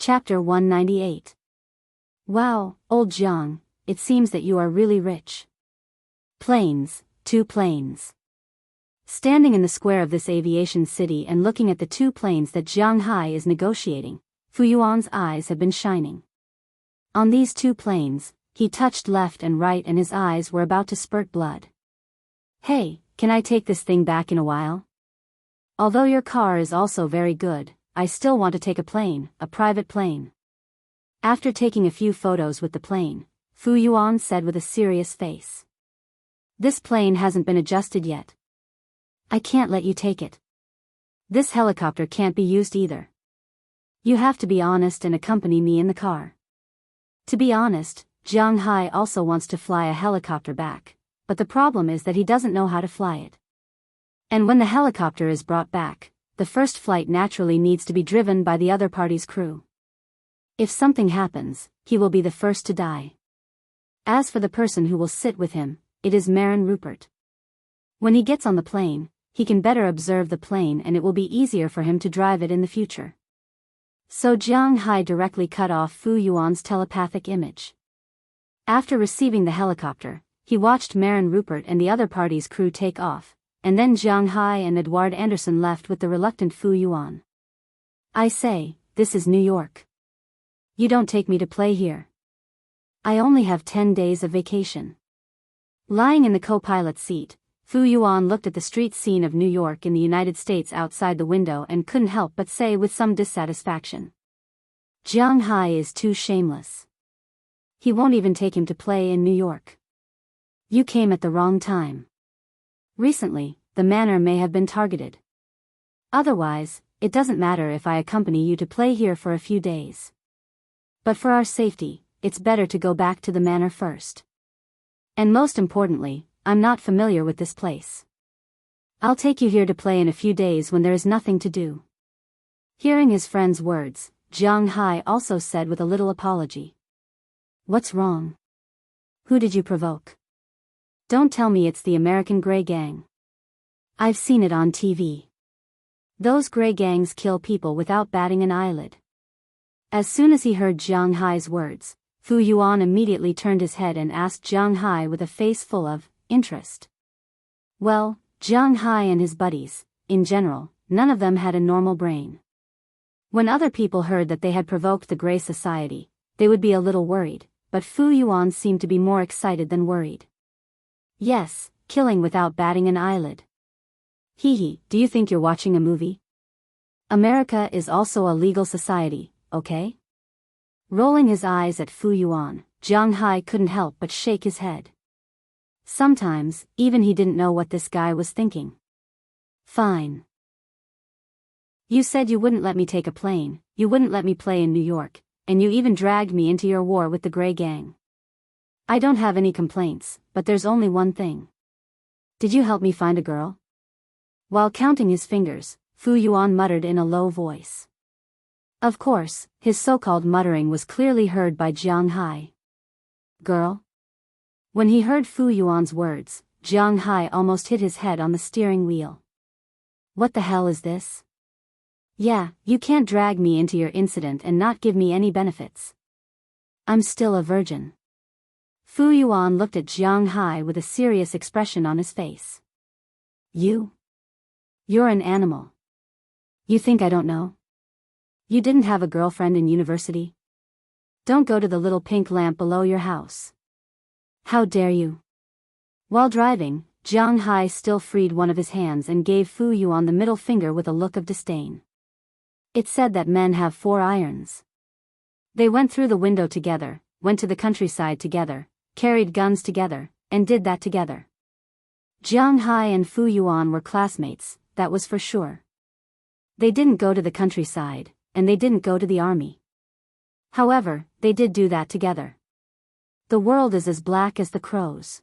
Chapter 198. Wow, old Jiang, it seems that you are really rich. Planes, 2 planes. Standing in the square of this aviation city and looking at the 2 planes that Jianghu is negotiating, Fu Yuan's eyes have been shining. On these 2 planes, he touched left and right and his eyes were about to spurt blood. Hey, can I take this thing back in a while? Although your car is also very good, I still want to take a plane, a private plane. After taking a few photos with the plane, Fu Yuan said with a serious face. This plane hasn't been adjusted yet. I can't let you take it. This helicopter can't be used either. You have to be honest and accompany me in the car. To be honest, Jianghu also wants to fly a helicopter back, but the problem is that he doesn't know how to fly it. And when the helicopter is brought back, the first flight naturally needs to be driven by the other party's crew. If something happens, he will be the first to die. As for the person who will sit with him, it is Marin Rupert. When he gets on the plane, he can better observe the plane and it will be easier for him to drive it in the future. So Jianghu directly cut off Fu Yuan's telepathic image. After receiving the helicopter, he watched Marin Rupert and the other party's crew take off, and then Jianghu and Edward Anderson left with the reluctant Fu Yuan. I say, this is New York. You don't take me to play here. I only have 10 days of vacation. Lying in the co-pilot seat, Fu Yuan looked at the street scene of New York in the United States outside the window and couldn't help but say with some dissatisfaction. Jianghu is too shameless. He won't even take him to play in New York. You came at the wrong time. Recently, the manor may have been targeted. Otherwise, it doesn't matter if I accompany you to play here for a few days. But for our safety, it's better to go back to the manor first. And most importantly, I'm not familiar with this place. I'll take you here to play in a few days when there is nothing to do. Hearing his friend's words, Jianghu also said with a little apology. What's wrong? Who did you provoke? Don't tell me it's the American Grey Gang. I've seen it on TV. Those Grey Gangs kill people without batting an eyelid. As soon as he heard Jianghu's words, Fu Yuan immediately turned his head and asked Jianghu with a face full of interest. Well, Jianghu and his buddies, in general, none of them had a normal brain. When other people heard that they had provoked the Grey Society, they would be a little worried, but Fu Yuan seemed to be more excited than worried. Yes, killing without batting an eyelid. Hee, do you think you're watching a movie? America is also a legal society, okay? Rolling his eyes at Fu Yuan, Jianghu couldn't help but shake his head. Sometimes, even he didn't know what this guy was thinking. Fine. You said you wouldn't let me take a plane, you wouldn't let me play in New York, and you even dragged me into your war with the Grey Gang. I don't have any complaints, but there's only one thing. Did you help me find a girl? While counting his fingers, Fu Yuan muttered in a low voice. Of course, his so-called muttering was clearly heard by Jianghu. Girl? When he heard Fu Yuan's words, Jianghu almost hit his head on the steering wheel. What the hell is this? Yeah, you can't drag me into your incident and not give me any benefits. I'm still a virgin. Fu Yuan looked at Jianghu with a serious expression on his face. You're an animal. You think I don't know? You didn't have a girlfriend in university? Don't go to the little pink lamp below your house. How dare you? While driving, Jianghu still freed one of his hands and gave Fu Yuan the middle finger with a look of disdain. It's said that men have 4 irons. They went through the window together, went to the countryside together, carried guns together, and did that together. Jianghu and Fu Yuan were classmates, that was for sure. They didn't go to the countryside, and they didn't go to the army. However, they did do that together. The world is as black as the crows.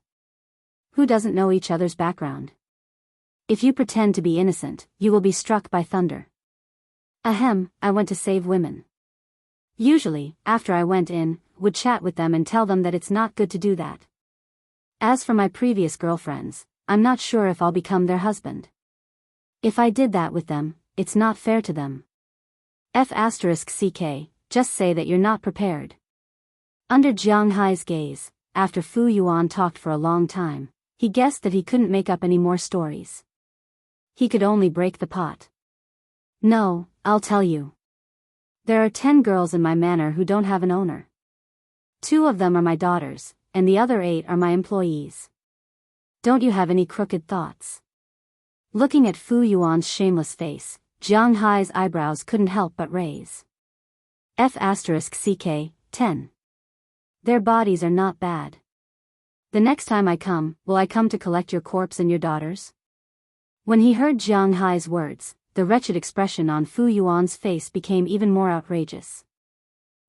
Who doesn't know each other's background? If you pretend to be innocent, you will be struck by thunder. Ahem, I went to save women. Usually, after I went in, would chat with them and tell them that it's not good to do that. As for my previous girlfriends, I'm not sure if I'll become their husband. If I did that with them, it's not fair to them. F*ck, just say that you're not prepared. Under Jiang Hai's gaze, after Fu Yuan talked for a long time, he guessed that he couldn't make up any more stories. He could only break the pot. No, I'll tell you. There are 10 girls in my manor who don't have an owner. 2 of them are my daughters, and the other 8 are my employees. Don't you have any crooked thoughts? Looking at Fu Yuan's shameless face, Jiang Hai's eyebrows couldn't help but raise. F***ck, 10. Their bodies are not bad. The next time I come, will I come to collect your corpse and your daughters? When he heard Jiang Hai's words, the wretched expression on Fu Yuan's face became even more outrageous.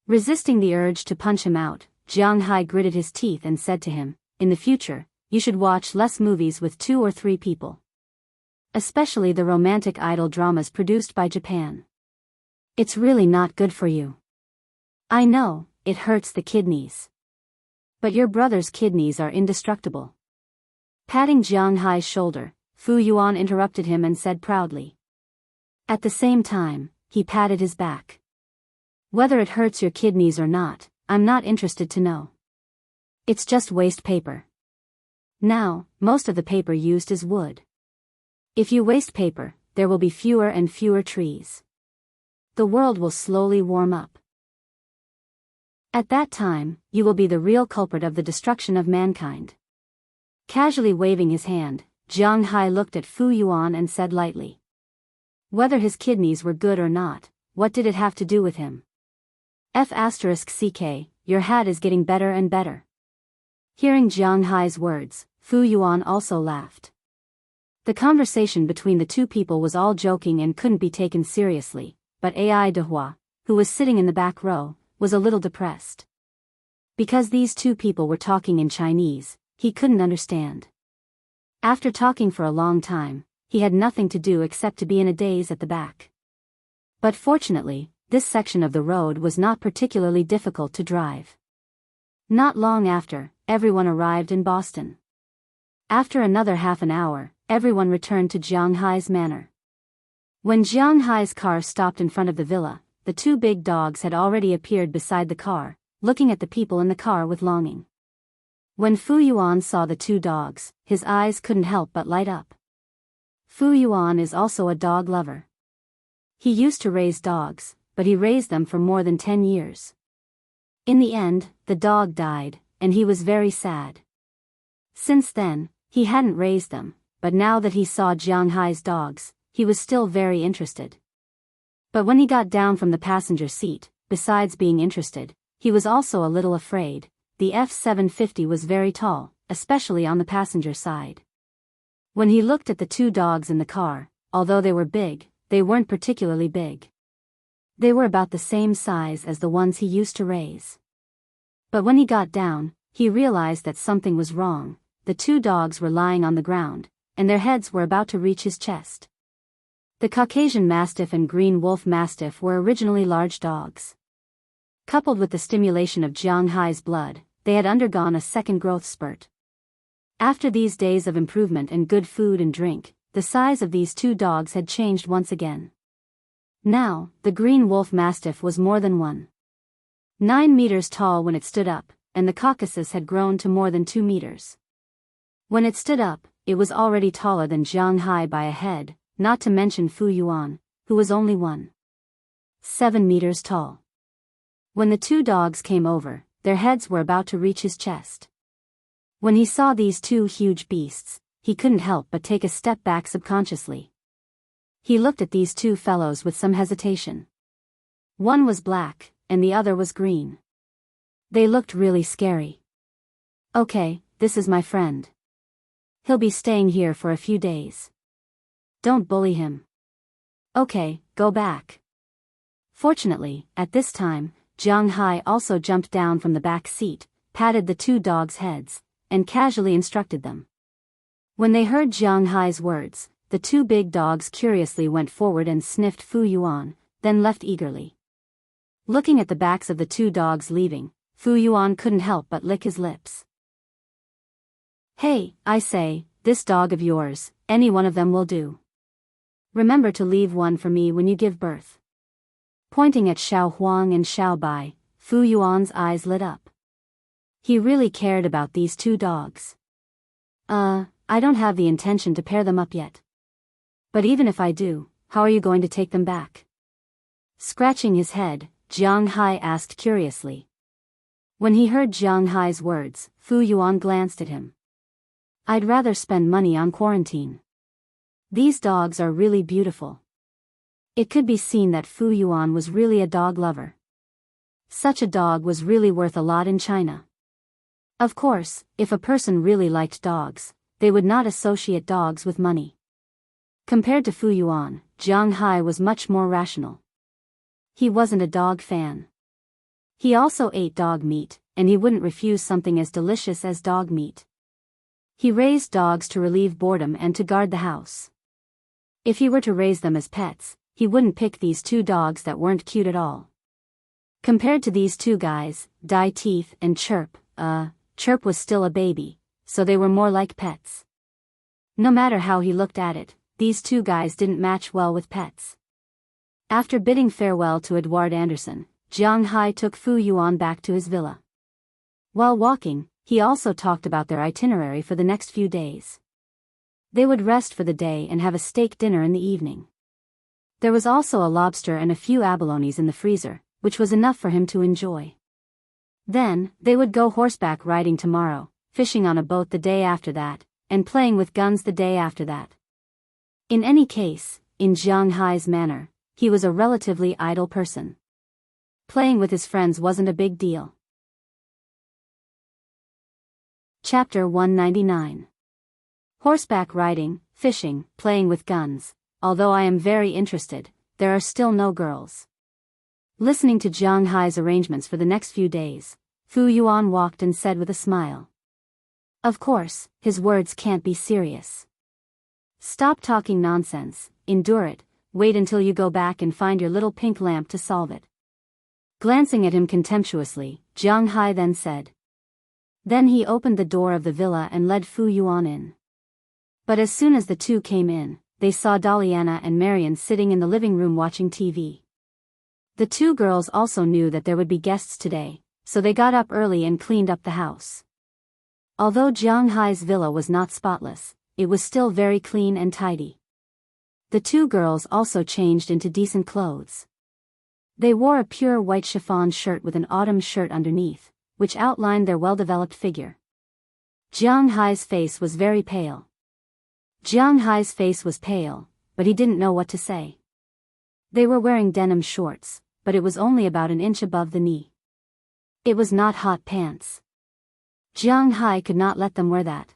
Resisting the urge to punch him out, Jiang Hai gritted his teeth and said to him, "In the future, you should watch less movies with 2 or 3 people. Especially the romantic idol dramas produced by Japan. It's really not good for you. I know, it hurts the kidneys. But your brother's kidneys are indestructible." Patting Jiang Hai's shoulder, Fu Yuan interrupted him and said proudly. At the same time, he patted his back. "Whether it hurts your kidneys or not, I'm not interested to know. It's just waste paper. Now, most of the paper used is wood. If you waste paper, there will be fewer and fewer trees. The world will slowly warm up. At that time, you will be the real culprit of the destruction of mankind." Casually waving his hand, Jiang Hai looked at Fu Yuan and said lightly. Whether his kidneys were good or not, what did it have to do with him? F***ck, your hat is getting better and better. Hearing Jiang Hai's words, Fu Yuan also laughed. The conversation between the 2 people was all joking and couldn't be taken seriously, but Ai Dehua, who was sitting in the back row, was a little depressed. Because these 2 people were talking in Chinese, he couldn't understand. After talking for a long time, he had nothing to do except to be in a daze at the back. But fortunately, this section of the road was not particularly difficult to drive. Not long after, everyone arrived in Boston. After another half an hour, everyone returned to Jiang Hai's manor. When Jiang Hai's car stopped in front of the villa, the 2 big dogs had already appeared beside the car, looking at the people in the car with longing. When Fu Yuan saw the 2 dogs, his eyes couldn't help but light up. Fu Yuan is also a dog lover. He used to raise dogs, but he raised them for more than 10 years. In the end, the dog died, and he was very sad. Since then, he hadn't raised them, but now that he saw Jiang Hai's dogs, he was still very interested. But when he got down from the passenger seat, besides being interested, he was also a little afraid. The F-750 was very tall, especially on the passenger side. When he looked at the 2 dogs in the car, although they were big, they weren't particularly big. They were about the same size as the ones he used to raise. But when he got down, he realized that something was wrong. The 2 dogs were lying on the ground, and their heads were about to reach his chest. The Caucasian Mastiff and Green Wolf Mastiff were originally large dogs. Coupled with the stimulation of Jiang Hai's blood, they had undergone a second growth spurt. After these days of improvement and good food and drink, the size of these 2 dogs had changed once again. Now, the Green Wolf Mastiff was more than 1.9 meters tall when it stood up, and the Caucasus had grown to more than 2 meters. When it stood up, it was already taller than Jiang Hai by a head, not to mention Fu Yuan, who was only 1.7 meters tall. When the 2 dogs came over, their heads were about to reach his chest. When he saw these 2 huge beasts, he couldn't help but take a step back subconsciously. He looked at these 2 fellows with some hesitation. One was black, and the other was green. They looked really scary. Okay, this is my friend. He'll be staying here for a few days. Don't bully him. Okay, go back. Fortunately, at this time, Jiang Hai also jumped down from the back seat, patted the 2 dogs' heads, and casually instructed them. When they heard Jiang Hai's words, the 2 big dogs curiously went forward and sniffed Fu Yuan, then left eagerly. Looking at the backs of the 2 dogs leaving, Fu Yuan couldn't help but lick his lips. Hey, I say, this dog of yours, any one of them will do. Remember to leave one for me when you give birth. Pointing at Xiao Huang and Xiao Bai, Fu Yuan's eyes lit up. He really cared about these two dogs. I don't have the intention to pair them up yet. But even if I do, how are you going to take them back? Scratching his head, Jiang Hai asked curiously. When he heard Jiang Hai's words, Fu Yuan glanced at him. I'd rather spend money on quarantine. These dogs are really beautiful. It could be seen that Fu Yuan was really a dog lover. Such a dog was really worth a lot in China. Of course, if a person really liked dogs, they would not associate dogs with money. Compared to Fu Yuan, Jiang Hai was much more rational. He wasn't a dog fan. He also ate dog meat, and he wouldn't refuse something as delicious as dog meat. He raised dogs to relieve boredom and to guard the house. If he were to raise them as pets, he wouldn't pick these two dogs that weren't cute at all. Compared to these two guys, Dai Teeth and Chirp, Chirp was still a baby, so they were more like pets. No matter how he looked at it, these two guys didn't match well with pets. After bidding farewell to Edouard Anderson, Jiang Hai took Fu Yuan back to his villa. While walking, he also talked about their itinerary for the next few days. They would rest for the day and have a steak dinner in the evening. There was also a lobster and a few abalones in the freezer, which was enough for him to enjoy. Then, they would go horseback riding tomorrow, fishing on a boat the day after that, and playing with guns the day after that. In any case, in Jiang Hai's manner, he was a relatively idle person. Playing with his friends wasn't a big deal. Chapter 199. Horseback riding, fishing, playing with guns. Although I am very interested, there are still no girls. Listening to Jiang Hai's arrangements for the next few days, Fu Yuan walked and said with a smile. Of course, his words can't be serious. Stop talking nonsense, endure it, wait until you go back and find your little pink lamp to solve it. Glancing at him contemptuously, Jiang Hai then said. Then he opened the door of the villa and led Fu Yuan in. But as soon as the two came in, they saw Daliana and Marian sitting in the living room watching TV. The two girls also knew that there would be guests today, so they got up early and cleaned up the house. Although Jiang Hai's villa was not spotless, it was still very clean and tidy. The two girls also changed into decent clothes. They wore a pure white chiffon shirt with an autumn shirt underneath, which outlined their well-developed figure. Jiang Hai's face was very pale. Jiang Hai's face was pale, but he didn't know what to say. They were wearing denim shorts, but it was only about an inch above the knee. It was not hot pants. Jiang Hai could not let them wear that.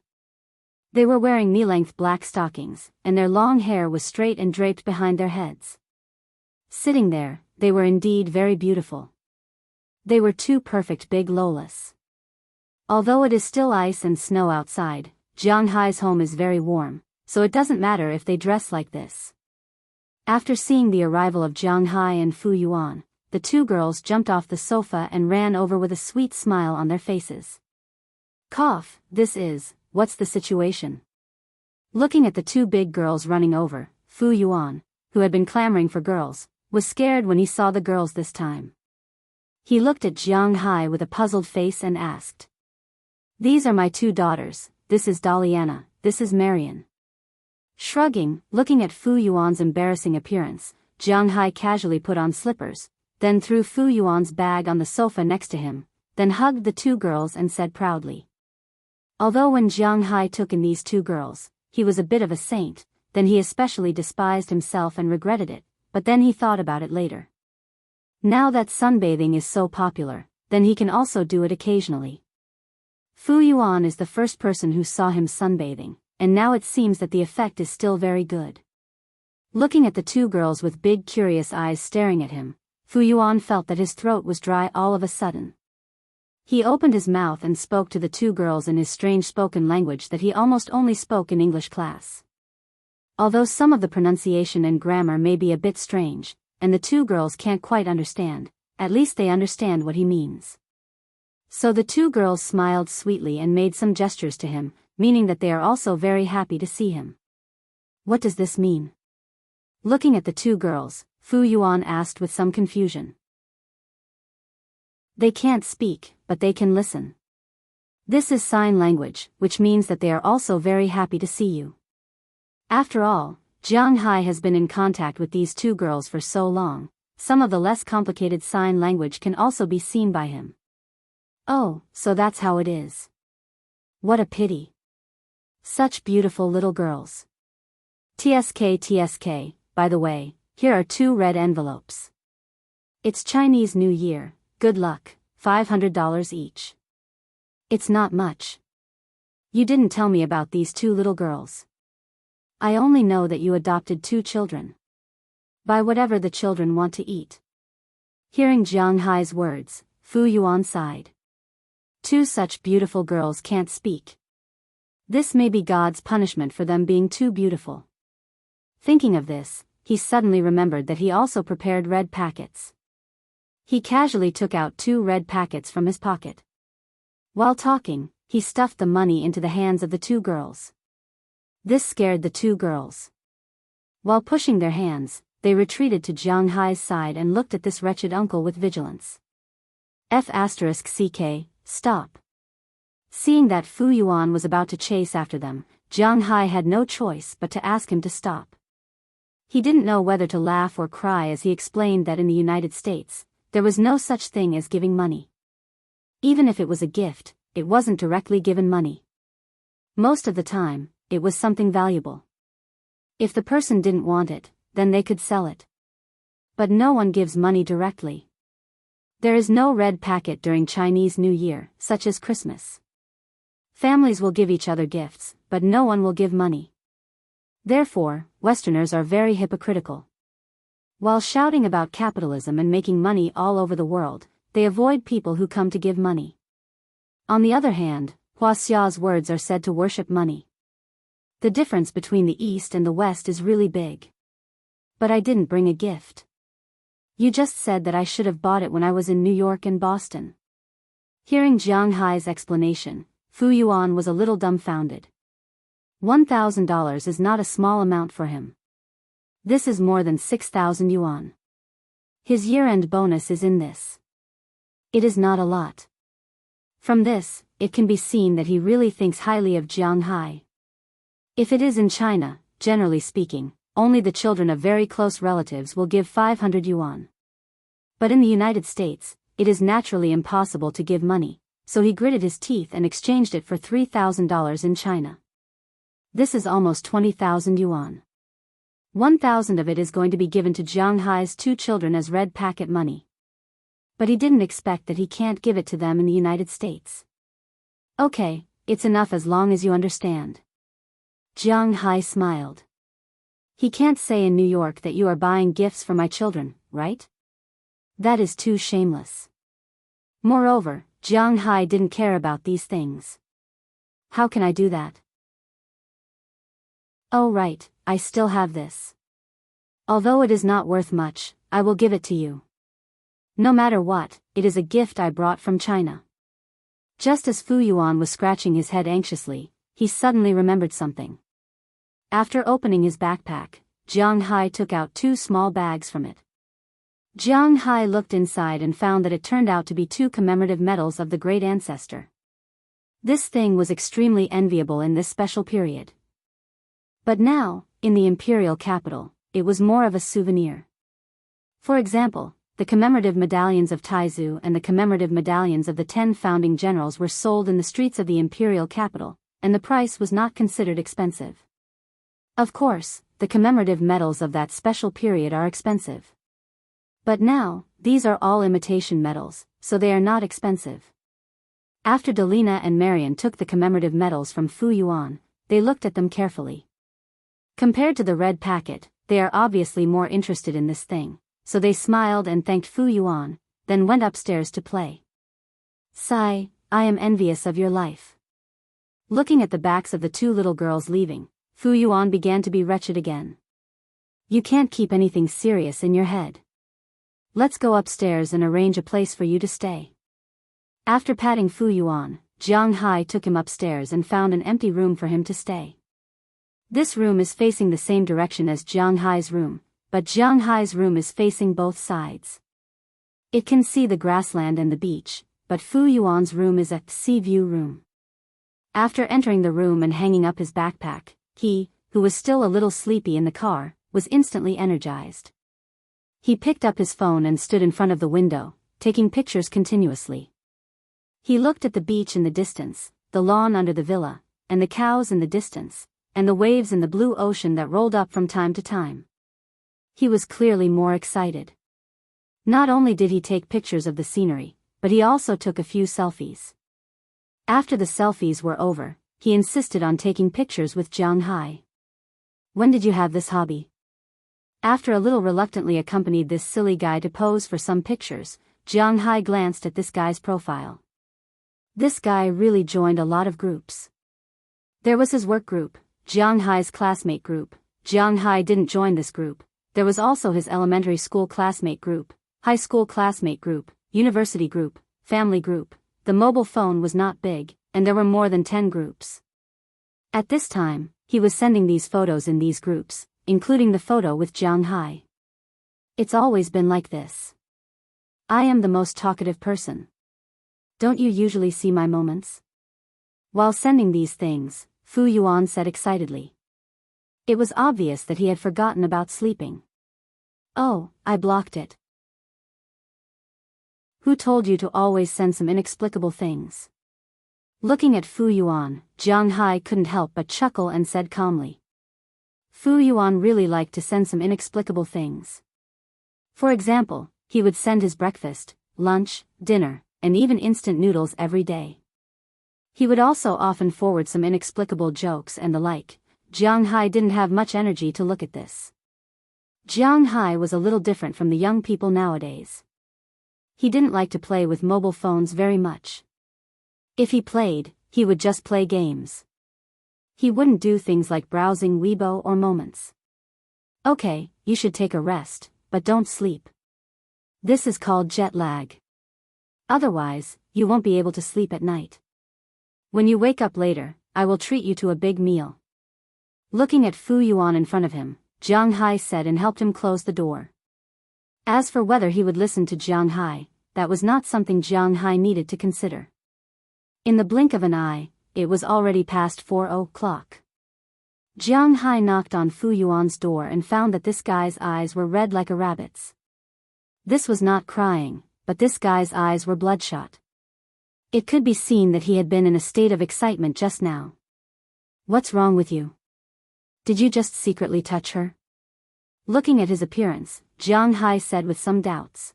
They were wearing knee-length black stockings, and their long hair was straight and draped behind their heads. Sitting there, they were indeed very beautiful. They were two perfect big Lolas. Although it is still ice and snow outside, Jiang Hai's home is very warm, so it doesn't matter if they dress like this. After seeing the arrival of Jiang Hai and Fu Yuan, the two girls jumped off the sofa and ran over with a sweet smile on their faces. Cough, what's the situation? Looking at the two big girls running over, Fu Yuan, who had been clamoring for girls, was scared when he saw the girls this time. He looked at Jiang Hai with a puzzled face and asked. These are my two daughters, this is Daliana, this is Marian. Shrugging, looking at Fu Yuan's embarrassing appearance, Jiang Hai casually put on slippers, then threw Fu Yuan's bag on the sofa next to him, then hugged the two girls and said proudly. Although when Jiang Hai took in these two girls, he was a bit of a saint, then he especially despised himself and regretted it, but then he thought about it later. Now that sunbathing is so popular, then he can also do it occasionally. Fu Yuan is the first person who saw him sunbathing, and now it seems that the effect is still very good. Looking at the two girls with big curious eyes staring at him, Fu Yuan felt that his throat was dry all of a sudden. He opened his mouth and spoke to the two girls in his strange spoken language that he almost only spoke in English class. Although some of the pronunciation and grammar may be a bit strange, and the two girls can't quite understand, at least they understand what he means. So the two girls smiled sweetly and made some gestures to him, meaning that they are also very happy to see him. What does this mean? Looking at the two girls, Fu Yuan asked with some confusion. They can't speak, but they can listen. This is sign language, which means that they are also very happy to see you. After all, Jianghu has been in contact with these two girls for so long, some of the less complicated sign language can also be seen by him. Oh, so that's how it is. What a pity. Such beautiful little girls. TSK, by the way, here are 2 red envelopes. It's Chinese New Year, good luck, $500 each. It's not much. You didn't tell me about these 2 little girls. I only know that you adopted 2 children. Buy whatever the children want to eat. Hearing Jianghu's words, Fu Yuan sighed. 2 such beautiful girls can't speak. This may be God's punishment for them being too beautiful. Thinking of this, he suddenly remembered that he also prepared red packets. He casually took out 2 red packets from his pocket. While talking, he stuffed the money into the hands of the 2 girls. This scared the 2 girls. While pushing their hands, they retreated to Jianghu's side and looked at this wretched uncle with vigilance. F***ck, stop. Seeing that Fu Yuan was about to chase after them, Jianghu had no choice but to ask him to stop. He didn't know whether to laugh or cry as he explained that in the United States, there was no such thing as giving money. Even if it was a gift, it wasn't directly given money. Most of the time, it was something valuable. If the person didn't want it, then they could sell it. But no one gives money directly. There is no red packet during Chinese New Year, such as Christmas. Families will give each other gifts, but no one will give money. Therefore, Westerners are very hypocritical. While shouting about capitalism and making money all over the world, they avoid people who come to give money. On the other hand, Wuxia's words are said to worship money. The difference between the East and the West is really big. But I didn't bring a gift. You just said that I should have bought it when I was in New York and Boston. Hearing Jianghu's explanation, Fu Yuan was a little dumbfounded. $1,000 is not a small amount for him. This is more than 6,000 yuan. His year-end bonus is in this. It is not a lot. From this, it can be seen that he really thinks highly of Jianghu. If it is in China, generally speaking, only the children of very close relatives will give 500 yuan. But in the United States, it is naturally impossible to give money, so he gritted his teeth and exchanged it for $3,000 in China. This is almost 20,000 yuan. 1,000 of it is going to be given to Jianghu's 2 children as red packet money. But he didn't expect that he can't give it to them in the United States. Okay, it's enough as long as you understand. Jianghu smiled. He can't say in New York that you are buying gifts for my children, right? That is too shameless. Moreover, Jianghu didn't care about these things. How can I do that? Oh right, I still have this. Although it is not worth much, I will give it to you. No matter what, it is a gift I brought from China. Just as Fu Yuan was scratching his head anxiously, he suddenly remembered something. After opening his backpack, Jianghu took out 2 small bags from it. Jianghu looked inside and found that it turned out to be 2 commemorative medals of the great ancestor. This thing was extremely enviable in this special period. But now, in the imperial capital, it was more of a souvenir. For example, the commemorative medallions of Taizu and the commemorative medallions of the 10 founding generals were sold in the streets of the imperial capital, and the price was not considered expensive. Of course, the commemorative medals of that special period are expensive. But now, these are all imitation medals, so they are not expensive. After Delina and Marion took the commemorative medals from Fu Yuan, they looked at them carefully. Compared to the red packet, they are obviously more interested in this thing, so they smiled and thanked Fu Yuan, then went upstairs to play. Sigh, I am envious of your life. Looking at the backs of the 2 little girls leaving, Fu Yuan began to be wretched again. You can't keep anything serious in your head. Let's go upstairs and arrange a place for you to stay. After patting Fu Yuan, Jianghu took him upstairs and found an empty room for him to stay. This room is facing the same direction as Jianghu's room, but Jiang Hai's room is facing both sides. It can see the grassland and the beach, but Fu Yuan's room is a sea view room. After entering the room and hanging up his backpack, he, who was still a little sleepy in the car, was instantly energized. He picked up his phone and stood in front of the window, taking pictures continuously. He looked at the beach in the distance, the lawn under the villa, and the cows in the distance, and the waves in the blue ocean that rolled up from time to time. He was clearly more excited. Not only did he take pictures of the scenery, but he also took a few selfies. After the selfies were over, he insisted on taking pictures with Jiang Hai. "When did you have this hobby?" After a little reluctantly accompanied this silly guy to pose for some pictures, Jiang Hai glanced at this guy's profile. This guy really joined a lot of groups. There was his work group, Jiang Hai's classmate group. Jiang Hai didn't join this group. There was also his elementary school classmate group, high school classmate group, university group, family group. The mobile phone was not big, and there were more than 10 groups. At this time, he was sending these photos in these groups, including the photo with Jiang Hai. It's always been like this. I am the most talkative person. Don't you usually see my moments? While sending these things, Fu Yuan said excitedly. It was obvious that he had forgotten about sleeping. Oh, I blocked it. Who told you to always send some inexplicable things? Looking at Fu Yuan, Jiang Hai couldn't help but chuckle and said calmly. Fu Yuan really liked to send some inexplicable things. For example, he would send his breakfast, lunch, dinner, and even instant noodles every day. He would also often forward some inexplicable jokes and the like. Jiang Hai didn't have much energy to look at this. Jiang Hai was a little different from the young people nowadays. He didn't like to play with mobile phones very much. If he played, he would just play games. He wouldn't do things like browsing Weibo or Moments. Okay, you should take a rest, but don't sleep. This is called jet lag. Otherwise, you won't be able to sleep at night. When you wake up later, I will treat you to a big meal. Looking at Fu Yuan in front of him, Jiang Hai said and helped him close the door. As for whether he would listen to Jiang Hai, that was not something Jiang Hai needed to consider. In the blink of an eye, it was already past 4 o'clock. Jiang Hai knocked on Fu Yuan's door and found that this guy's eyes were red like a rabbit's. This was not crying, but this guy's eyes were bloodshot. It could be seen that he had been in a state of excitement just now. What's wrong with you? Did you just secretly touch her? Looking at his appearance, Jiang Hai said with some doubts.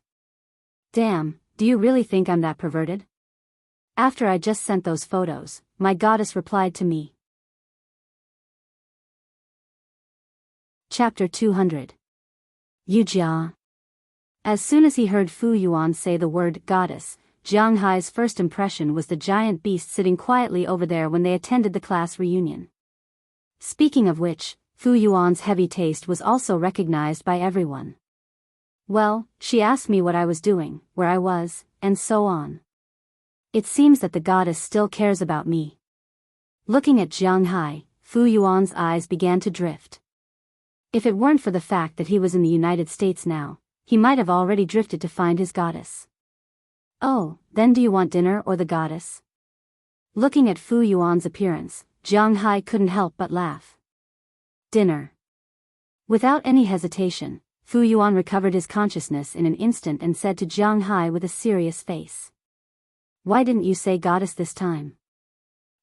Damn, do you really think I'm that perverted? After I just sent those photos, my goddess replied to me. Chapter 200. Yujia. As soon as he heard Fu Yuan say the word goddess, Jiang Hai's first impression was the giant beast sitting quietly over there when they attended the class reunion. Speaking of which, Fu Yuan's heavy taste was also recognized by everyone. Well, she asked me what I was doing, where I was, and so on. It seems that the goddess still cares about me. Looking at Jiang Hai, Fu Yuan's eyes began to drift. If it weren't for the fact that he was in the United States now, he might have already drifted to find his goddess. Oh, then do you want dinner or the goddess? Looking at Fu Yuan's appearance, Jiang Hai couldn't help but laugh. Dinner. Without any hesitation, Fu Yuan recovered his consciousness in an instant and said to Jiang Hai with a serious face. Why didn't you say goddess this time?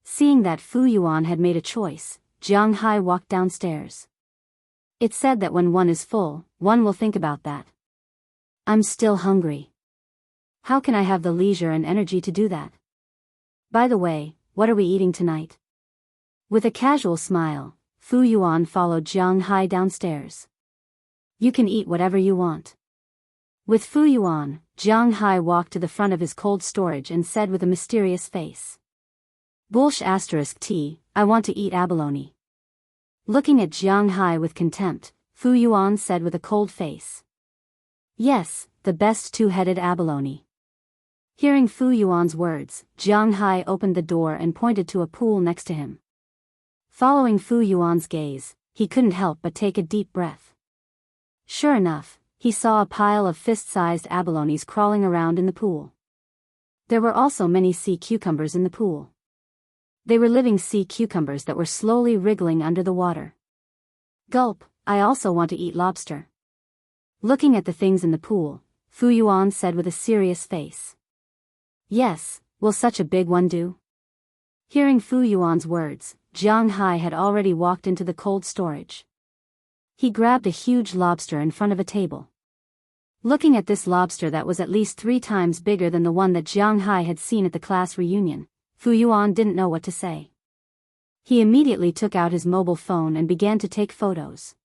Seeing that Fu Yuan had made a choice, Jiang Hai walked downstairs. It's said that when one is full, one will think about that. I'm still hungry. How can I have the leisure and energy to do that? By the way, what are we eating tonight? With a casual smile, Fu Yuan followed Jiang Hai downstairs. You can eat whatever you want. With Fu Yuan, Jiang Hai walked to the front of his cold storage and said with a mysterious face. *T, I want to eat abalone. Looking at Jiang Hai with contempt, Fu Yuan said with a cold face. Yes, the best two-headed abalone. Hearing Fu Yuan's words, Jiang Hai opened the door and pointed to a pool next to him. Following Fu Yuan's gaze, he couldn't help but take a deep breath. Sure enough, he saw a pile of fist-sized abalones crawling around in the pool. There were also many sea cucumbers in the pool. They were living sea cucumbers that were slowly wriggling under the water. Gulp, I also want to eat lobster. Looking at the things in the pool, Fu Yuan said with a serious face. Yes, will such a big one do? Hearing Fu Yuan's words, Jiang Hai had already walked into the cold storage. He grabbed a huge lobster in front of a table. Looking at this lobster that was at least 3 times bigger than the one that Jiang Hai had seen at the class reunion, Fu Yuan didn't know what to say. He immediately took out his mobile phone and began to take photos.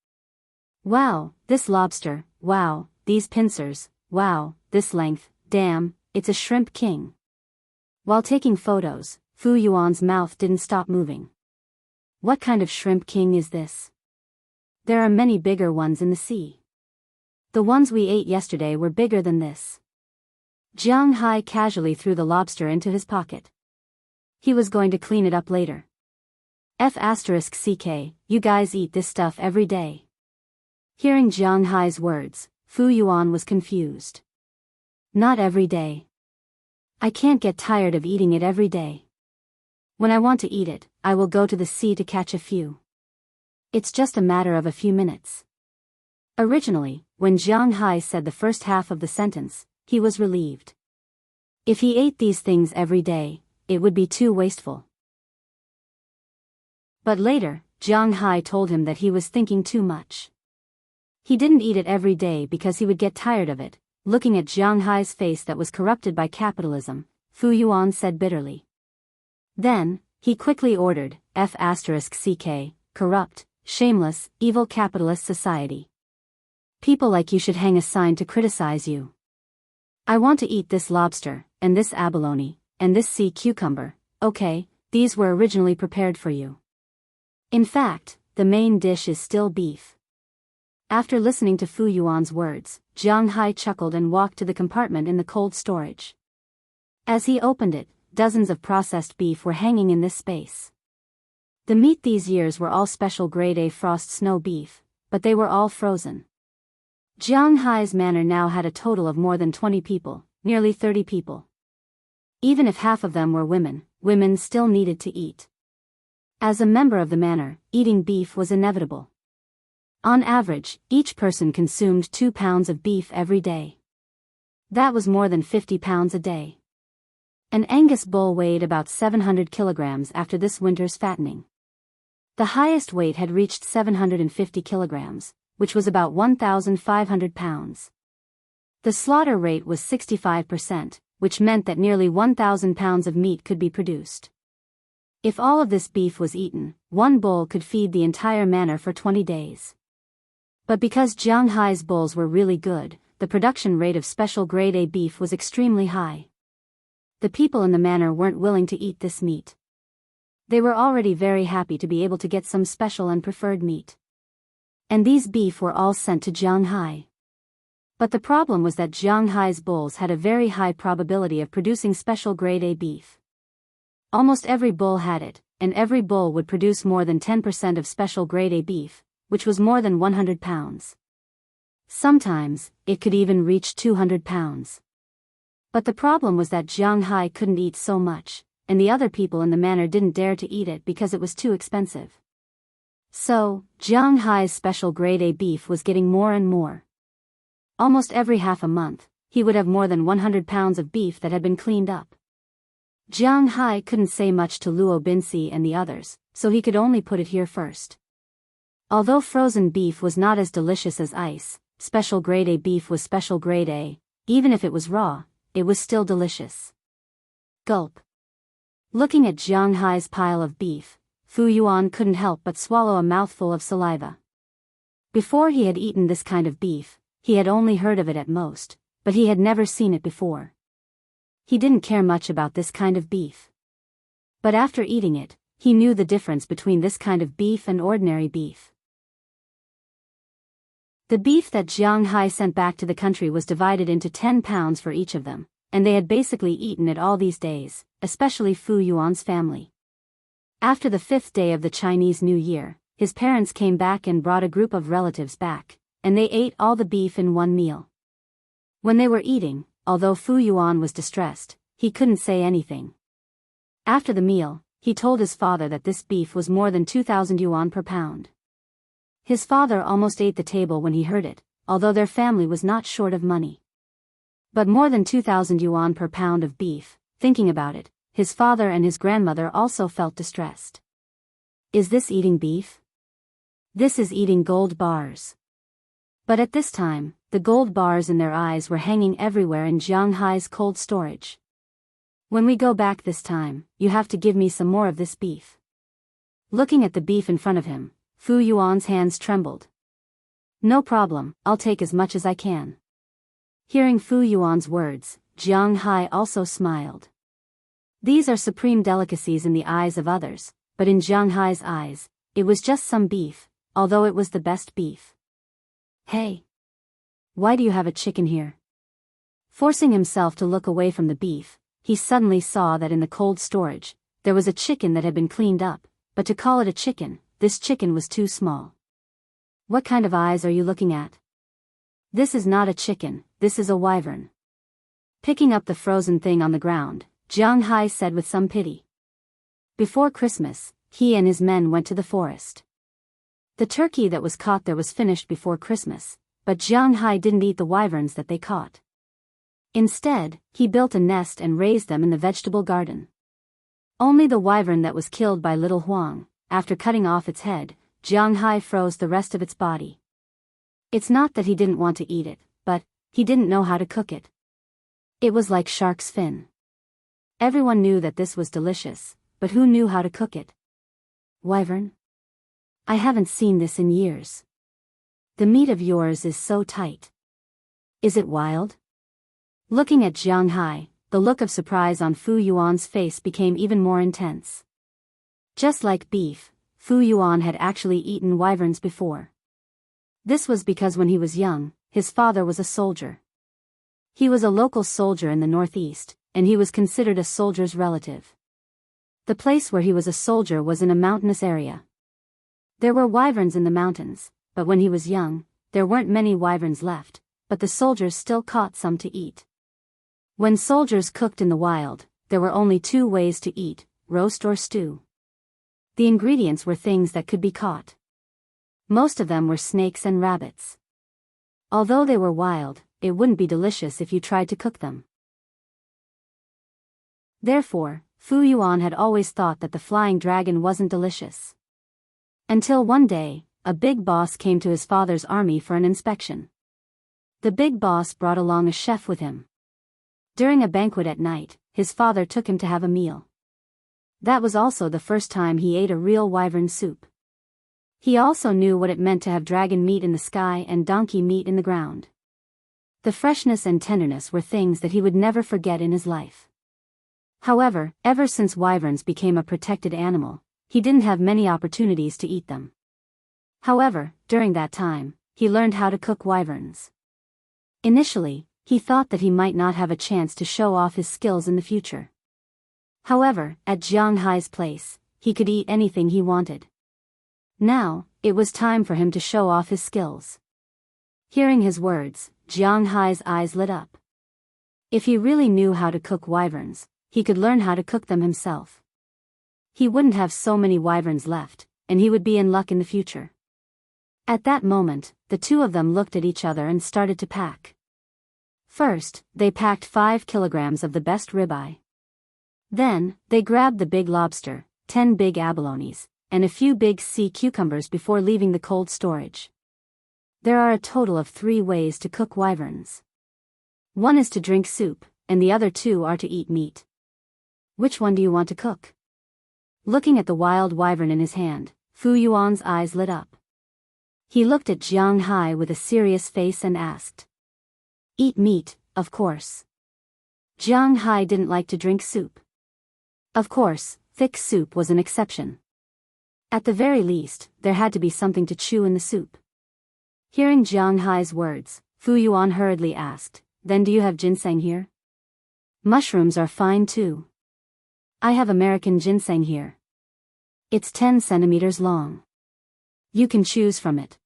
Wow, this lobster, wow, these pincers, wow, this length, damn, it's a shrimp king. While taking photos, Fu Yuan's mouth didn't stop moving. What kind of shrimp king is this? There are many bigger ones in the sea. The ones we ate yesterday were bigger than this. Jiang Hai casually threw the lobster into his pocket. He was going to clean it up later. F***ck, you guys eat this stuff every day. Hearing Jiang Hai's words, Fu Yuan was confused. Not every day. I can't get tired of eating it every day. When I want to eat it, I will go to the sea to catch a few. It's just a matter of a few minutes. Originally, when Jiang Hai said the first half of the sentence, he was relieved. If he ate these things every day, it would be too wasteful. But later, Jiang Hai told him that he was thinking too much. He didn't eat it every day because he would get tired of it. Looking at Jiang Hai's face that was corrupted by capitalism, Fu Yuan said bitterly. Then, he quickly ordered, F***ck, corrupt, shameless, evil capitalist society. People like you should hang a sign to criticize you. I want to eat this lobster, and this abalone, and this sea cucumber, okay, these were originally prepared for you. In fact, the main dish is still beef. After listening to Fu Yuan's words, Jiang Hai chuckled and walked to the compartment in the cold storage. As he opened it, dozens of processed beef were hanging in this space. The meat these years were all special grade A frost snow beef, but they were all frozen. Jiang Hai's manor now had a total of more than 20 people, nearly 30 people. Even if half of them were women, women still needed to eat. As a member of the manor, eating beef was inevitable. On average, each person consumed 2 pounds of beef every day. That was more than 50 pounds a day. An Angus bull weighed about 700 kilograms after this winter's fattening. The highest weight had reached 750 kilograms, which was about 1,500 pounds. The slaughter rate was 65%, which meant that nearly 1,000 pounds of meat could be produced. If all of this beef was eaten, one bull could feed the entire manor for 20 days. But because Jiang Hai's bulls were really good, the production rate of special grade A beef was extremely high. The people in the manor weren't willing to eat this meat. They were already very happy to be able to get some special and preferred meat. And these beef were all sent to Jiang Hai. But the problem was that Jiang Hai's bulls had a very high probability of producing special grade A beef. Almost every bull had it, and every bull would produce more than 10% of special grade A beef, which was more than 100 pounds. Sometimes, it could even reach 200 pounds. But the problem was that Jiang Hai couldn't eat so much, and the other people in the manor didn't dare to eat it because it was too expensive. So, Jiang Hai's special grade A beef was getting more and more. Almost every half a month, he would have more than 100 pounds of beef that had been cleaned up. Jiang Hai couldn't say much to Luo Binsi and the others, so he could only put it here first. Although frozen beef was not as delicious as ice, special grade A beef was special grade A, even if it was raw, it was still delicious. Gulp. Looking at Jiang Hai's pile of beef, Fu Yuan couldn't help but swallow a mouthful of saliva. Before he had eaten this kind of beef, he had only heard of it at most, but he had never seen it before. He didn't care much about this kind of beef. But after eating it, he knew the difference between this kind of beef and ordinary beef. The beef that Jiang Hai sent back to the country was divided into 10 pounds for each of them, and they had basically eaten it all these days, especially Fu Yuan's family. After the 5th day of the Chinese New Year, his parents came back and brought a group of relatives back, and they ate all the beef in one meal. When they were eating, although Fu Yuan was distressed, he couldn't say anything. After the meal, he told his father that this beef was more than 2,000 yuan per pound. His father almost ate the table when he heard it, although their family was not short of money. But more than 2,000 yuan per pound of beef, thinking about it, his father and his grandmother also felt distressed. Is this eating beef? This is eating gold bars. But at this time, the gold bars in their eyes were hanging everywhere in Jianghai's cold storage. When we go back this time, you have to give me some more of this beef. Looking at the beef in front of him, Fu Yuan's hands trembled. No problem, I'll take as much as I can. Hearing Fu Yuan's words, Jianghai also smiled. These are supreme delicacies in the eyes of others, but in Jianghai's eyes, it was just some beef, although it was the best beef. Hey! Why do you have a chicken here? Forcing himself to look away from the beef, he suddenly saw that in the cold storage, there was a chicken that had been cleaned up, but to call it a chicken, this chicken was too small. What kind of eyes are you looking at? This is not a chicken, this is a wyvern. Picking up the frozen thing on the ground, Jianghai said with some pity. Before Christmas, he and his men went to the forest. The turkey that was caught there was finished before Christmas, but Jianghai didn't eat the wyverns that they caught. Instead, he built a nest and raised them in the vegetable garden. Only the wyvern that was killed by little Huang, after cutting off its head, Jianghai froze the rest of its body. It's not that he didn't want to eat it, but he didn't know how to cook it. It was like shark's fin. Everyone knew that this was delicious, but who knew how to cook it? Wyvern? I haven't seen this in years. The meat of yours is so tight. Is it wild? Looking at Jianghai, the look of surprise on Fu Yuan's face became even more intense. Just like beef, Fu Yuan had actually eaten wyverns before. This was because when he was young, his father was a soldier. He was a local soldier in the northeast, and he was considered a soldier's relative. The place where he was a soldier was in a mountainous area. There were wyverns in the mountains, but when he was young, there weren't many wyverns left, but the soldiers still caught some to eat. When soldiers cooked in the wild, there were only two ways to eat, roast or stew. The ingredients were things that could be caught. Most of them were snakes and rabbits. Although they were wild, it wouldn't be delicious if you tried to cook them. Therefore, Fu Yuan had always thought that the flying dragon wasn't delicious. Until one day, a big boss came to his father's army for an inspection. The big boss brought along a chef with him. During a banquet at night, his father took him to have a meal. That was also the first time he ate a real wyvern soup. He also knew what it meant to have dragon meat in the sky and donkey meat in the ground. The freshness and tenderness were things that he would never forget in his life. However, ever since wyverns became a protected animal, he didn't have many opportunities to eat them. However, during that time, he learned how to cook wyverns. Initially, he thought that he might not have a chance to show off his skills in the future. However, at Jianghai's place, he could eat anything he wanted. Now, it was time for him to show off his skills. Hearing his words, Jianghai's eyes lit up. If he really knew how to cook wyverns, he could learn how to cook them himself. He wouldn't have so many wyverns left, and he would be in luck in the future. At that moment, the two of them looked at each other and started to pack. First, they packed 5 kilograms of the best ribeye. Then, they grabbed the big lobster, 10 big abalones, and a few big sea cucumbers before leaving the cold storage. There are a total of 3 ways to cook wyverns. One is to drink soup, and the other 2 are to eat meat. Which one do you want to cook? Looking at the wild wyvern in his hand, Fu Yuan's eyes lit up. He looked at Jianghai with a serious face and asked. Eat meat, of course. Jianghai didn't like to drink soup. Of course, thick soup was an exception. At the very least, there had to be something to chew in the soup. Hearing Jianghai's words, Fu Yuan hurriedly asked, Then do you have ginseng here? Mushrooms are fine too. I have American ginseng here. It's 10 centimeters long. You can choose from it.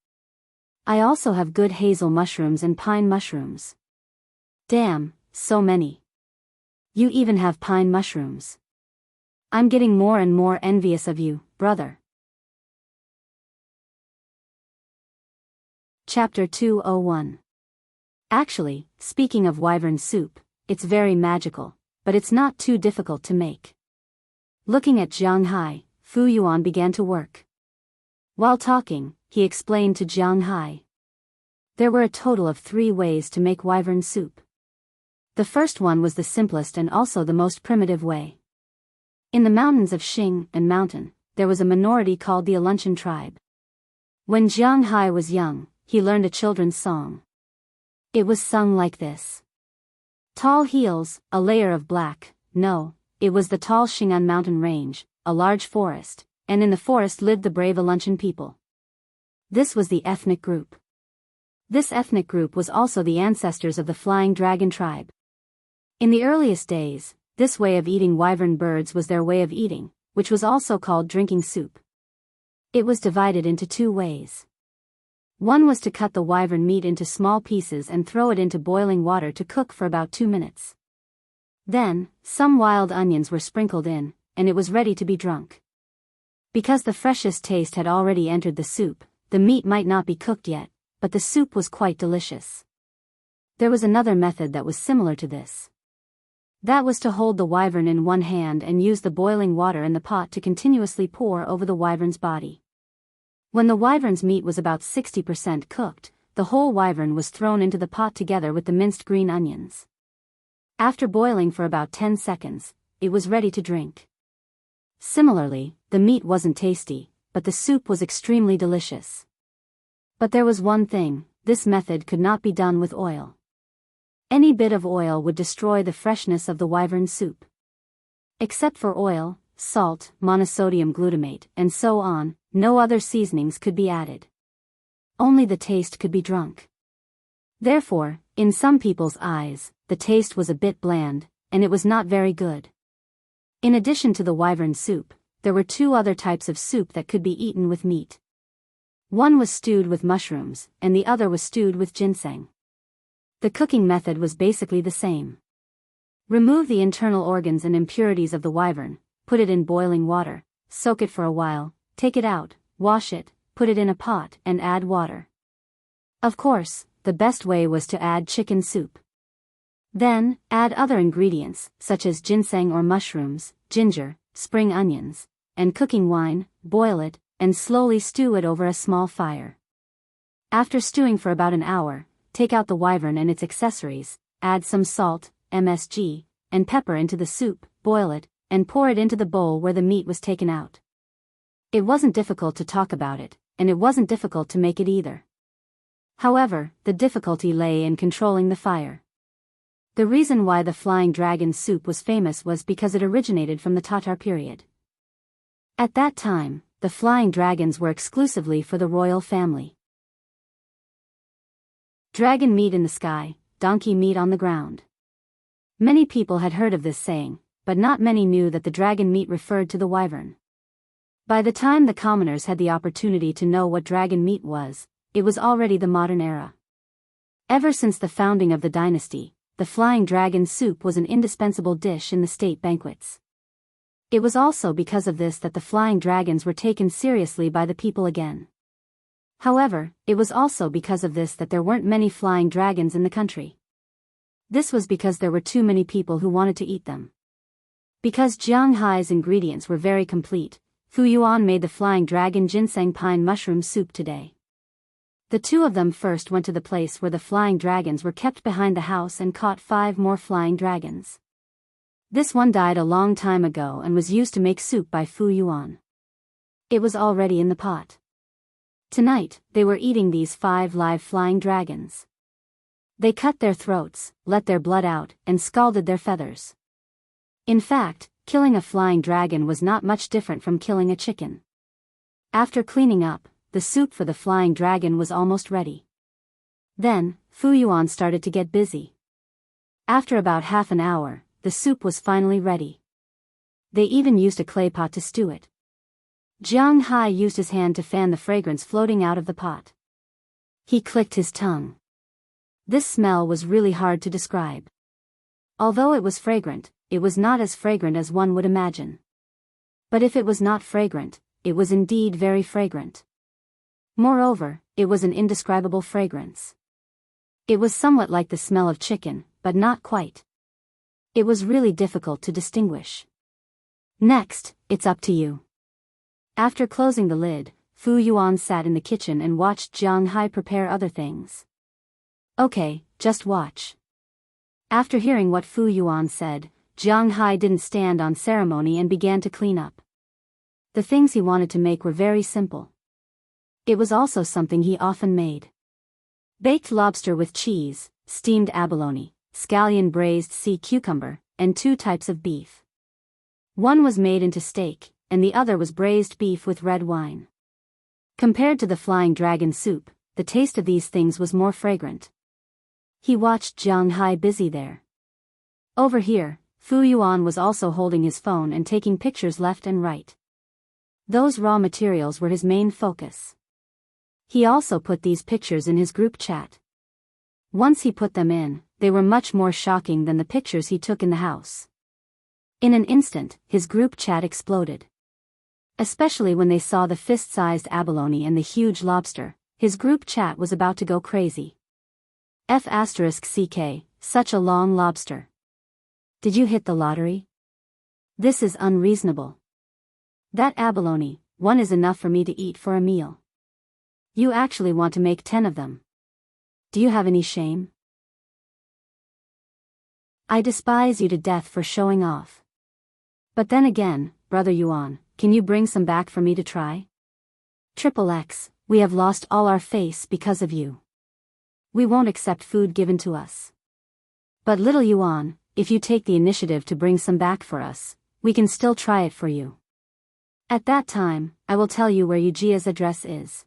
I also have good hazel mushrooms and pine mushrooms. Damn, so many. You even have pine mushrooms. I'm getting more and more envious of you, brother. Chapter 201. Actually, speaking of wyvern soup, it's very magical, but it's not too difficult to make. Looking at Jianghu, Fu Yuan began to work. While talking, he explained to Jianghu. There were a total of 3 ways to make wyvern soup. The first one was the simplest and also the most primitive way. In the mountains of Xing and Mountain, there was a minority called the Alunchen tribe. When Jianghu was young, he learned a children's song. It was sung like this. Tall heels, a layer of black, no, it was the tall Xing'an mountain range, a large forest, and in the forest lived the brave Alunchen people. This was the ethnic group. This ethnic group was also the ancestors of the flying dragon tribe. In the earliest days, this way of eating wyvern birds was their way of eating, which was also called drinking soup. It was divided into 2 ways. One was to cut the wyvern meat into small pieces and throw it into boiling water to cook for about 2 minutes. Then, some wild onions were sprinkled in, and it was ready to be drunk. Because the freshest taste had already entered the soup, the meat might not be cooked yet, but the soup was quite delicious. There was another method that was similar to this. That was to hold the wyvern in one hand and use the boiling water in the pot to continuously pour over the wyvern's body. When the wyvern's meat was about 60% cooked, the whole wyvern was thrown into the pot together with the minced green onions. After boiling for about 10 seconds, it was ready to drink. Similarly, the meat wasn't tasty, but the soup was extremely delicious. But there was one thing, this method could not be done with oil. Any bit of oil would destroy the freshness of the wyvern soup. Except for oil, salt, monosodium glutamate, and so on, no other seasonings could be added. Only the taste could be drunk. Therefore, in some people's eyes, the taste was a bit bland, and it was not very good. In addition to the wyvern soup, there were 2 other types of soup that could be eaten with meat. One was stewed with mushrooms, and the other was stewed with ginseng. The cooking method was basically the same. Remove the internal organs and impurities of the wyvern, put it in boiling water, soak it for a while, take it out, wash it, put it in a pot and add water. Of course, the best way was to add chicken soup. Then, add other ingredients, such as ginseng or mushrooms, ginger, spring onions, and cooking wine, boil it, and slowly stew it over a small fire. After stewing for about an hour, take out the wyvern and its accessories, add some salt, MSG, and pepper into the soup, boil it, and pour it into the bowl where the meat was taken out. It wasn't difficult to talk about it, and it wasn't difficult to make it either. However, the difficulty lay in controlling the fire. The reason why the flying dragon soup was famous was because it originated from the Tatar period. At that time, the flying dragons were exclusively for the royal family. Dragon meat in the sky, donkey meat on the ground. Many people had heard of this saying, but not many knew that the dragon meat referred to the wyvern. By the time the commoners had the opportunity to know what dragon meat was, it was already the modern era. Ever since the founding of the dynasty, the flying dragon soup was an indispensable dish in the state banquets. It was also because of this that the flying dragons were taken seriously by the people again. However, it was also because of this that there weren't many flying dragons in the country. This was because there were too many people who wanted to eat them. Because Jianghu's ingredients were very complete, Fu Yuan made the flying dragon ginseng pine mushroom soup today. The 2 of them first went to the place where the flying dragons were kept behind the house and caught 5 more flying dragons. This one died a long time ago and was used to make soup by Fu Yuan. It was already in the pot. Tonight, they were eating these 5 live flying dragons. They cut their throats, let their blood out, and scalded their feathers. In fact, killing a flying dragon was not much different from killing a chicken. After cleaning up, the soup for the flying dragon was almost ready. Then, Fu Yuan started to get busy. After about half an hour, the soup was finally ready. They even used a clay pot to stew it. Jianghu used his hand to fan the fragrance floating out of the pot. He clicked his tongue. This smell was really hard to describe. Although it was fragrant, it was not as fragrant as one would imagine. But if it was not fragrant, it was indeed very fragrant. Moreover, it was an indescribable fragrance. It was somewhat like the smell of chicken, but not quite. It was really difficult to distinguish. Next, it's up to you. After closing the lid, Fu Yuan sat in the kitchen and watched Jianghu prepare other things. Okay, just watch. After hearing what Fu Yuan said, Jianghu didn't stand on ceremony and began to clean up. The things he wanted to make were very simple. It was also something he often made. Baked lobster with cheese, steamed abalone, scallion braised sea cucumber, and 2 types of beef. One was made into steak, and the other was braised beef with red wine. Compared to the flying dragon soup, the taste of these things was more fragrant. He watched Jianghu busy there. Over here, Fu Yuan was also holding his phone and taking pictures left and right. Those raw materials were his main focus. He also put these pictures in his group chat. Once he put them in, they were much more shocking than the pictures he took in the house. In an instant, his group chat exploded. Especially when they saw the fist-sized abalone and the huge lobster, his group chat was about to go crazy. F***ck, such a long lobster. Did you hit the lottery? This is unreasonable. That abalone, one is enough for me to eat for a meal. You actually want to make 10 of them. Do you have any shame? I despise you to death for showing off. But then again, Brother Yuan, can you bring some back for me to try? XXX, we have lost all our face because of you. We won't accept food given to us. But little Yuan, if you take the initiative to bring some back for us, we can still try it for you. At that time, I will tell you where Yujia's address is.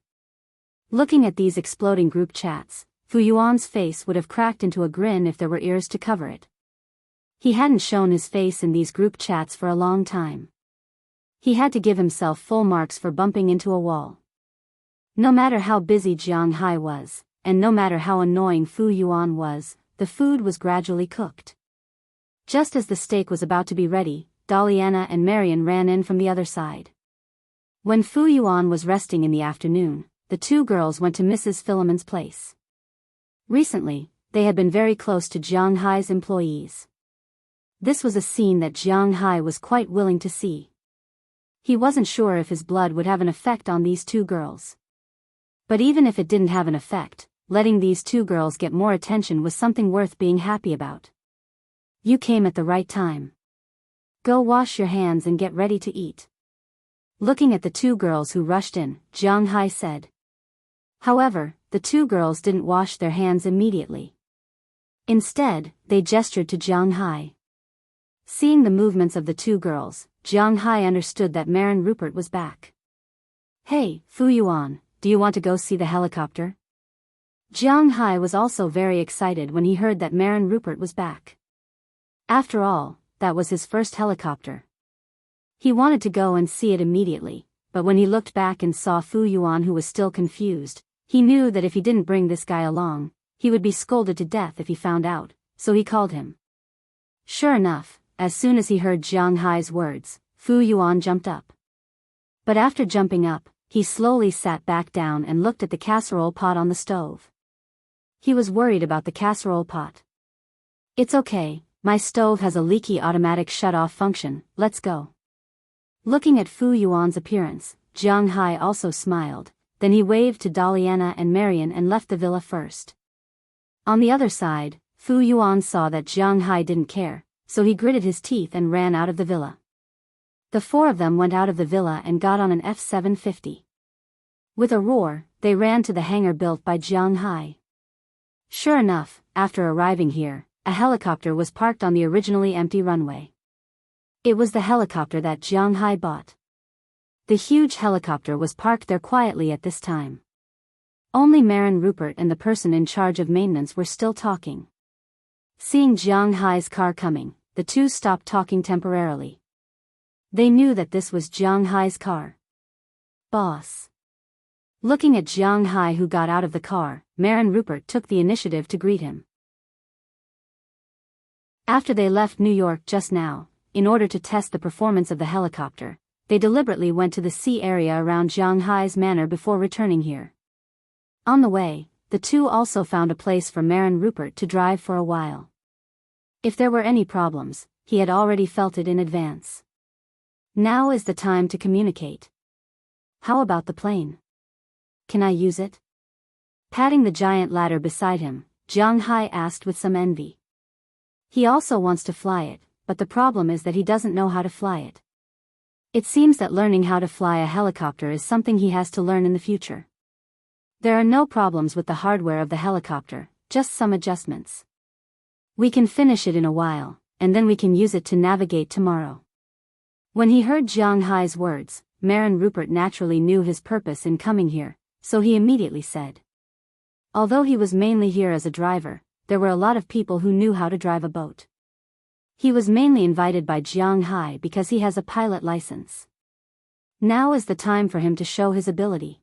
Looking at these exploding group chats, Fu Yuan's face would have cracked into a grin if there were ears to cover it. He hadn't shown his face in these group chats for a long time. He had to give himself full marks for bumping into a wall. No matter how busy Jianghu was, and no matter how annoying Fu Yuan was, the food was gradually cooked. Just as the steak was about to be ready, Daliana and Marian ran in from the other side. When Fu Yuan was resting in the afternoon, the 2 girls went to Mrs. Philemon's place. Recently, they had been very close to Jianghu's employees. This was a scene that Jianghu was quite willing to see. He wasn't sure if his blood would have an effect on these 2 girls. But even if it didn't have an effect, letting these 2 girls get more attention was something worth being happy about. You came at the right time. Go wash your hands and get ready to eat. Looking at the 2 girls who rushed in, Jianghu said. However, the 2 girls didn't wash their hands immediately. Instead, they gestured to Jianghu. Seeing the movements of the 2 girls, Jianghu understood that Marin Rupert was back. Hey, Fu Yuan, do you want to go see the helicopter? Jianghu was also very excited when he heard that Marin Rupert was back. After all, that was his first helicopter. He wanted to go and see it immediately, but when he looked back and saw Fu Yuan who was still confused, he knew that if he didn't bring this guy along, he would be scolded to death if he found out, so he called him. Sure enough, as soon as he heard Jianghu's words, Fu Yuan jumped up. But after jumping up, he slowly sat back down and looked at the casserole pot on the stove. He was worried about the casserole pot. It's okay, my stove has a leaky automatic shut-off function, let's go. Looking at Fu Yuan's appearance, Jianghu also smiled, then he waved to Daliana and Marian and left the villa first. On the other side, Fu Yuan saw that Jianghu didn't care, so he gritted his teeth and ran out of the villa. The 4 of them went out of the villa and got on an F-750. With a roar, they ran to the hangar built by Jianghu. Sure enough, after arriving here, a helicopter was parked on the originally empty runway. It was the helicopter that Jianghu bought. The huge helicopter was parked there quietly at this time. Only Marin Rupert and the person in charge of maintenance were still talking. Seeing Jianghu's car coming, the 2 stopped talking temporarily. They knew that this was Jianghu's car. Boss. Looking at Jianghu who got out of the car, Marin Rupert took the initiative to greet him. After they left New York just now, in order to test the performance of the helicopter, they deliberately went to the sea area around Jianghu's manor before returning here. On the way, the two also found a place for Marin Rupert to drive for a while. If there were any problems, he had already felt it in advance. Now is the time to communicate. How about the plane? Can I use it? Patting the giant ladder beside him, Jianghu asked with some envy. He also wants to fly it, but the problem is that he doesn't know how to fly it. It seems that learning how to fly a helicopter is something he has to learn in the future. There are no problems with the hardware of the helicopter, just some adjustments. We can finish it in a while, and then we can use it to navigate tomorrow. When he heard Jianghu's words, Marin Rupert naturally knew his purpose in coming here, so he immediately said. Although he was mainly here as a driver, there were a lot of people who knew how to drive a boat. He was mainly invited by Jianghu because he has a pilot license. Now is the time for him to show his ability.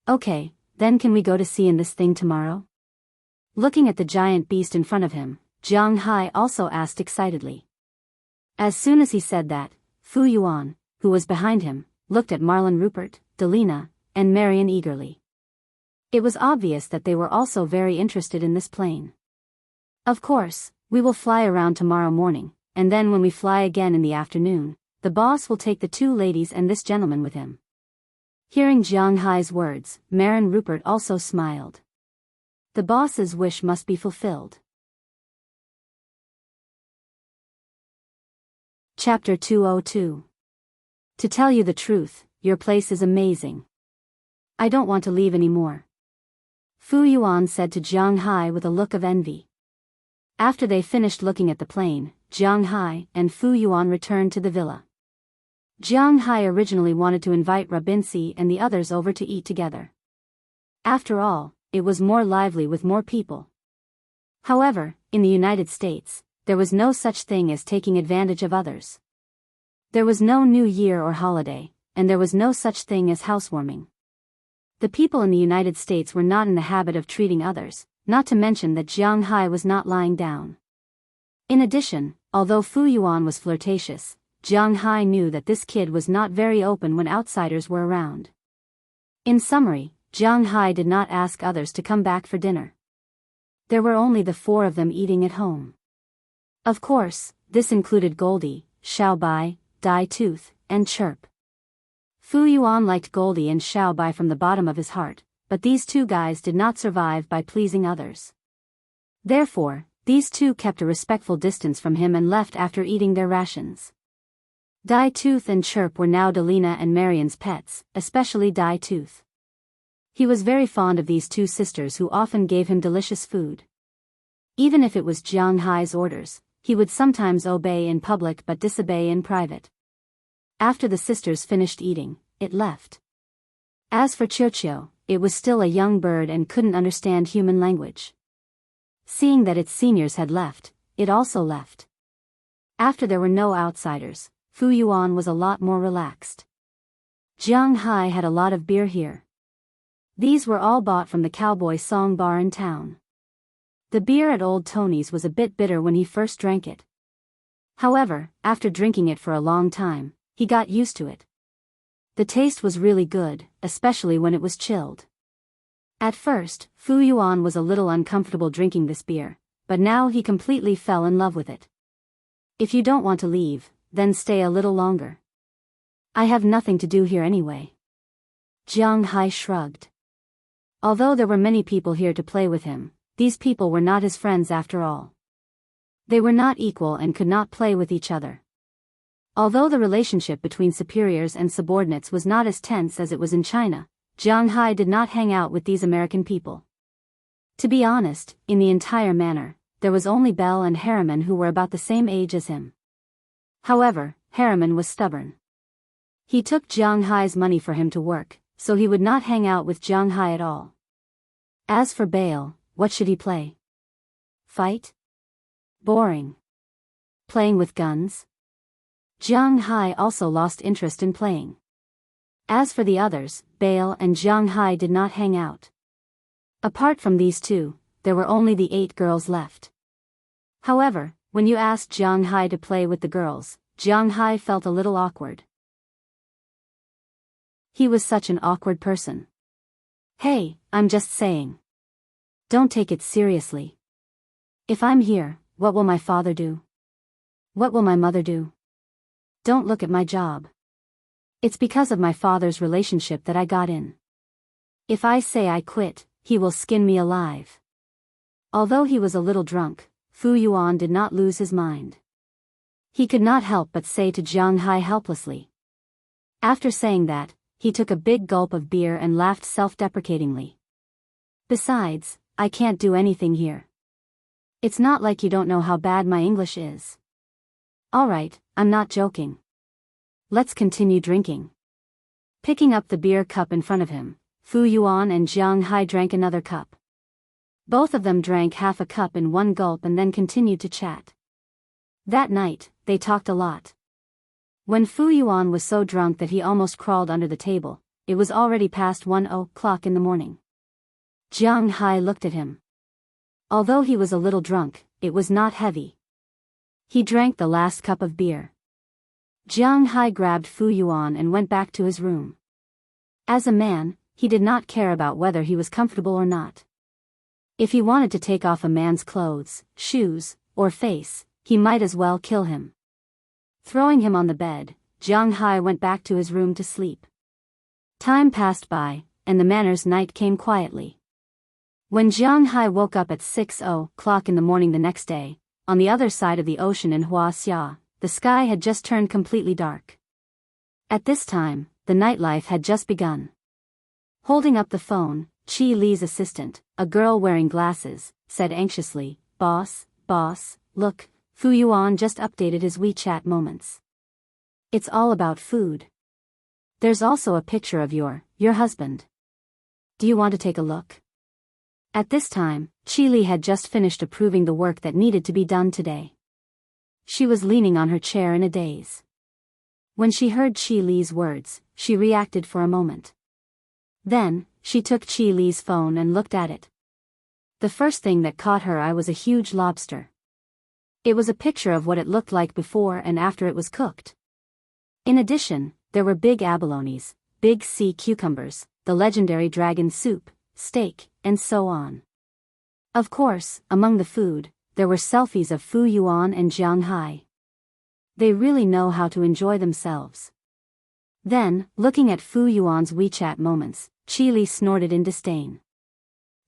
Okay, then can we go to sea in this thing tomorrow? Looking at the giant beast in front of him, Jianghu also asked excitedly. As soon as he said that, Fu Yuan, who was behind him, looked at Marlon Rupert, Delina, and Marion eagerly. It was obvious that they were also very interested in this plane. Of course, we will fly around tomorrow morning, and then when we fly again in the afternoon, the boss will take the two ladies and this gentleman with him. Hearing Jianghu's words, Marin Rupert also smiled. The boss's wish must be fulfilled. Chapter 202. To tell you the truth, your place is amazing. I don't want to leave anymore. Fu Yuan said to Jianghu with a look of envy. After they finished looking at the plane, Jianghu and Fu Yuan returned to the villa. Jianghu originally wanted to invite Rabinsi and the others over to eat together. After all, it was more lively with more people. However, in the United States, there was no such thing as taking advantage of others. There was no New Year or holiday, and there was no such thing as housewarming. The people in the United States were not in the habit of treating others, not to mention that Jianghu was not lying down. In addition, although Fu Yuan was flirtatious, Jianghu knew that this kid was not very open when outsiders were around. In summary, Jianghu did not ask others to come back for dinner. There were only the four of them eating at home. Of course, this included Goldie, Xiaobai, Dai Tooth, and Chirp. Fu Yuan liked Goldie and Xiaobai from the bottom of his heart, but these two guys did not survive by pleasing others. Therefore, these two kept a respectful distance from him and left after eating their rations. Dai Tooth and Chirp were now Delina and Marion's pets, especially Dai Tooth. He was very fond of these two sisters who often gave him delicious food. Even if it was Jianghu's orders, he would sometimes obey in public but disobey in private. After the sisters finished eating, it left. As for Chiochio, it was still a young bird and couldn't understand human language. Seeing that its seniors had left, it also left. After there were no outsiders, Fu Yuan was a lot more relaxed. Jianghu had a lot of beer here. These were all bought from the Cowboy Song bar in town. The beer at Old Tony's was a bit bitter when he first drank it. However, after drinking it for a long time, he got used to it. The taste was really good, especially when it was chilled. At first, Fu Yuan was a little uncomfortable drinking this beer, but now he completely fell in love with it. If you don't want to leave, then stay a little longer. I have nothing to do here anyway. Jianghu shrugged. Although there were many people here to play with him, these people were not his friends after all. They were not equal and could not play with each other. Although the relationship between superiors and subordinates was not as tense as it was in China, Jianghu did not hang out with these American people. To be honest, in the entire manor, there was only Belle and Harriman who were about the same age as him. However, Harriman was stubborn. He took Jianghu's money for him to work, so he would not hang out with Jianghu at all. As for Bale, what should he play? Fight? Boring. Playing with guns? Jianghu also lost interest in playing. As for the others, Bale and Jianghu did not hang out. Apart from these two, there were only the 8 girls left. However, when you asked Jianghu to play with the girls, Jianghu felt a little awkward. He was such an awkward person. Hey, I'm just saying. Don't take it seriously. If I'm here, what will my father do? What will my mother do? Don't look at my job. It's because of my father's relationship that I got in. If I say I quit, he will skin me alive. Although he was a little drunk, Fu Yuan did not lose his mind. He could not help but say to Jianghu helplessly. After saying that, he took a big gulp of beer and laughed self-deprecatingly. Besides, I can't do anything here. It's not like you don't know how bad my English is. Alright, I'm not joking. Let's continue drinking. Picking up the beer cup in front of him, Fu Yuan and Jianghu drank another cup. Both of them drank half a cup in one gulp and then continued to chat. That night, they talked a lot. When Fu Yuan was so drunk that he almost crawled under the table, it was already past 1:00 in the morning. Jianghu looked at him. Although he was a little drunk, it was not heavy. He drank the last cup of beer. Jianghu grabbed Fu Yuan and went back to his room. As a man, he did not care about whether he was comfortable or not. If he wanted to take off a man's clothes, shoes, or face, he might as well kill him. Throwing him on the bed, Jianghu went back to his room to sleep. Time passed by, and the manor's night came quietly. When Jianghu woke up at 6:00 in the morning the next day, on the other side of the ocean in Wuxia, the sky had just turned completely dark. At this time, the nightlife had just begun. Holding up the phone, Chi Li's assistant, a girl wearing glasses, said anxiously, boss, look, Fu Yuan just updated his WeChat moments. It's all about food. There's also a picture of your husband. Do you want to take a look? At this time, Chi Li had just finished approving the work that needed to be done today. She was leaning on her chair in a daze. When she heard Chi Li's words, she reacted for a moment. Then, she took Chi Li's phone and looked at it. The first thing that caught her eye was a huge lobster. It was a picture of what it looked like before and after it was cooked. In addition, there were big abalones, big sea cucumbers, the legendary dragon soup, steak, and so on. Of course, among the food, there were selfies of Fu Yuan and Jianghu. They really know how to enjoy themselves. Then, looking at Fu Yuan's WeChat moments, Chi Li snorted in disdain.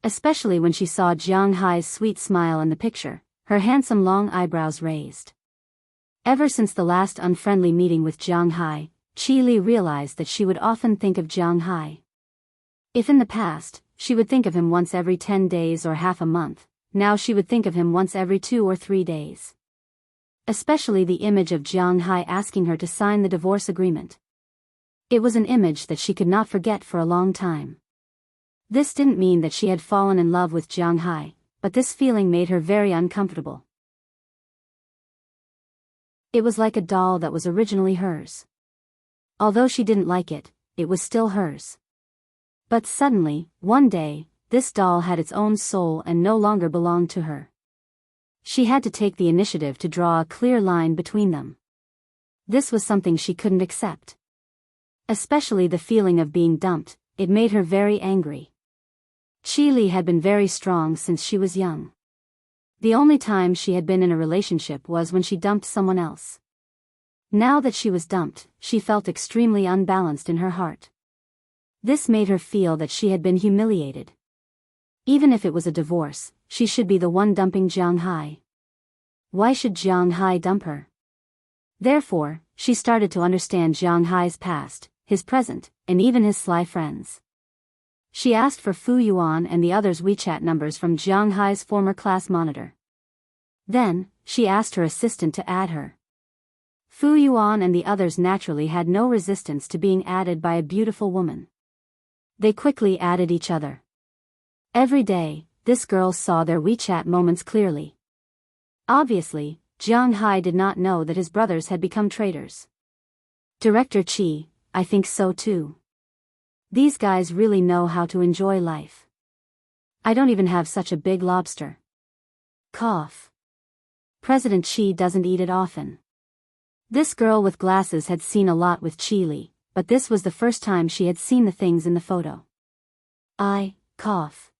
Especially when she saw Jianghu's sweet smile in the picture, her handsome long eyebrows raised. Ever since the last unfriendly meeting with Jianghu, Chi Li realized that she would often think of Jianghu. If in the past, she would think of him once every 10 days or half a month, now she would think of him once every 2 or 3 days. Especially the image of Jianghu asking her to sign the divorce agreement. It was an image that she could not forget for a long time. This didn't mean that she had fallen in love with Jianghu, but this feeling made her very uncomfortable. It was like a doll that was originally hers. Although she didn't like it, it was still hers. But suddenly, one day, this doll had its own soul and no longer belonged to her. She had to take the initiative to draw a clear line between them. This was something she couldn't accept. Especially the feeling of being dumped, it made her very angry. Chi Li had been very strong since she was young. The only time she had been in a relationship was when she dumped someone else. Now that she was dumped, she felt extremely unbalanced in her heart. This made her feel that she had been humiliated. Even if it was a divorce, she should be the one dumping Jianghu. Why should Jianghu dump her? Therefore, she started to understand Jianghu's past, his present, and even his sly friends. She asked for Fu Yuan and the others' WeChat numbers from Jianghu's former class monitor. Then, she asked her assistant to add her. Fu Yuan and the others naturally had no resistance to being added by a beautiful woman. They quickly added each other. Every day, this girl saw their WeChat moments clearly. Obviously, Jianghu did not know that his brothers had become traitors. Director Chi, I think so too. These guys really know how to enjoy life. I don't even have such a big lobster. Cough. President Chi doesn't eat it often. This girl with glasses had seen a lot with Chi Li, but this was the first time she had seen the things in the photo. Cough.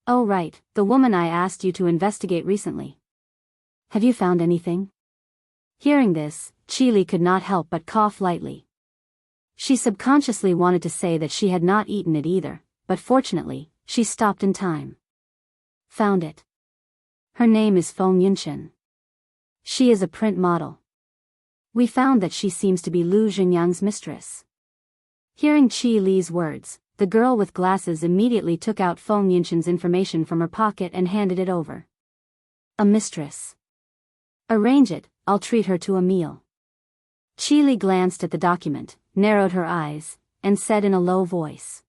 Oh right, the woman I asked you to investigate recently. Have you found anything? Hearing this, Chi Li could not help but cough lightly. She subconsciously wanted to say that she had not eaten it either, but fortunately, she stopped in time. Found it. Her name is Feng Yunshen. She is a print model. We found that she seems to be Lu Zhenyang's mistress. Hearing Chi Li's words, the girl with glasses immediately took out Feng Yunshen's information from her pocket and handed it over. A mistress. Arrange it, I'll treat her to a meal. Chi Li glanced at the document, narrowed her eyes, and said in a low voice.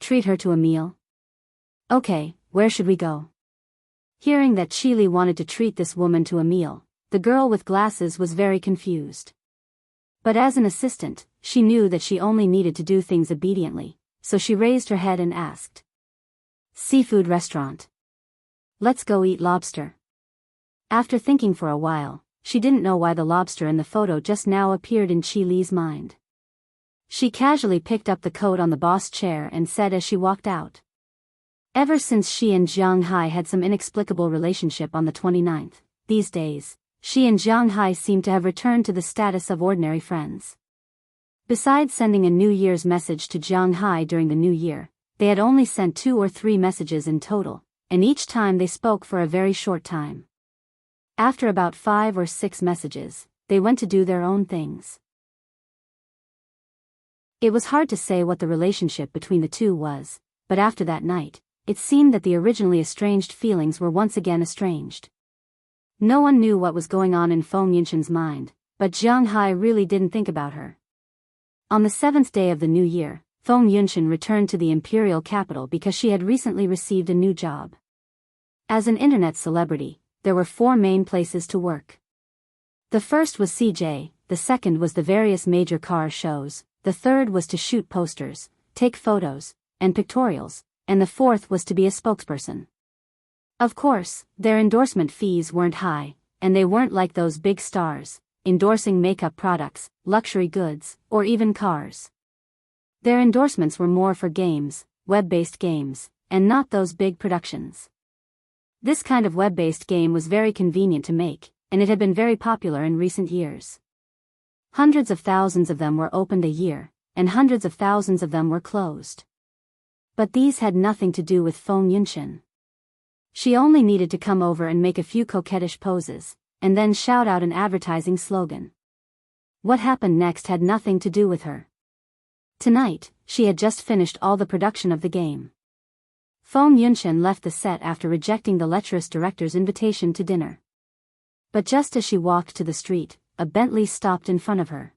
Treat her to a meal? Okay, where should we go? Hearing that Chi Li wanted to treat this woman to a meal, the girl with glasses was very confused. But as an assistant, she knew that she only needed to do things obediently, so she raised her head and asked. Seafood restaurant. Let's go eat lobster. After thinking for a while, she didn't know why the lobster in the photo just now appeared in Chi Li's mind. She casually picked up the coat on the boss chair and said as she walked out. Ever since she and Jianghu had some inexplicable relationship on the 29th, these days, she and Jianghu seemed to have returned to the status of ordinary friends. Besides sending a New Year's message to Jianghu during the New Year, they had only sent 2 or 3 messages in total, and each time they spoke for a very short time. After about 5 or 6 messages, they went to do their own things. It was hard to say what the relationship between the two was, but after that night, it seemed that the originally estranged feelings were once again estranged. No one knew what was going on in Feng Yunshen's mind, but Jianghu really didn't think about her. On the 7th day of the new year, Feng Yunshen returned to the imperial capital because she had recently received a new job. As an internet celebrity, there were 4 main places to work. The first was CJ, the second was the various major car shows, the third was to shoot posters, take photos, and pictorials, and the fourth was to be a spokesperson. Of course, their endorsement fees weren't high, and they weren't like those big stars, endorsing makeup products, luxury goods, or even cars. Their endorsements were more for games, web-based games, and not those big productions. This kind of web-based game was very convenient to make, and it had been very popular in recent years. Hundreds of thousands of them were opened a year, and hundreds of thousands of them were closed. But these had nothing to do with Feng Yunshen. She only needed to come over and make a few coquettish poses, and then shout out an advertising slogan. What happened next had nothing to do with her. Tonight, she had just finished all the production of the game. Feng Yunshen left the set after rejecting the lecherous director's invitation to dinner. But just as she walked to the street, a Bentley stopped in front of her.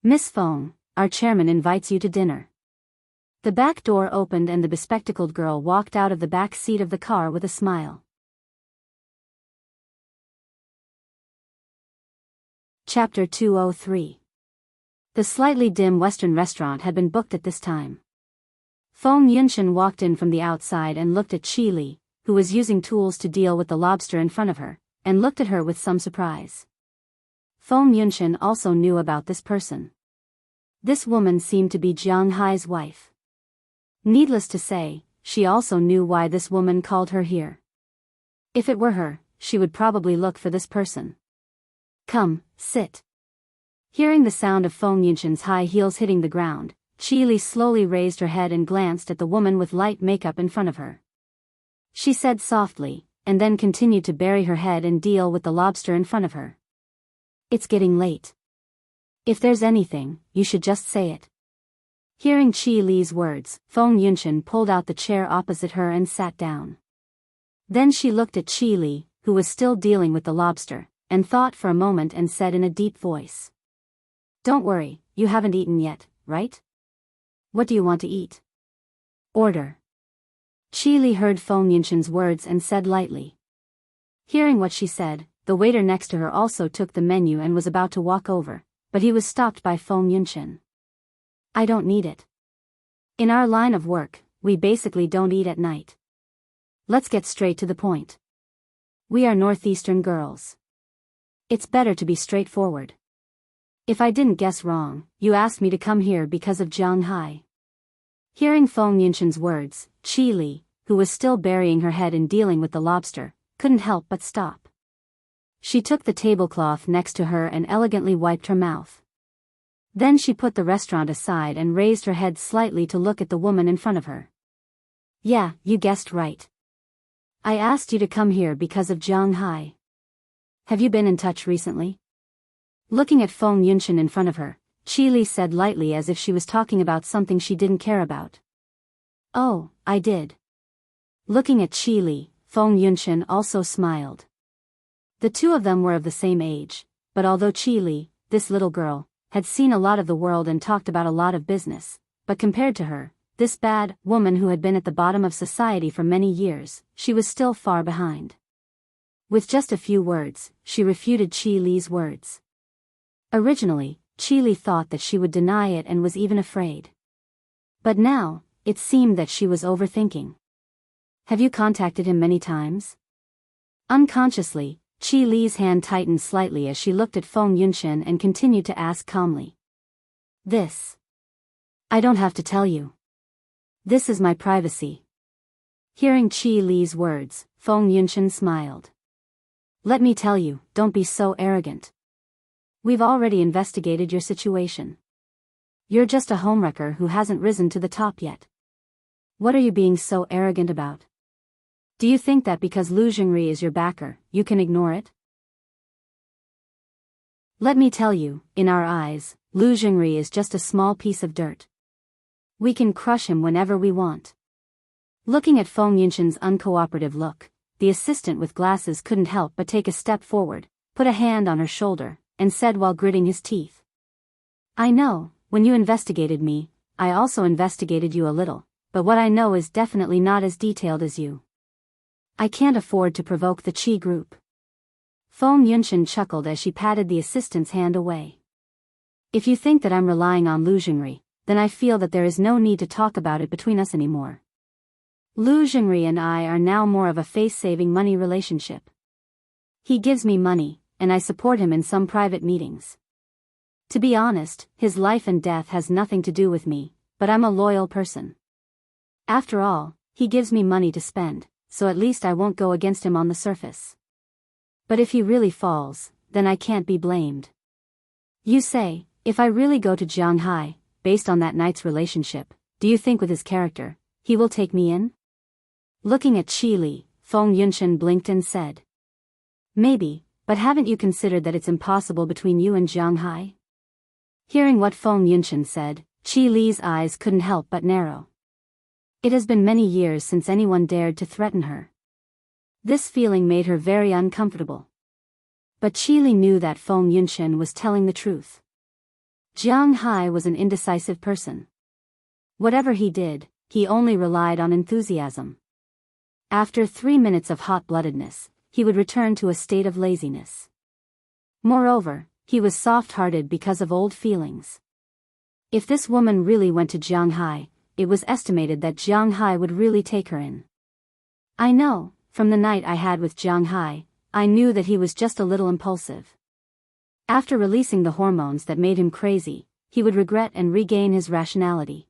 Miss Feng, our chairman invites you to dinner. The back door opened and the bespectacled girl walked out of the back seat of the car with a smile. Chapter 203. The slightly dim Western restaurant had been booked at this time. Feng Yunshen walked in from the outside and looked at Chi Li, who was using tools to deal with the lobster in front of her, and looked at her with some surprise. Feng Yunshen also knew about this person. This woman seemed to be Jianghu's wife. Needless to say, she also knew why this woman called her here. If it were her, she would probably look for this person. Come, sit. Hearing the sound of Feng Yunshen's high heels hitting the ground, Chi Li slowly raised her head and glanced at the woman with light makeup in front of her. She said softly, and then continued to bury her head and deal with the lobster in front of her. It's getting late. If there's anything, you should just say it. Hearing Chi Li's words, Feng Yunshen pulled out the chair opposite her and sat down. Then she looked at Chi Li, who was still dealing with the lobster, and thought for a moment and said in a deep voice. Don't worry, you haven't eaten yet, right? What do you want to eat? Order. Chi Li heard Feng Yunshen's words and said lightly. Hearing what she said, the waiter next to her also took the menu and was about to walk over, but he was stopped by Feng Yunshen. I don't need it. In our line of work, we basically don't eat at night. Let's get straight to the point. We are northeastern girls. It's better to be straightforward. If I didn't guess wrong, you asked me to come here because of Jianghu. Hearing Feng Yunshan's words, Qi Li, who was still burying her head in dealing with the lobster, couldn't help but stop. She took the tablecloth next to her and elegantly wiped her mouth. Then she put the restaurant aside and raised her head slightly to look at the woman in front of her. Yeah, you guessed right. I asked you to come here because of Jianghu. Have you been in touch recently? Looking at Feng Yunshan in front of her, Qi Li said lightly as if she was talking about something she didn't care about. Oh, I did. Looking at Qi Li, Feng Yunshan also smiled. The two of them were of the same age, but although Qi Li, this little girl, had seen a lot of the world and talked about a lot of business, but compared to her, this bad woman who had been at the bottom of society for many years, she was still far behind. With just a few words, she refuted Qi Li's words. Originally, Qi Li thought that she would deny it and was even afraid. But now, it seemed that she was overthinking. Have you contacted him many times? Unconsciously, Qi Li's hand tightened slightly as she looked at Feng Yunshan and continued to ask calmly. This. I don't have to tell you. This is my privacy. Hearing Qi Li's words, Feng Yunshan smiled. Let me tell you, don't be so arrogant. We've already investigated your situation. You're just a homewrecker who hasn't risen to the top yet. What are you being so arrogant about? Do you think that because Lu Jingri is your backer, you can ignore it? Let me tell you, in our eyes, Lu Jingri is just a small piece of dirt. We can crush him whenever we want. Looking at Feng Yunshan's uncooperative look, the assistant with glasses couldn't help but take a step forward, put a hand on her shoulder, and said while gritting his teeth. I know, when you investigated me, I also investigated you a little, but what I know is definitely not as detailed as you. I can't afford to provoke the Qi group. Feng Yunshan chuckled as she patted the assistant's hand away. If you think that I'm relying on Lu Jingri, then I feel that there is no need to talk about it between us anymore. Lu Jingri and I are now more of a face-saving money relationship. He gives me money, and I support him in some private meetings. To be honest, his life and death has nothing to do with me, but I'm a loyal person. After all, he gives me money to spend, so at least I won't go against him on the surface. But if he really falls, then I can't be blamed. You say, if I really go to Jianghu, based on that night's relationship, do you think with his character, he will take me in? Looking at Qi Li, Feng Yunshan blinked and said. Maybe, but haven't you considered that it's impossible between you and Jianghu? Hearing what Feng Yunshan said, Qi Li's eyes couldn't help but narrow. It has been many years since anyone dared to threaten her. This feeling made her very uncomfortable. But Qi Li knew that Feng Yunshan was telling the truth. Jianghu was an indecisive person. Whatever he did, he only relied on enthusiasm. After 3 minutes of hot-bloodedness, he would return to a state of laziness. Moreover, he was soft-hearted because of old feelings. If this woman really went to Jianghu, it was estimated that Jianghu would really take her in. I know, from the night I had with Jianghu, I knew that he was just a little impulsive. After releasing the hormones that made him crazy, he would regret and regain his rationality.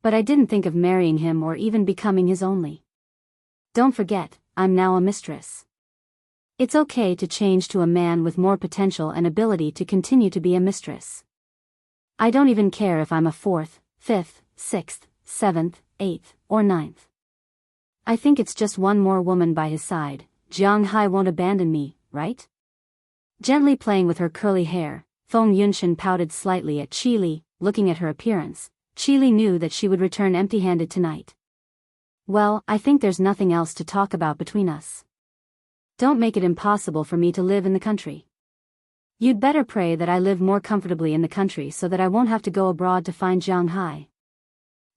But I didn't think of marrying him or even becoming his only. Don't forget, I'm now a mistress. It's okay to change to a man with more potential and ability to continue to be a mistress. I don't even care if I'm a 4th, 5th, 6th, 7th, 8th, or 9th. I think it's just one more woman by his side. Jianghu won't abandon me, right? Gently playing with her curly hair, Feng Yunshan pouted slightly at Qi Li. Looking at her appearance, Qi Li knew that she would return empty-handed tonight. Well, I think there's nothing else to talk about between us. Don't make it impossible for me to live in the country. You'd better pray that I live more comfortably in the country so that I won't have to go abroad to find Jianghu.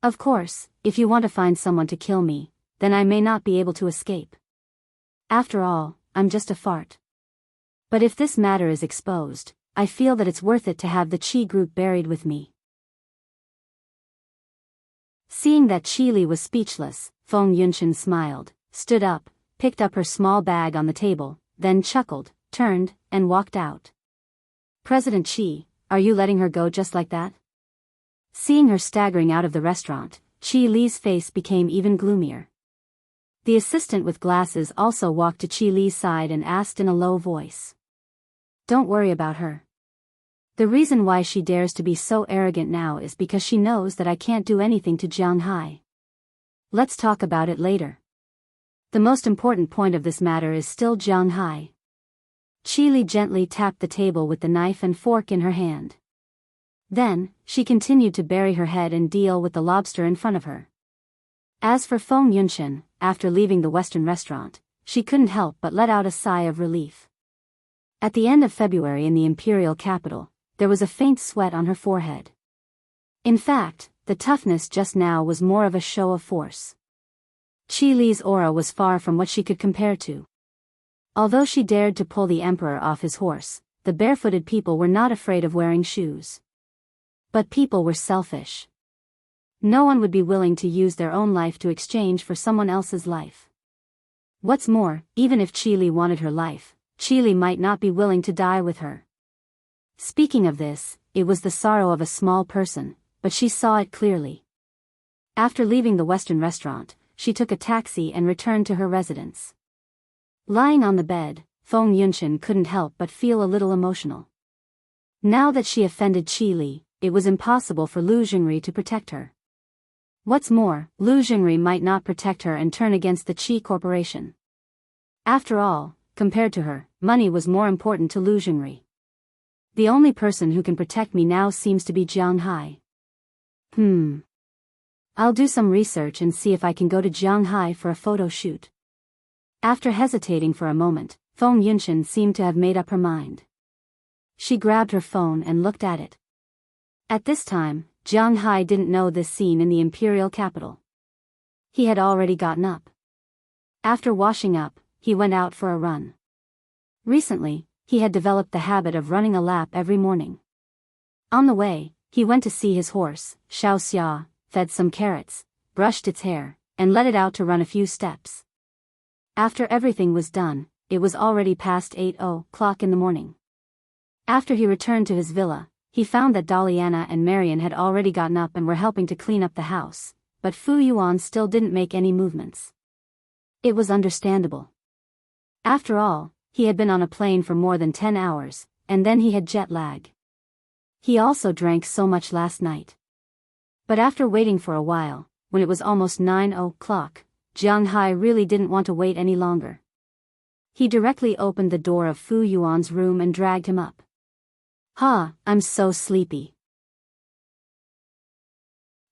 Of course, if you want to find someone to kill me, then I may not be able to escape. After all, I'm just a fart. But if this matter is exposed, I feel that it's worth it to have the Qi group buried with me. Seeing that Qi Li was speechless, Feng Yunshan smiled, stood up, picked up her small bag on the table, then chuckled, turned, and walked out. President Qi, are you letting her go just like that? Seeing her staggering out of the restaurant, Qi Li's face became even gloomier. The assistant with glasses also walked to Qi Li's side and asked in a low voice. Don't worry about her. The reason why she dares to be so arrogant now is because she knows that I can't do anything to Jianghu. Let's talk about it later. The most important point of this matter is still Jianghu. Qi Li gently tapped the table with the knife and fork in her hand. Then, she continued to bury her head and deal with the lobster in front of her. As for Feng Yunshan, after leaving the Western restaurant, she couldn't help but let out a sigh of relief. At the end of February in the imperial capital, there was a faint sweat on her forehead. In fact, the toughness just now was more of a show of force. Qi Li's aura was far from what she could compare to. Although she dared to pull the emperor off his horse, the barefooted people were not afraid of wearing shoes. But people were selfish. No one would be willing to use their own life to exchange for someone else's life. What's more, even if Qi Li wanted her life, Qi Li might not be willing to die with her. Speaking of this, it was the sorrow of a small person, but she saw it clearly. After leaving the Western restaurant, she took a taxi and returned to her residence. Lying on the bed, Feng Yunshan couldn't help but feel a little emotional. Now that she offended Qi Li, it was impossible for Lu Jingri to protect her. What's more, Lu Jingri might not protect her and turn against the Qi Corporation. After all, compared to her, money was more important to Lu Jingri. The only person who can protect me now seems to be Jianghu. I'll do some research and see if I can go to Jianghu for a photo shoot. After hesitating for a moment, Feng Yunshan seemed to have made up her mind. She grabbed her phone and looked at it. At this time, Jianghu didn't know this scene in the imperial capital. He had already gotten up. After washing up, he went out for a run. Recently, he had developed the habit of running a lap every morning. On the way, he went to see his horse, Xiaoxia, fed some carrots, brushed its hair, and let it out to run a few steps. After everything was done, it was already past 8:00 in the morning. After he returned to his villa, he found that Daliana and Marian had already gotten up and were helping to clean up the house, but Fu Yuan still didn't make any movements. It was understandable. After all, he had been on a plane for more than 10 hours, and then he had jet lag. He also drank so much last night. But after waiting for a while, when it was almost 9:00, Jianghu really didn't want to wait any longer. He directly opened the door of Fu Yuan's room and dragged him up. I'm so sleepy.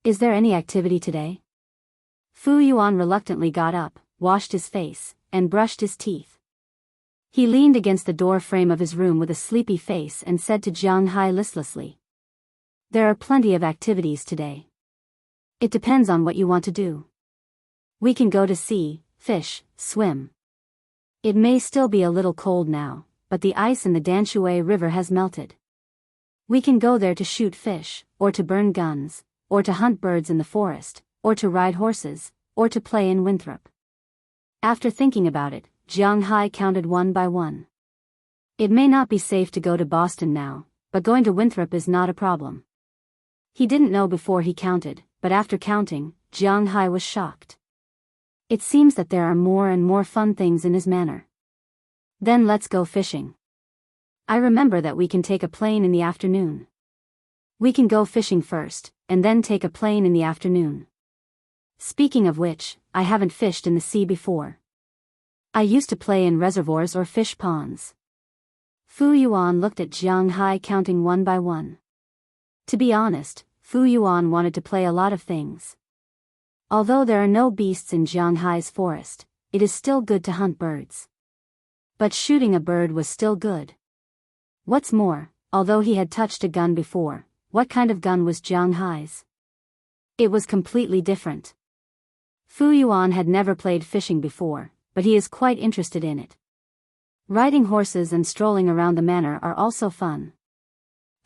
Is there any activity today? Fu Yuan reluctantly got up, washed his face, and brushed his teeth. He leaned against the door frame of his room with a sleepy face and said to Jianghu listlessly. There are plenty of activities today. It depends on what you want to do. We can go to sea, fish, swim. It may still be a little cold now, but the ice in the Danshui River has melted. We can go there to shoot fish, or to burn guns, or to hunt birds in the forest, or to ride horses, or to play in Winthrop. After thinking about it, Jianghu counted one by one. It may not be safe to go to Boston now, but going to Winthrop is not a problem. He didn't know before he counted, but after counting, Jianghu was shocked. It seems that there are more and more fun things in his manner. Then let's go fishing. I remember that we can take a plane in the afternoon. We can go fishing first, and then take a plane in the afternoon. Speaking of which, I haven't fished in the sea before. I used to play in reservoirs or fish ponds. Fu Yuan looked at Jianghu counting one by one. To be honest, Fu Yuan wanted to play a lot of things. Although there are no beasts in Jianghu's forest, it is still good to hunt birds. But shooting a bird was still good. What's more, although he had touched a gun before, what kind of gun was Jianghu's? It was completely different. Fu Yuan had never played fishing before, but he is quite interested in it. Riding horses and strolling around the manor are also fun.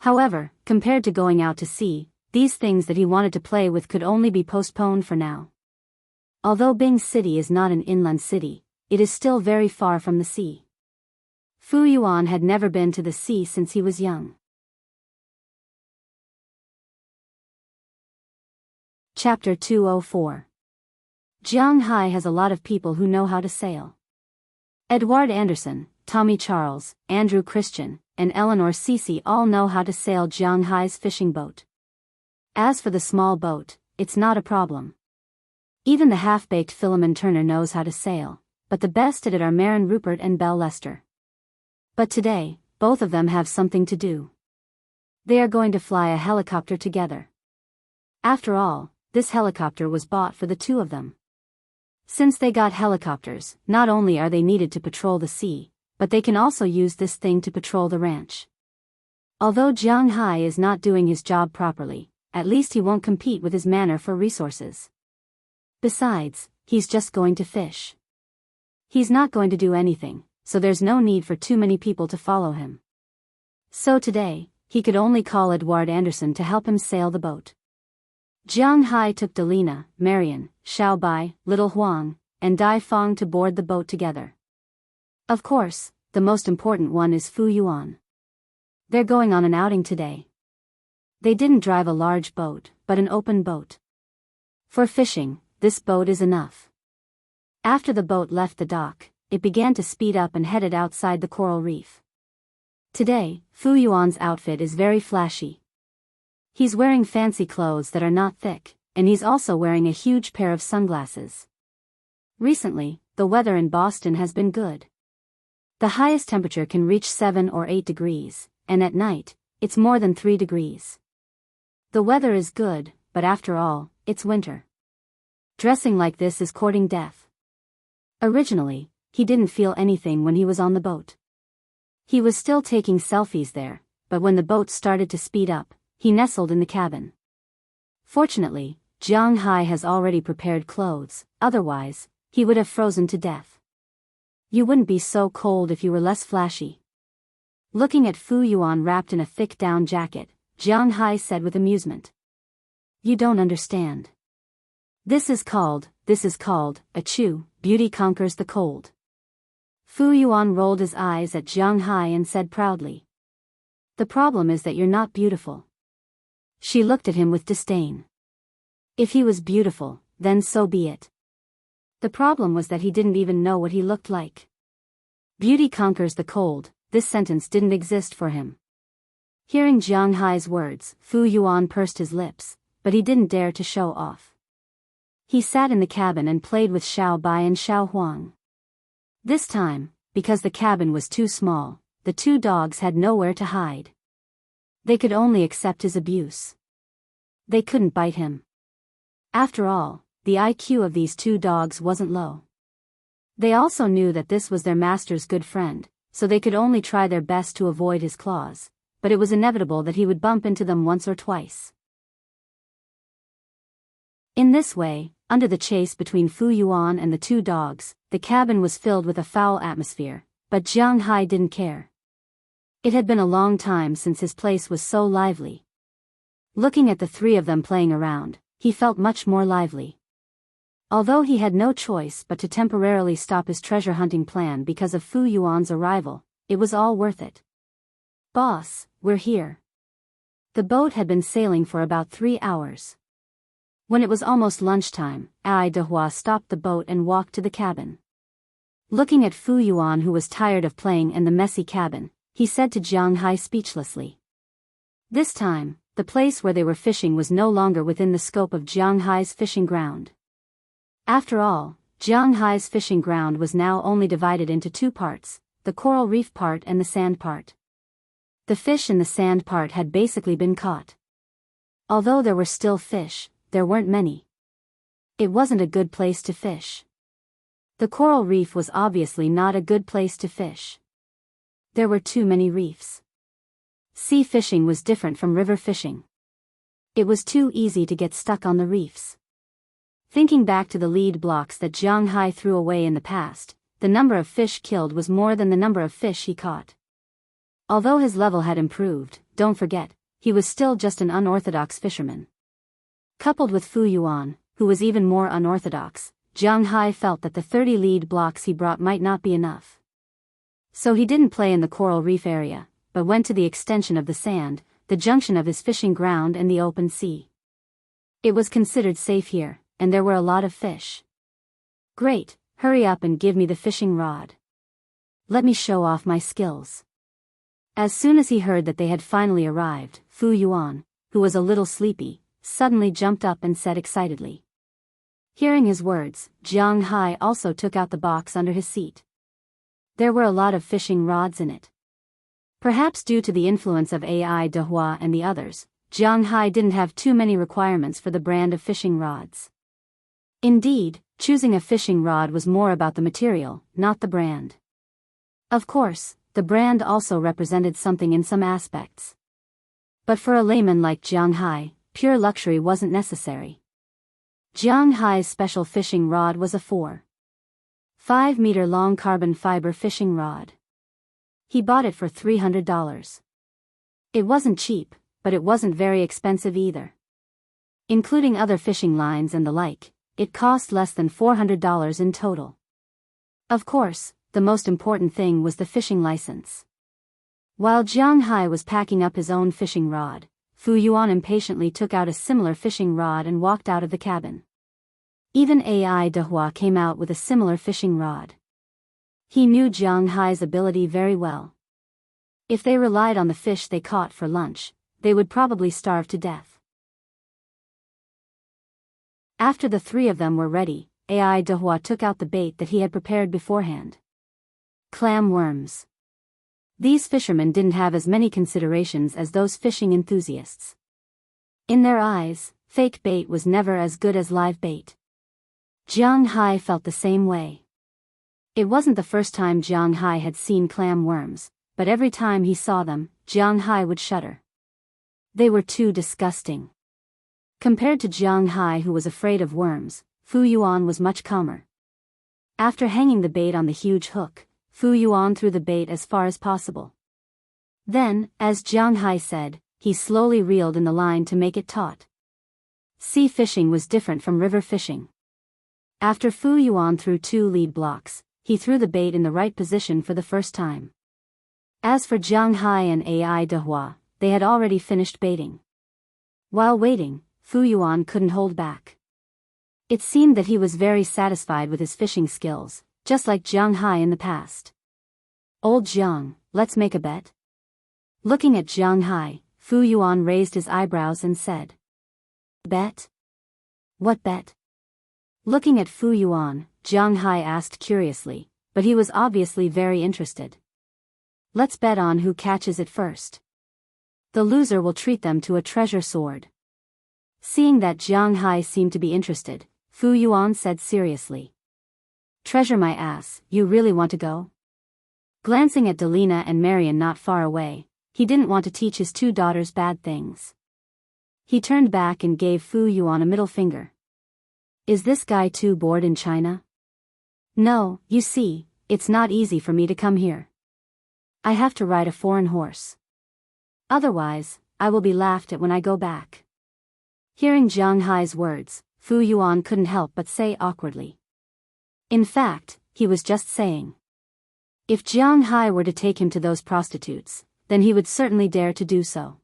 However, compared to going out to sea, these things that he wanted to play with could only be postponed for now. Although Bing City is not an inland city, it is still very far from the sea. Fu Yuan had never been to the sea since he was young. Chapter 204. Jianghu has a lot of people who know how to sail. Edward Anderson, Tommy Charles, Andrew Christian, and Eleanor Cece all know how to sail Jianghu's fishing boat. As for the small boat, it's not a problem. Even the half-baked Philemon Turner knows how to sail, but the best at it are Marin Rupert and Belle Lester. But today, both of them have something to do. They are going to fly a helicopter together. After all, this helicopter was bought for the two of them. Since they got helicopters, not only are they needed to patrol the sea, but they can also use this thing to patrol the ranch. Although Jianghu is not doing his job properly, at least he won't compete with his manor for resources. Besides, he's just going to fish. He's not going to do anything, so there's no need for too many people to follow him. So today, he could only call Edward Anderson to help him sail the boat. Jianghu took Delina, Marian, Xiaobai, Little Huang, and Dai Fong to board the boat together. Of course, the most important one is Fu Yuan. They're going on an outing today. They didn't drive a large boat, but an open boat. For fishing, this boat is enough. After the boat left the dock, it began to speed up and headed outside the coral reef. Today, Fu Yuan's outfit is very flashy. He's wearing fancy clothes that are not thick, and he's also wearing a huge pair of sunglasses. Recently, the weather in Boston has been good. The highest temperature can reach 7 or 8 degrees, and at night, it's more than 3 degrees. The weather is good, but after all, it's winter. Dressing like this is courting death. Originally, he didn't feel anything when he was on the boat. He was still taking selfies there, but when the boat started to speed up, he nestled in the cabin. Fortunately, Jianghu has already prepared clothes, otherwise, he would have frozen to death. You wouldn't be so cold if you were less flashy. Looking at Fu Yuan wrapped in a thick down jacket, Jianghu said with amusement. You don't understand. This is called, achoo, beauty conquers the cold. Fu Yuan rolled his eyes at Jianghu and said proudly. The problem is that you're not beautiful. She looked at him with disdain. If he was beautiful, then so be it. The problem was that he didn't even know what he looked like. Beauty conquers the cold, this sentence didn't exist for him. Hearing Jianghu's words, Fu Yuan pursed his lips, but he didn't dare to show off. He sat in the cabin and played with Xiao Bai and Xiao Huang. This time, because the cabin was too small, the two dogs had nowhere to hide. They could only accept his abuse. They couldn't bite him. After all, the IQ of these two dogs wasn't low. They also knew that this was their master's good friend, so they could only try their best to avoid his claws, but it was inevitable that he would bump into them once or twice. In this way, under the chase between Fu Yuan and the two dogs, the cabin was filled with a foul atmosphere, but Jianghu didn't care. It had been a long time since his place was so lively. Looking at the three of them playing around, he felt much more lively. Although he had no choice but to temporarily stop his treasure hunting plan because of Fu Yuan's arrival, it was all worth it. Boss, we're here. The boat had been sailing for about 3 hours. When it was almost lunchtime, Ai Dehua stopped the boat and walked to the cabin. Looking at Fu Yuan, who was tired of playing in the messy cabin, he said to Jianghu speechlessly. This time, the place where they were fishing was no longer within the scope of Jianghu's fishing ground. After all, Jianghu's fishing ground was now only divided into 2 parts, the coral reef part and the sand part. The fish in the sand part had basically been caught. Although there were still fish, there weren't many. It wasn't a good place to fish. The coral reef was obviously not a good place to fish. There were too many reefs. Sea fishing was different from river fishing. It was too easy to get stuck on the reefs. Thinking back to the lead blocks that Jianghu threw away in the past, the number of fish killed was more than the number of fish he caught. Although his level had improved, don't forget, he was still just an unorthodox fisherman. Coupled with Fu Yuan, who was even more unorthodox, Jianghu felt that the 30 lead blocks he brought might not be enough. So he didn't play in the coral reef area, but went to the extension of the sand, the junction of his fishing ground and the open sea. It was considered safe here, and there were a lot of fish. Great, hurry up and give me the fishing rod. Let me show off my skills. As soon as he heard that they had finally arrived, Fu Yuan, who was a little sleepy, suddenly jumped up and said excitedly. Hearing his words, Jianghu also took out the box under his seat. There were a lot of fishing rods in it. Perhaps due to the influence of Ai Dehua and the others, Jianghu didn't have too many requirements for the brand of fishing rods. Indeed, choosing a fishing rod was more about the material, not the brand. Of course, the brand also represented something in some aspects. But for a layman like Jianghu, pure luxury wasn't necessary. Jianghu's special fishing rod was a 4.5 meter long carbon fiber fishing rod. He bought it for $300. It wasn't cheap, but it wasn't very expensive either. Including other fishing lines and the like, it cost less than $400 in total. Of course, the most important thing was the fishing license. While Jianghu was packing up his own fishing rod, Fu Yuan impatiently took out a similar fishing rod and walked out of the cabin. Even Ai Dehua came out with a similar fishing rod. He knew Jianghu's ability very well. If they relied on the fish they caught for lunch, they would probably starve to death. After the three of them were ready, Ai Dehua took out the bait that he had prepared beforehand. Clam worms. These fishermen didn't have as many considerations as those fishing enthusiasts. In their eyes, fake bait was never as good as live bait. Jianghu felt the same way. It wasn't the first time Jianghu had seen clam worms, but every time he saw them, Jianghu would shudder. They were too disgusting. Compared to Jianghu, who was afraid of worms, Fu Yuan was much calmer. After hanging the bait on the huge hook, Fu Yuan threw the bait as far as possible. Then, as Jianghu said, he slowly reeled in the line to make it taut. Sea fishing was different from river fishing. After Fu Yuan threw 2 lead blocks, he threw the bait in the right position for the first time. As for Jianghu and Ai Dehua, they had already finished baiting. While waiting, Fu Yuan couldn't hold back. It seemed that he was very satisfied with his fishing skills, just like Jianghu in the past. Old Jiang, let's make a bet. Looking at Jianghu, Fu Yuan raised his eyebrows and said. Bet? What bet? Looking at Fu Yuan, Jianghu asked curiously, but he was obviously very interested. Let's bet on who catches it first. The loser will treat them to a treasure sword. Seeing that Jianghu seemed to be interested, Fu Yuan said seriously. Treasure my ass, you really want to go? Glancing at Delina and Marion not far away, he didn't want to teach his 2 daughters bad things. He turned back and gave Fu Yuan a middle finger. Is this guy too bored in China? No, you see, it's not easy for me to come here. I have to ride a foreign horse. Otherwise, I will be laughed at when I go back. Hearing Jianghu's words, Fu Yuan couldn't help but say awkwardly. In fact, he was just saying. If Jianghu were to take him to those prostitutes, then he would certainly dare to do so.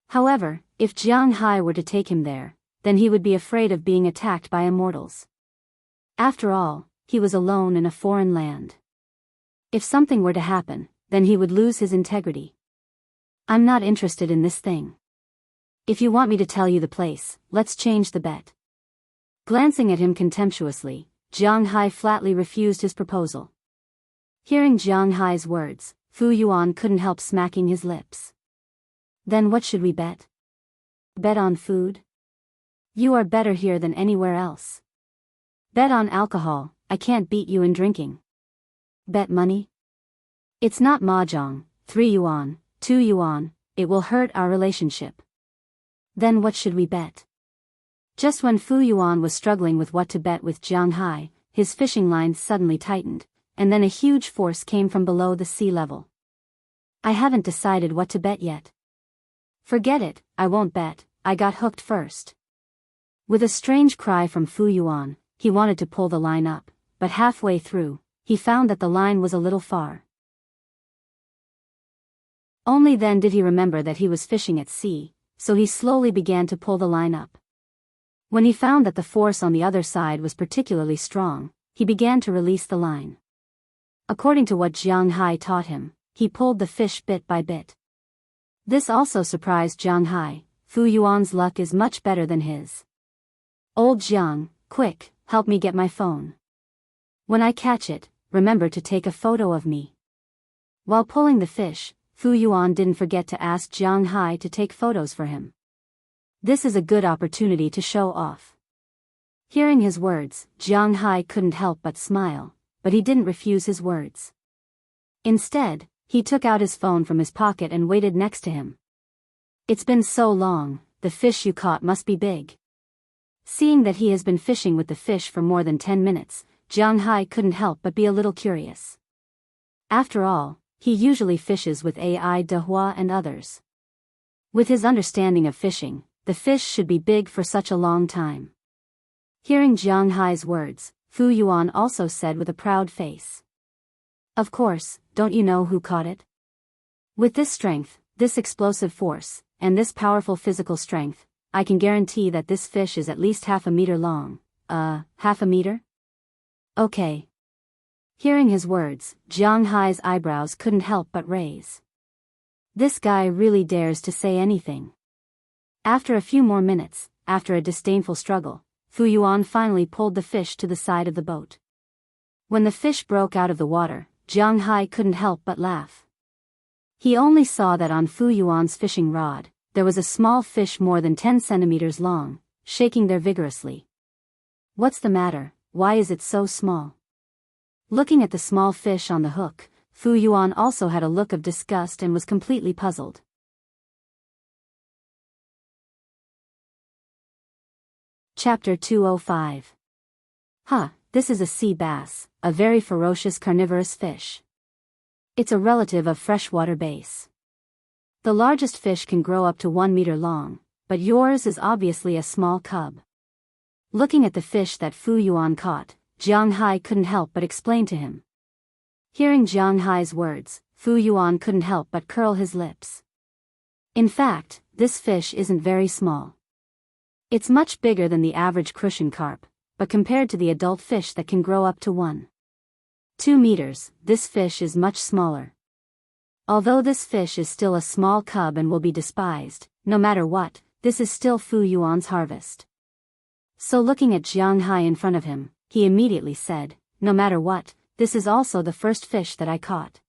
However, if Jianghu were to take him there, then he would be afraid of being attacked by immortals. After all, he was alone in a foreign land. If something were to happen, then he would lose his integrity. I'm not interested in this thing. If you want me to tell you the place, let's change the bet. Glancing at him contemptuously, Jianghu flatly refused his proposal. Hearing Jianghu's words, Fu Yuan couldn't help smacking his lips. Then what should we bet? Bet on food? You are better here than anywhere else. Bet on alcohol, I can't beat you in drinking. Bet money? It's not mahjong, 3 yuan, 2 yuan, it will hurt our relationship. Then what should we bet? Just when Fu Yuan was struggling with what to bet with Jianghu, his fishing lines suddenly tightened, and then a huge force came from below the sea level. I haven't decided what to bet yet. Forget it, I won't bet, I got hooked first. With a strange cry from Fu Yuan, he wanted to pull the line up, but halfway through, he found that the line was a little far. Only then did he remember that he was fishing at sea, so he slowly began to pull the line up. When he found that the force on the other side was particularly strong, he began to release the line. According to what Jianghu taught him, he pulled the fish bit by bit. This also surprised Jianghu. Fu Yuan's luck is much better than his. Old Jiang, quick, help me get my phone. When I catch it, remember to take a photo of me. While pulling the fish, Fu Yuan didn't forget to ask Jianghu to take photos for him. This is a good opportunity to show off. Hearing his words, Jianghu couldn't help but smile, but he didn't refuse his words. Instead, he took out his phone from his pocket and waited next to him. It's been so long, the fish you caught must be big. Seeing that he has been fishing with the fish for more than 10 minutes, Jianghu couldn't help but be a little curious. After all, he usually fishes with Ai Dehua and others. With his understanding of fishing, the fish should be big for such a long time. Hearing Jianghu's words, Fu Yuan also said with a proud face. Of course, don't you know who caught it? With this strength, this explosive force, and this powerful physical strength, I can guarantee that this fish is at least half a meter long. Half a meter? Okay. Hearing his words, Jianghu's eyebrows couldn't help but raise. This guy really dares to say anything. After a few more minutes, after a disdainful struggle, Fu Yuan finally pulled the fish to the side of the boat. When the fish broke out of the water, Jianghu couldn't help but laugh. He only saw that on Fu Yuan's fishing rod, there was a small fish more than 10 centimeters long, shaking there vigorously. What's the matter, why is it so small? Looking at the small fish on the hook, Fu Yuan also had a look of disgust and was completely puzzled. Chapter 205. This is a sea bass, a very ferocious carnivorous fish. It's a relative of freshwater bass. The largest fish can grow up to 1 meter long, but yours is obviously a small cub. Looking at the fish that Fu Yuan caught, Jianghu couldn't help but explain to him. Hearing Jianghu's words, Fu Yuan couldn't help but curl his lips. In fact, this fish isn't very small. It's much bigger than the average crucian carp, but compared to the adult fish that can grow up to 1.2 meters, this fish is much smaller. Although this fish is still a small cub and will be despised, no matter what, this is still Fu Yuan's harvest. So looking at Jianghu in front of him, he immediately said, no matter what, this is also the first fish that I caught.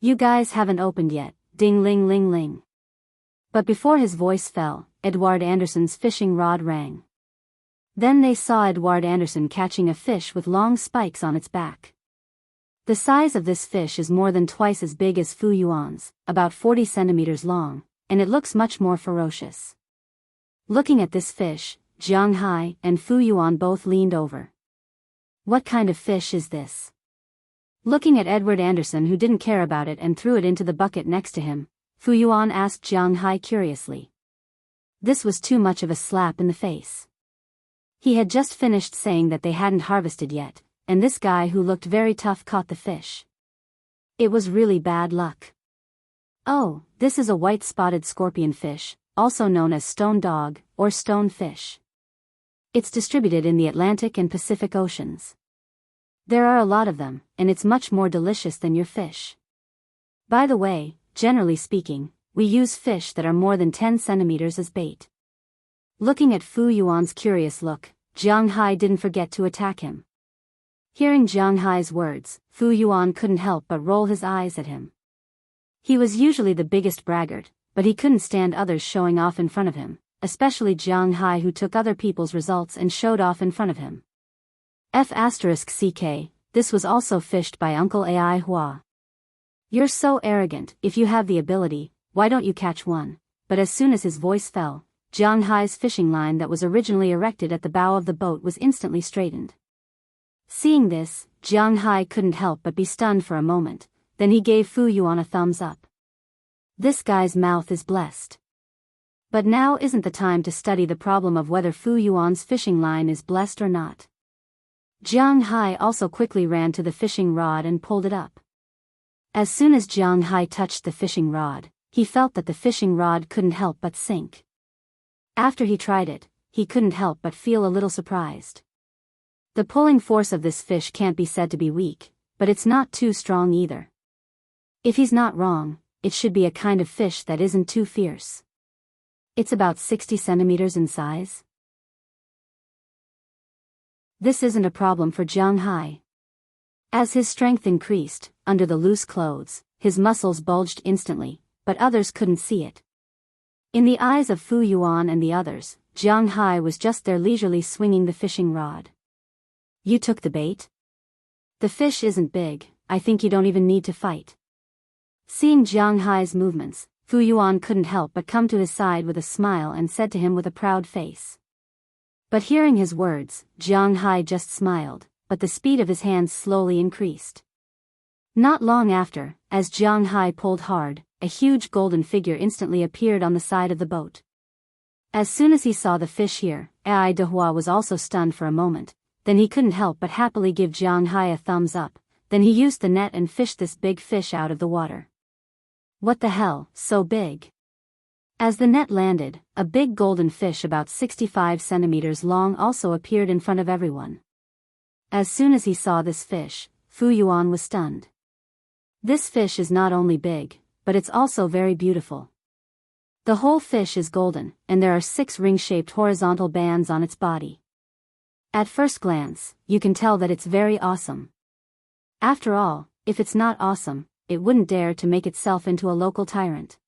You guys haven't opened yet, ding ling ling ling. But before his voice fell, Edward Anderson's fishing rod rang. Then they saw Edward Anderson catching a fish with long spikes on its back. The size of this fish is more than twice as big as Fu Yuan's, about 40 centimeters long, and it looks much more ferocious. Looking at this fish, Jianghu and Fu Yuan both leaned over. What kind of fish is this? Looking at Edward Anderson, who didn't care about it and threw it into the bucket next to him, Fu Yuan asked Jianghu curiously. This was too much of a slap in the face. He had just finished saying that they hadn't harvested yet, and this guy who looked very tough caught the fish. It was really bad luck. Oh, this is a white-spotted scorpion fish, also known as stone dog, or stone fish. It's distributed in the Atlantic and Pacific Oceans. There are a lot of them, and it's much more delicious than your fish. By the way, generally speaking, we use fish that are more than 10 centimeters as bait. Looking at Fu Yuan's curious look, Jianghu didn't forget to attack him. Hearing Jianghu's words, Fu Yuan couldn't help but roll his eyes at him. He was usually the biggest braggart, but he couldn't stand others showing off in front of him, especially Jianghu, who took other people's results and showed off in front of him. F***ck, this was also fished by Uncle Ai Hua. You're so arrogant, if you have the ability, why don't you catch one? But as soon as his voice fell, Jianghu's fishing line that was originally erected at the bow of the boat was instantly straightened. Seeing this, Jianghu couldn't help but be stunned for a moment, then he gave Fu Yuan a thumbs up. This guy's mouth is blessed. But now isn't the time to study the problem of whether Fu Yuan's fishing line is blessed or not. Jiang Hai also quickly ran to the fishing rod and pulled it up. As soon as Jiang Hai touched the fishing rod, he felt that the fishing rod couldn't help but sink. After he tried it, he couldn't help but feel a little surprised. The pulling force of this fish can't be said to be weak, but it's not too strong either. If he's not wrong, it should be a kind of fish that isn't too fierce. It's about 60 centimeters in size. This isn't a problem for Jiang Hai. As his strength increased, under the loose clothes, his muscles bulged instantly, but others couldn't see it. In the eyes of Fu Yuan and the others, Jiang Hai was just there leisurely swinging the fishing rod. You took the bait? The fish isn't big, I think you don't even need to fight. Seeing Jiang Hai's movements, Fu Yuan couldn't help but come to his side with a smile and said to him with a proud face. But hearing his words, Jiang Hai just smiled, but the speed of his hands slowly increased. Not long after, as Jiang Hai pulled hard, a huge golden figure instantly appeared on the side of the boat. As soon as he saw the fish here, Ai Dehua was also stunned for a moment, then he couldn't help but happily give Jiang Hai a thumbs up, then he used the net and fished this big fish out of the water. What the hell, so big? As the net landed, a big golden fish about 65 centimeters long also appeared in front of everyone. As soon as he saw this fish, Fu Yuan was stunned. This fish is not only big, but it's also very beautiful. The whole fish is golden, and there are 6 ring-shaped horizontal bands on its body. At first glance, you can tell that it's very awesome. After all, if it's not awesome, it wouldn't dare to make itself into a local tyrant.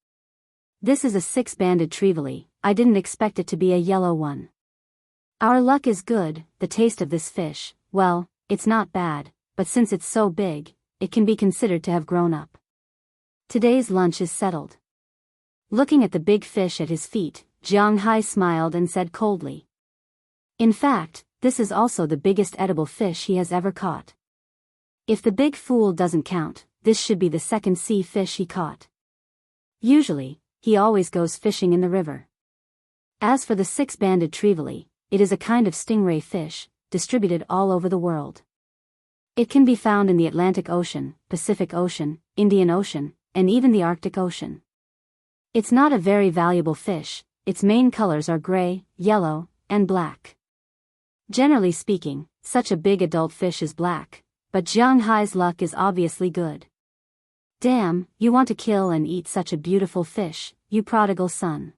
This is a 6-banded trevally, I didn't expect it to be a yellow one. Our luck is good, the taste of this fish, well, it's not bad, but since it's so big, it can be considered to have grown up. Today's lunch is settled. Looking at the big fish at his feet, Jiang Hai smiled and said coldly. In fact, this is also the biggest edible fish he has ever caught. If the big fool doesn't count, this should be the second sea fish he caught. Usually, he always goes fishing in the river. As for the 6-banded trevally, it is a kind of stingray fish, distributed all over the world. It can be found in the Atlantic Ocean, Pacific Ocean, Indian Ocean, and even the Arctic Ocean. It's not a very valuable fish, its main colors are gray, yellow, and black. Generally speaking, such a big adult fish is black, but Jiang Hai's luck is obviously good. Damn, you want to kill and eat such a beautiful fish, you prodigal son.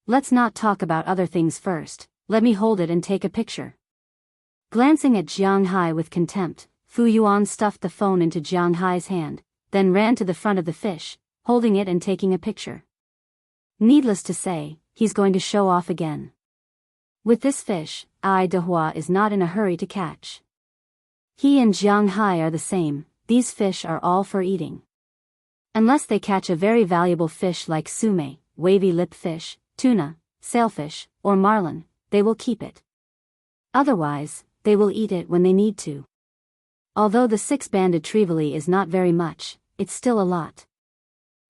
Let's not talk about other things first, let me hold it and take a picture. Glancing at Jiang Hai with contempt, Fu Yuan stuffed the phone into Jiang Hai's hand, then ran to the front of the fish, holding it and taking a picture. Needless to say, he's going to show off again. With this fish, Ai Dehua is not in a hurry to catch. He and Jiang Hai are the same, these fish are all for eating. Unless they catch a very valuable fish like sume, wavy lip fish, tuna, sailfish, or marlin, they will keep it. Otherwise, they will eat it when they need to. Although the 6-banded trevally is not very much, it's still a lot.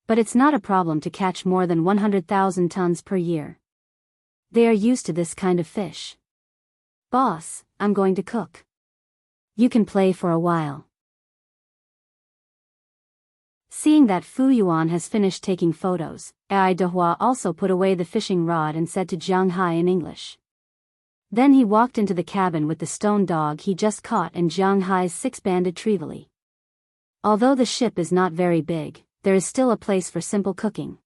But it's not a problem to catch more than 100,000 tons per year. They are used to this kind of fish. Boss, I'm going to cook. You can play for a while. Seeing that Fu Yuan has finished taking photos, Ai Dehua also put away the fishing rod and said to Jiang Hai in English. Then he walked into the cabin with the stone dog he just caught and Jiang Hai's 6-banded trevally. Although the ship is not very big, there is still a place for simple cooking.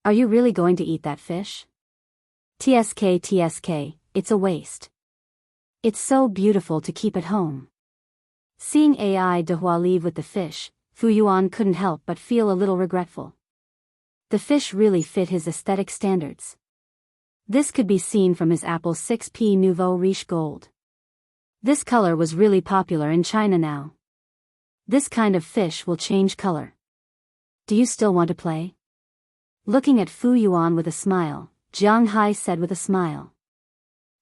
Are you really going to eat that fish? TSK, it's a waste. It's so beautiful to keep at home. Seeing Ai Dehua leave with the fish, Fu Yuan couldn't help but feel a little regretful. The fish really fit his aesthetic standards. This could be seen from his apple 6P Nouveau Riche Gold. This color was really popular in China now. This kind of fish will change color. Do you still want to play? Looking at Fu Yuan with a smile, Jiang Hai said with a smile.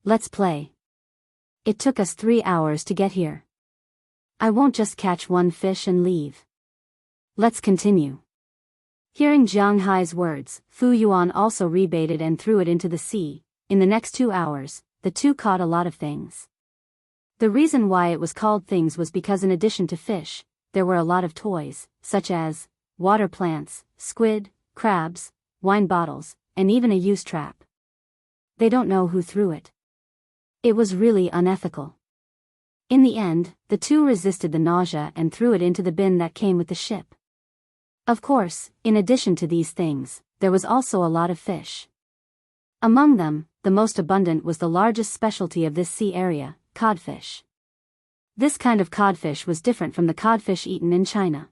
Let's play. It took us 3 hours to get here. I won't just catch one fish and leave. Let's continue. Hearing Jiang Hai's words, Fu Yuan also rebaited and threw it into the sea. In the next 2 hours, the two caught a lot of things. The reason why it was called things was because in addition to fish, there were a lot of toys, such as water plants, squid, crabs, wine bottles, and even a used trap. They don't know who threw it. It was really unethical. In the end, the two resisted the nausea and threw it into the bin that came with the ship. Of course, in addition to these things, there was also a lot of fish. Among them, the most abundant was the largest specialty of this sea area, codfish. This kind of codfish was different from the codfish eaten in China.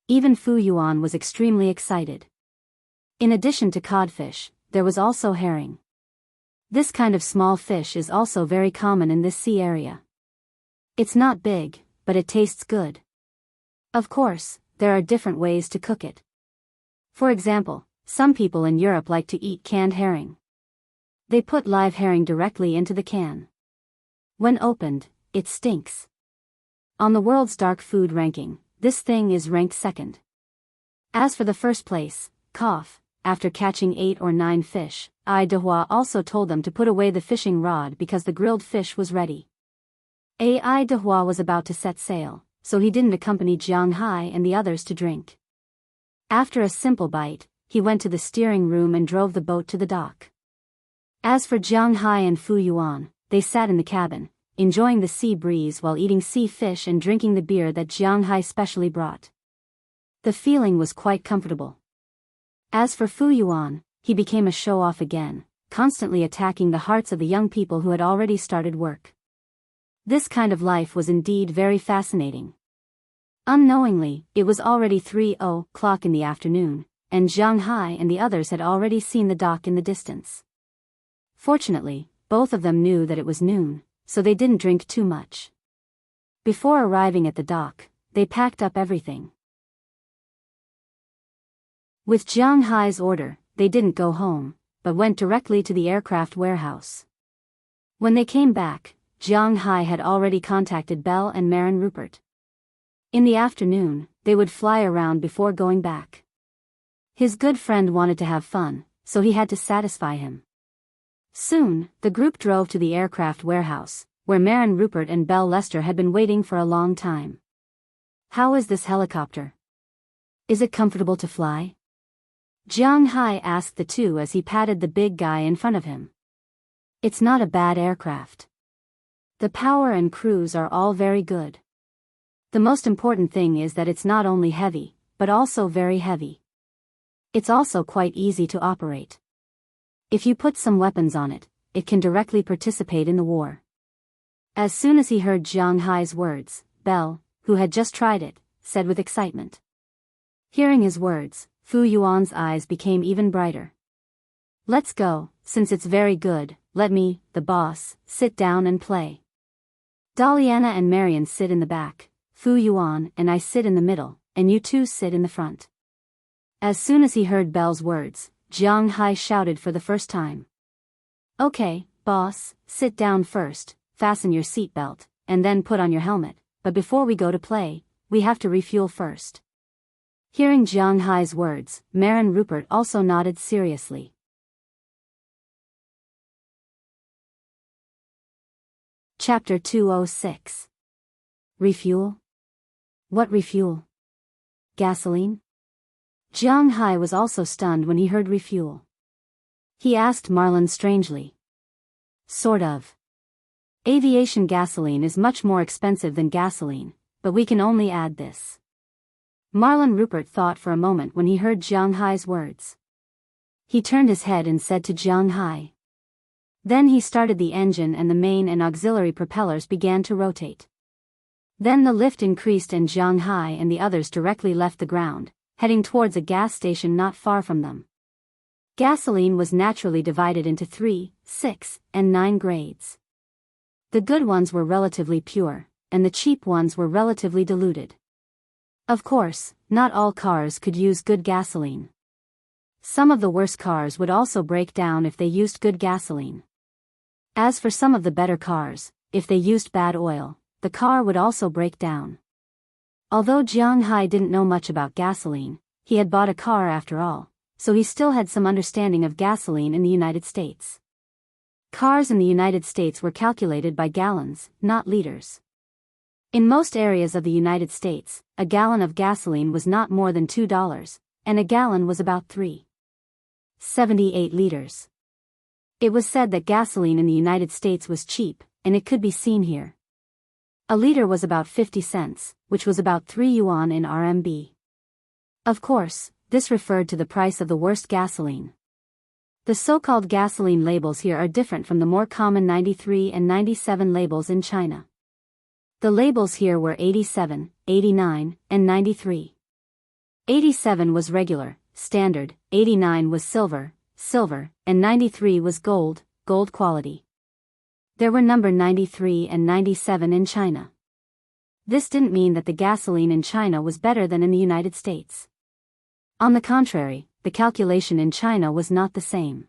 Even Fu Yuan was extremely excited. In addition to codfish, there was also herring. This kind of small fish is also very common in this sea area. It's not big, but it tastes good. Of course, there are different ways to cook it. For example, some people in Europe like to eat canned herring. They put live herring directly into the can. When opened, it stinks. On the world's dark food ranking, this thing is ranked second. As for the first place, cough, after catching 8 or 9 fish, Dehua also told them to put away the fishing rod because the grilled fish was ready. Dehua was about to set sail, so he didn't accompany Jiang Hai and the others to drink. After a simple bite, he went to the steering room and drove the boat to the dock. As for Jiang Hai and Fu Yuan, they sat in the cabin, enjoying the sea breeze while eating sea fish and drinking the beer that Jiang Hai specially brought. The feeling was quite comfortable. As for Fu Yuan, he became a show-off again, constantly attacking the hearts of the young people who had already started work. This kind of life was indeed very fascinating. Unknowingly, it was already 3:00 in the afternoon, and Jiang Hai and the others had already seen the dock in the distance. Fortunately, both of them knew that it was noon, so they didn't drink too much. Before arriving at the dock, they packed up everything. With Jiang Hai's order, they didn't go home, but went directly to the aircraft warehouse. When they came back, Jiang Hai had already contacted Belle and Marin Rupert. In the afternoon, they would fly around before going back. His good friend wanted to have fun, so he had to satisfy him. Soon, the group drove to the aircraft warehouse, where Marin Rupert and Belle Lester had been waiting for a long time. "How is this helicopter? Is it comfortable to fly?" Jiang Hai asked the two as he patted the big guy in front of him. "It's not a bad aircraft. The power and cruise are all very good. The most important thing is that it's not only heavy, but also very heavy. It's also quite easy to operate. If you put some weapons on it, it can directly participate in the war." As soon as he heard Jiang Hai's words, Belle, who had just tried it, said with excitement. Hearing his words, Fu Yuan's eyes became even brighter. "Let's go, since it's very good, let me, the boss, sit down and play. Daliana and Marian sit in the back, Fu Yuan and I sit in the middle, and you two sit in the front." As soon as he heard Belle's words, Jiang Hai shouted for the first time. "Okay, boss, sit down first, fasten your seatbelt, and then put on your helmet, but before we go to play, we have to refuel first." Hearing Jiang Hai's words, Marin Rupert also nodded seriously. Chapter 206. Refuel? What refuel? Gasoline? Jiang Hai was also stunned when he heard refuel. He asked Marlon strangely. "Sort of. Aviation gasoline is much more expensive than gasoline, but we can only add this." Marlon Rupert thought for a moment when he heard Jiang Hai's words. He turned his head and said to Jiang Hai. Then he started the engine and the main and auxiliary propellers began to rotate. Then the lift increased and Jiang Hai and the others directly left the ground, heading towards a gas station not far from them. Gasoline was naturally divided into 3, 6, and 9 grades. The good ones were relatively pure, and the cheap ones were relatively diluted. Of course, not all cars could use good gasoline. Some of the worst cars would also break down if they used good gasoline. As for some of the better cars, if they used bad oil, the car would also break down. Although Jiang Hai didn't know much about gasoline, he had bought a car after all, so he still had some understanding of gasoline in the United States. Cars in the United States were calculated by gallons, not liters. In most areas of the United States, a gallon of gasoline was not more than $2, and a gallon was about 3.78 liters. It was said that gasoline in the United States was cheap, and it could be seen here. A liter was about 50 cents, which was about 3 yuan in RMB. Of course, this referred to the price of the worst gasoline. The so-called gasoline labels here are different from the more common 93 and 97 labels in China. The labels here were 87, 89, and 93. 87 was regular, standard, 89 was silver, and 93 was gold quality. There were number 93 and 97 in China. This didn't mean that the gasoline in China was better than in the United States. On the contrary, the calculation in China was not the same.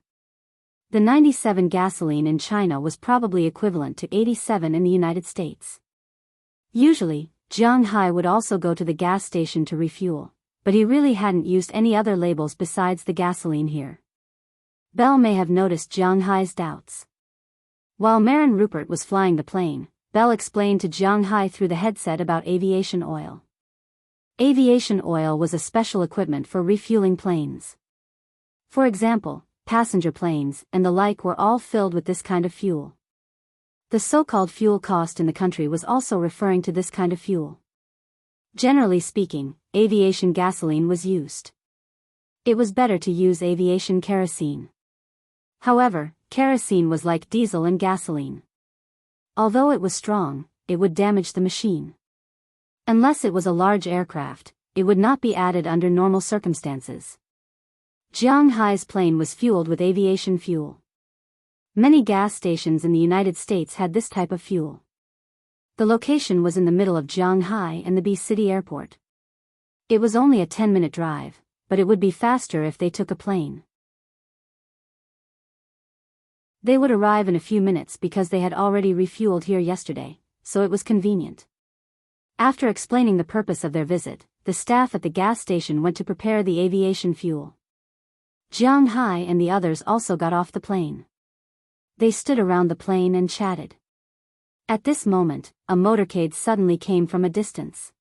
The 97 gasoline in China was probably equivalent to 87 in the United States. Usually, Jianghu would also go to the gas station to refuel, but he really hadn't used any other labels besides the gasoline here. Bell may have noticed Jianghu's doubts. While Marin Rupert was flying the plane, Bell explained to Jianghu through the headset about aviation oil. Aviation oil was a special equipment for refueling planes. For example, passenger planes and the like were all filled with this kind of fuel. The so-called fuel cost in the country was also referring to this kind of fuel. Generally speaking, aviation gasoline was used. It was better to use aviation kerosene. However, kerosene was like diesel and gasoline. Although it was strong, it would damage the machine. Unless it was a large aircraft, it would not be added under normal circumstances. Jianghu's plane was fueled with aviation fuel. Many gas stations in the United States had this type of fuel. The location was in the middle of Jianghu and the B City Airport. It was only a 10-minute drive, but it would be faster if they took a plane. They would arrive in a few minutes because they had already refueled here yesterday, so it was convenient. After explaining the purpose of their visit, the staff at the gas station went to prepare the aviation fuel. Jianghu and the others also got off the plane. They stood around the plane and chatted. At this moment, a motorcade suddenly came from a distance.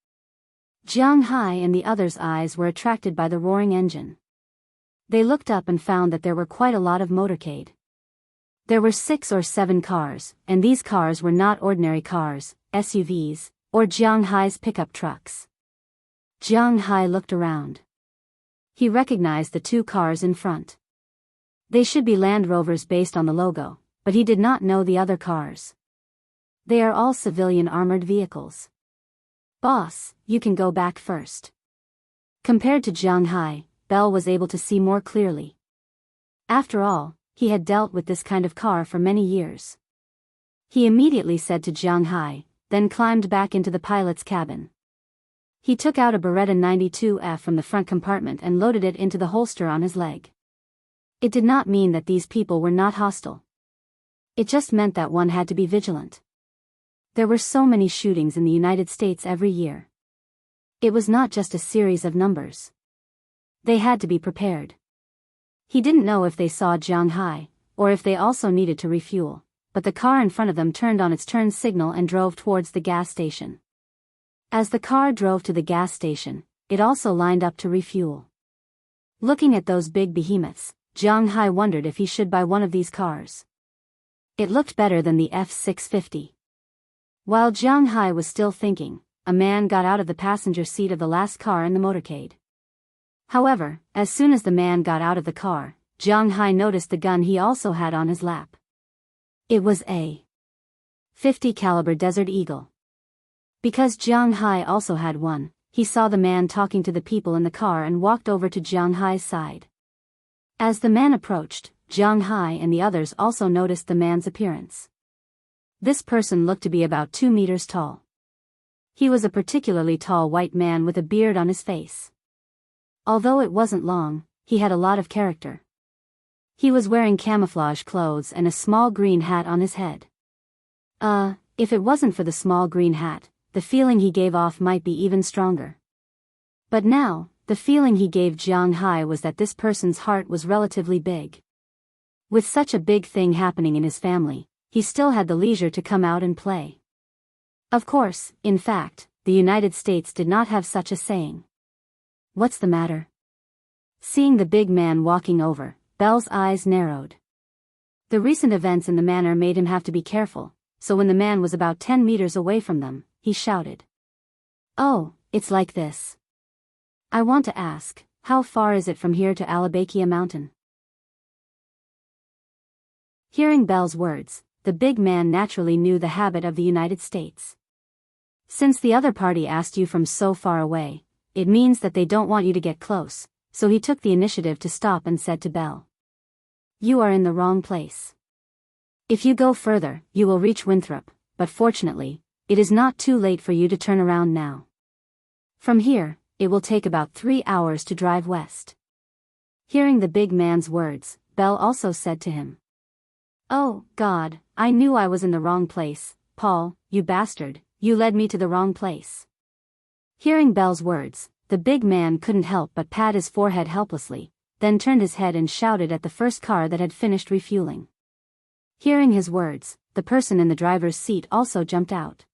Jianghu and the others' eyes were attracted by the roaring engine. They looked up and found that there were quite a lot of motorcade. There were 6 or 7 cars, and these cars were not ordinary cars, SUVs, or Jianghu's pickup trucks. Jianghu looked around. He recognized the 2 cars in front. They should be Land Rovers based on the logo, but he did not know the other cars. They are all civilian armored vehicles. Boss, you can go back first. Compared to Jianghu, Bell was able to see more clearly. After all, he had dealt with this kind of car for many years. He immediately said to Jianghu, then climbed back into the pilot's cabin. He took out a Beretta 92F from the front compartment and loaded it into the holster on his leg. It did not mean that these people were not hostile. It just meant that one had to be vigilant. There were so many shootings in the United States every year. It was not just a series of numbers. They had to be prepared. He didn't know if they saw Jianghu, or if they also needed to refuel, but the car in front of them turned on its turn signal and drove towards the gas station. As the car drove to the gas station, it also lined up to refuel. Looking at those big behemoths, Jianghu wondered if he should buy one of these cars. It looked better than the F-650. While Jianghu was still thinking, a man got out of the passenger seat of the last car in the motorcade. However, as soon as the man got out of the car, Jianghu noticed the gun he also had on his lap. It was a .50 caliber Desert Eagle. Because Jianghu also had one, he saw the man talking to the people in the car and walked over to Jianghu's side. As the man approached, Jianghu and the others also noticed the man's appearance. This person looked to be about 2 meters tall. He was a particularly tall white man with a beard on his face. Although it wasn't long, he had a lot of character. He was wearing camouflage clothes and a small green hat on his head. If it wasn't for the small green hat, the feeling he gave off might be even stronger. But now, the feeling he gave Jiang Hai was that this person's heart was relatively big. With such a big thing happening in his family, he still had the leisure to come out and play. Of course, in fact, the United States did not have such a saying. What's the matter? Seeing the big man walking over, Belle's eyes narrowed. The recent events in the manor made him have to be careful, so when the man was about 10 meters away from them, he shouted. "Oh, it's like this. I want to ask, how far is it from here to Alabakia Mountain?" Hearing Belle's words, the big man naturally knew the habit of the United States. Since the other party asked you from so far away, it means that they don't want you to get close, so he took the initiative to stop and said to Belle. "You are in the wrong place. If you go further, you will reach Winthrop, but fortunately, it is not too late for you to turn around now. From here, it will take about 3 hours to drive west." Hearing the big man's words, Belle also said to him. "Oh, God, I knew I was in the wrong place, Paul, you bastard, you led me to the wrong place." Hearing Belle's words, the big man couldn't help but pat his forehead helplessly, then turned his head and shouted at the first car that had finished refueling. Hearing his words, the person in the driver's seat also jumped out.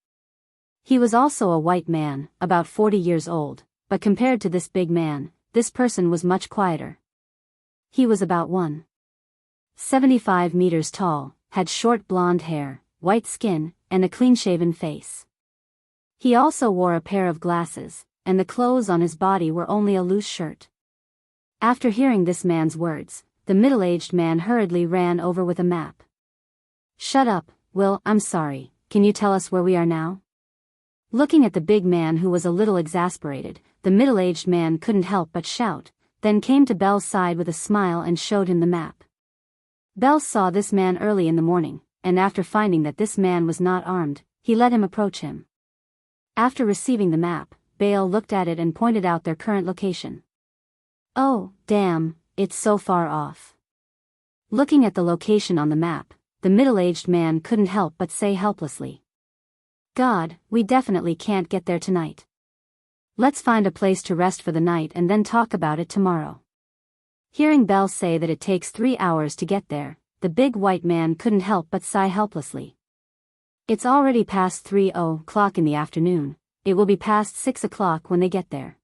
He was also a white man, about 40 years old, but compared to this big man, this person was much quieter. He was about 1.75 meters tall, had short blonde hair, white skin, and a clean-shaven face. He also wore a pair of glasses, and the clothes on his body were only a loose shirt. After hearing this man's words, the middle-aged man hurriedly ran over with a map. "Shut up, Will, I'm sorry, can you tell us where we are now?" Looking at the big man who was a little exasperated, the middle-aged man couldn't help but shout, then came to Belle's side with a smile and showed him the map. Belle saw this man early in the morning, and after finding that this man was not armed, he let him approach him. After receiving the map, Belle looked at it and pointed out their current location. "Oh, damn, it's so far off." Looking at the location on the map, the middle-aged man couldn't help but say helplessly. "God, we definitely can't get there tonight. Let's find a place to rest for the night and then talk about it tomorrow." Hearing Belle say that it takes 3 hours to get there, the big white man couldn't help but sigh helplessly. It's already past 3:00 in the afternoon, it will be past 6:00 when they get there.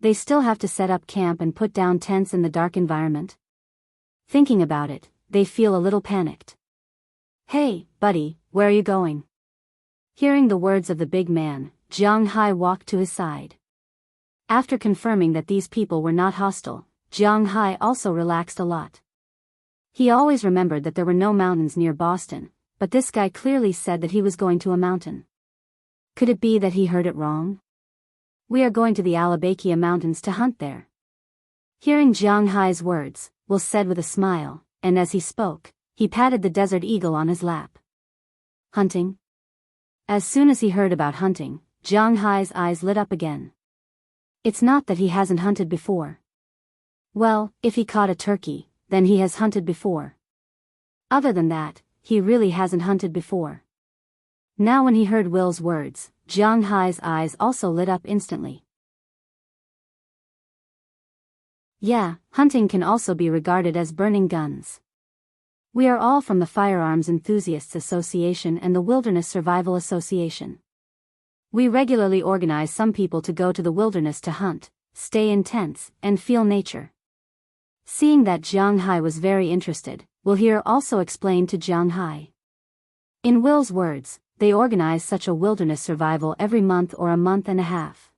They still have to set up camp and put down tents in the dark environment. Thinking about it, they feel a little panicked. "Hey, buddy, where are you going?" Hearing the words of the big man, Jiang Hai walked to his side. After confirming that these people were not hostile, Jiang Hai also relaxed a lot. He always remembered that there were no mountains near Boston, but this guy clearly said that he was going to a mountain. Could it be that he heard it wrong? "We are going to the Alabakia Mountains to hunt there." Hearing Jiang Hai's words, Will said with a smile, and as he spoke, he patted the desert eagle on his lap. "Hunting?" As soon as he heard about hunting, Jiang Hai's eyes lit up again. It's not that he hasn't hunted before. Well, if he caught a turkey, then he has hunted before. Other than that, he really hasn't hunted before. Now when he heard Will's words, Jiang Hai's eyes also lit up instantly. Yeah, hunting can also be regarded as burning guns. We are all from the Firearms Enthusiasts Association and the Wilderness Survival Association. We regularly organize some people to go to the wilderness to hunt, stay in tents, and feel nature. Seeing that Jiang Hai was very interested, Will here also explained to Jiang Hai. In Will's words, they organize such a wilderness survival every month or a month and a half.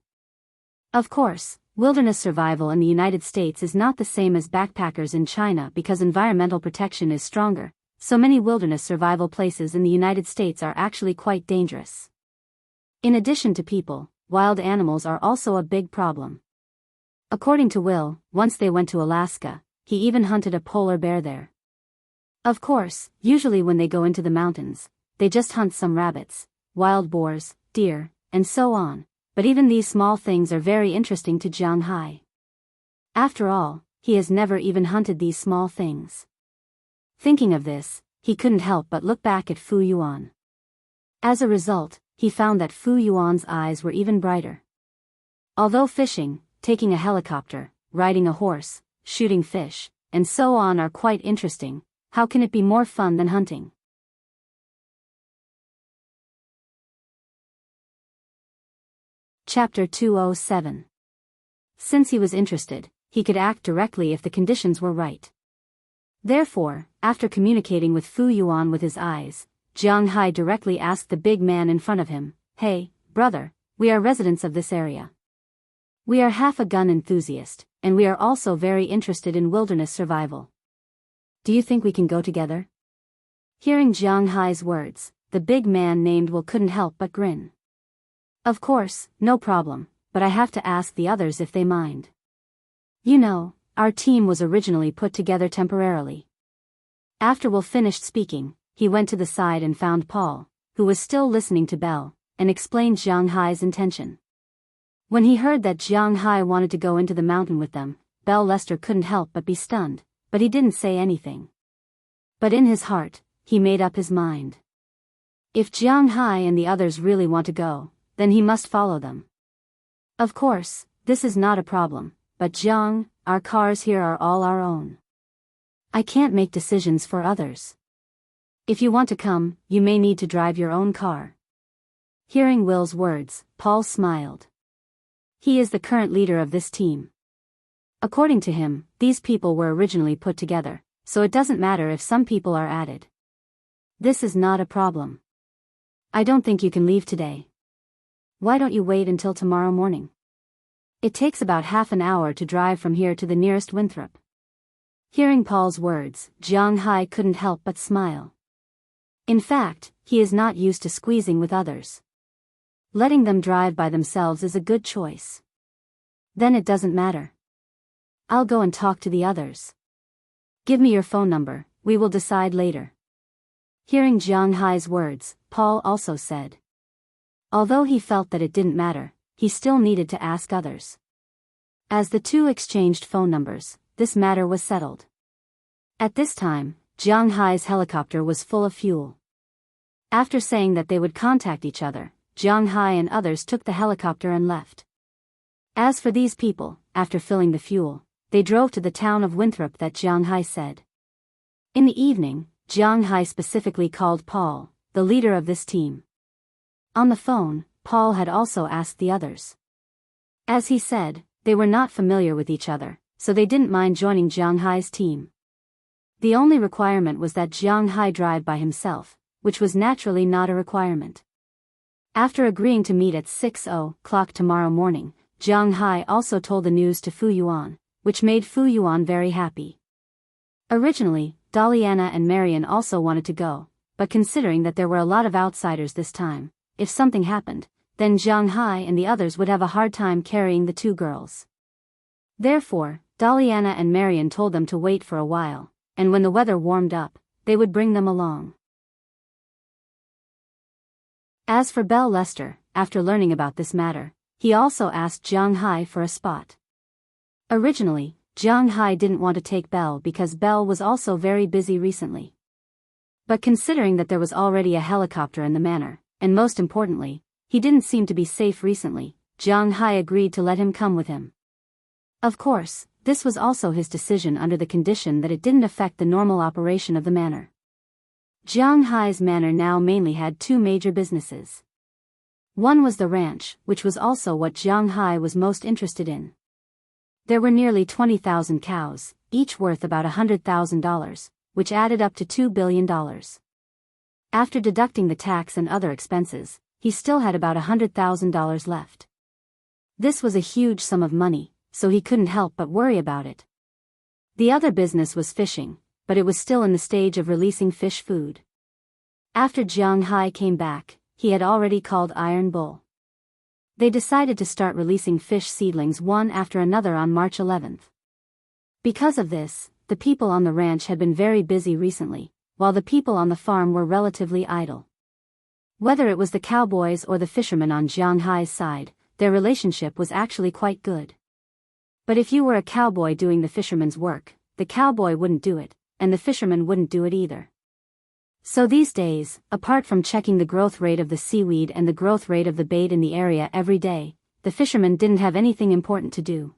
Of course, wilderness survival in the United States is not the same as backpackers in China because environmental protection is stronger, so many wilderness survival places in the United States are actually quite dangerous. In addition to people, wild animals are also a big problem. According to Will, once they went to Alaska, he even hunted a polar bear there. Of course, usually when they go into the mountains, they just hunt some rabbits, wild boars, deer, and so on, but even these small things are very interesting to Jiang Hai. After all, he has never even hunted these small things. Thinking of this, he couldn't help but look back at Fu Yuan. As a result, he found that Fu Yuan's eyes were even brighter. Although fishing, taking a helicopter, riding a horse, shooting fish, and so on are quite interesting. How can it be more fun than hunting? Chapter 207. Since he was interested, he could act directly if the conditions were right. Therefore, after communicating with Fu Yuan with his eyes, Jiang Hai directly asked the big man in front of him, "Hey, brother, we are residents of this area. We are half a gun enthusiast, and we are also very interested in wilderness survival. Do you think we can go together?" Hearing Jiang Hai's words, the big man named Will couldn't help but grin. "Of course, no problem, but I have to ask the others if they mind. You know, our team was originally put together temporarily." After Will finished speaking, he went to the side and found Paul, who was still listening to Belle, and explained Jiang Hai's intention. When he heard that Jiang Hai wanted to go into the mountain with them, Belle Lester couldn't help but be stunned, but he didn't say anything. But in his heart, he made up his mind. If Jiang Hai and the others really want to go, then he must follow them. Of course, this is not a problem, but Jiang, our cars here are all our own. I can't make decisions for others. If you want to come, you may need to drive your own car. Hearing Will's words, Paul smiled. He is the current leader of this team. According to him, these people were originally put together, so it doesn't matter if some people are added. This is not a problem. I don't think you can leave today. Why don't you wait until tomorrow morning? It takes about half an hour to drive from here to the nearest Winthrop. Hearing Paul's words, Jiang Hai couldn't help but smile. In fact, he is not used to squeezing with others. Letting them drive by themselves is a good choice. Then it doesn't matter. I'll go and talk to the others. Give me your phone number, we will decide later. Hearing Jiang Hai's words, Paul also said. Although he felt that it didn't matter, he still needed to ask others. As the two exchanged phone numbers, this matter was settled. At this time, Jiang Hai's helicopter was full of fuel. After saying that they would contact each other, Jiang Hai and others took the helicopter and left. As for these people, after filling the fuel, they drove to the town of Winthrop that Jiang Hai said. In the evening, Jiang Hai specifically called Paul, the leader of this team. On the phone, Paul had also asked the others. As he said, they were not familiar with each other, so they didn't mind joining Jiang Hai's team. The only requirement was that Jiang Hai drive by himself, which was naturally not a requirement. After agreeing to meet at 6:00 tomorrow morning, Jiang Hai also told the news to Fu Yuan, which made Fu Yuan very happy. Originally, Daliana and Marian also wanted to go, but considering that there were a lot of outsiders this time, if something happened, then Jiang Hai and the others would have a hard time carrying the two girls. Therefore, Daliana and Marian told them to wait for a while, and when the weather warmed up, they would bring them along. As for Belle Lester, after learning about this matter, he also asked Jiang Hai for a spot. Originally, Jiang Hai didn't want to take Belle because Belle was also very busy recently. But considering that there was already a helicopter in the manor, and most importantly, he didn't seem to be safe recently, Jiang Hai agreed to let him come with him. Of course, this was also his decision under the condition that it didn't affect the normal operation of the manor. Jiang Hai's manor now mainly had two major businesses. One was the ranch, which was also what Jiang Hai was most interested in. There were nearly 20,000 cows, each worth about $100,000, which added up to $2 billion. After deducting the tax and other expenses, he still had about $100,000 left. This was a huge sum of money, so he couldn't help but worry about it. The other business was fishing, but it was still in the stage of releasing fish food. After Jiang Hai came back, he had already called Iron Bull. They decided to start releasing fish seedlings one after another on March 11th. Because of this, the people on the ranch had been very busy recently, while the people on the farm were relatively idle. Whether it was the cowboys or the fishermen on Jiang Hai's side, their relationship was actually quite good. But if you were a cowboy doing the fisherman's work, the cowboy wouldn't do it, and the fisherman wouldn't do it either. So these days, apart from checking the growth rate of the seaweed and the growth rate of the bait in the area every day, the fishermen didn't have anything important to do.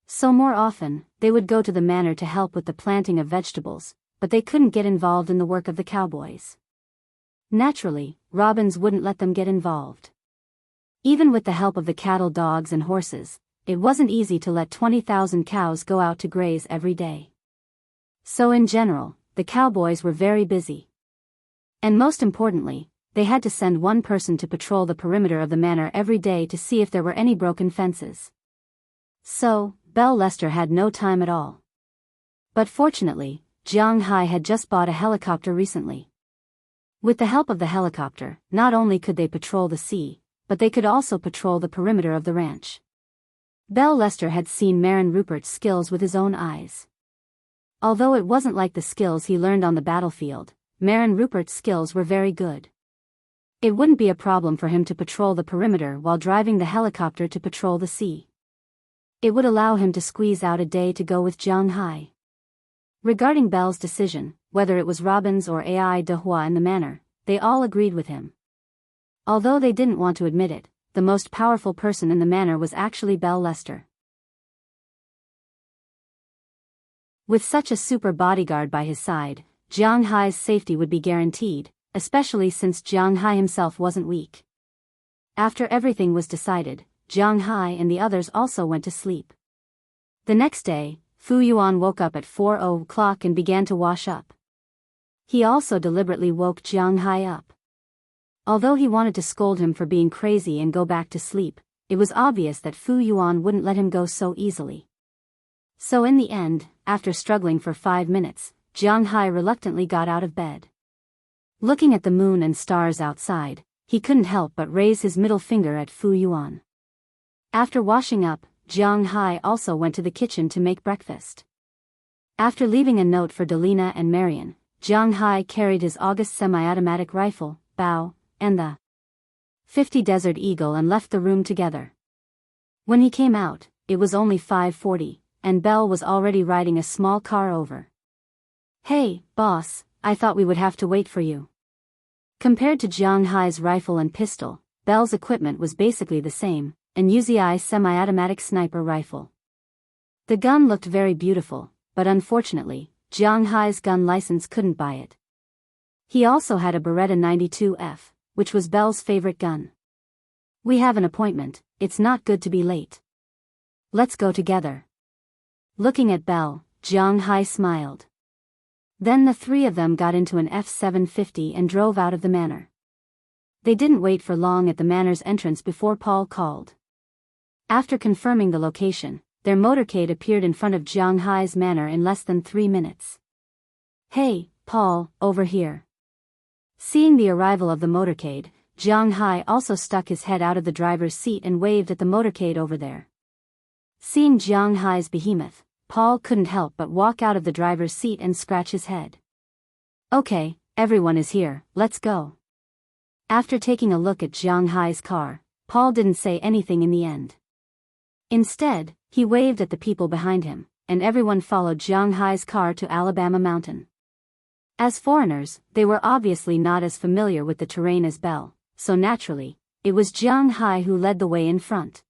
So more often, they would go to the manor to help with the planting of vegetables, but they couldn't get involved in the work of the cowboys. Naturally, Robbins wouldn't let them get involved. Even with the help of the cattle, dogs and horses, it wasn't easy to let 20,000 cows go out to graze every day. So in general, the cowboys were very busy. And most importantly, they had to send one person to patrol the perimeter of the manor every day to see if there were any broken fences. So, Belle Lester had no time at all. But fortunately, Jianghu had just bought a helicopter recently. With the help of the helicopter, not only could they patrol the sea, but they could also patrol the perimeter of the ranch. Belle Lester had seen Marin Rupert's skills with his own eyes. Although it wasn't like the skills he learned on the battlefield, Marin Rupert's skills were very good. It wouldn't be a problem for him to patrol the perimeter while driving the helicopter to patrol the sea. It would allow him to squeeze out a day to go with Jianghu. Regarding Belle's decision, whether it was Robbins or Ai de Hua in the manor, they all agreed with him. Although they didn't want to admit it, the most powerful person in the manor was actually Belle Lester. With such a super bodyguard by his side, Jianghu's safety would be guaranteed, especially since Jianghu himself wasn't weak. After everything was decided, Jianghu and the others also went to sleep. The next day, Fu Yuan woke up at 4:00 and began to wash up. He also deliberately woke Jianghu up. Although he wanted to scold him for being crazy and go back to sleep, it was obvious that Fu Yuan wouldn't let him go so easily. So in the end, after struggling for 5 minutes, Jianghu reluctantly got out of bed. Looking at the moon and stars outside, he couldn't help but raise his middle finger at Fu Yuan. After washing up, Jianghu also went to the kitchen to make breakfast. After leaving a note for Delina and Marion, Jianghu carried his August semi-automatic rifle, Biyao, and the .50 Desert Eagle and left the room together. When he came out, it was only 5:40, and Belle was already riding a small car over. "Hey, boss, I thought we would have to wait for you." Compared to Jianghu's rifle and pistol, Belle's equipment was basically the same, an Wuxia semi-automatic sniper rifle. The gun looked very beautiful, but unfortunately, Jianghu's gun license couldn't buy it. He also had a Beretta 92F, which was Belle's favorite gun. "We have an appointment, it's not good to be late. Let's go together." Looking at Belle, Jianghu smiled. Then the three of them got into an F-750 and drove out of the manor. They didn't wait for long at the manor's entrance before Paul called. After confirming the location, their motorcade appeared in front of Jianghu's manor in less than 3 minutes. "Hey, Paul, over here." Seeing the arrival of the motorcade, Jianghu also stuck his head out of the driver's seat and waved at the motorcade over there. Seeing Jianghu's behemoth, Paul couldn't help but walk out of the driver's seat and scratch his head. "Okay, everyone is here, let's go." After taking a look at Jianghu's car, Paul didn't say anything in the end. Instead, he waved at the people behind him, and everyone followed Jianghu's car to Alabama Mountain. As foreigners, they were obviously not as familiar with the terrain as Belle, so naturally, it was Jianghu who led the way in front.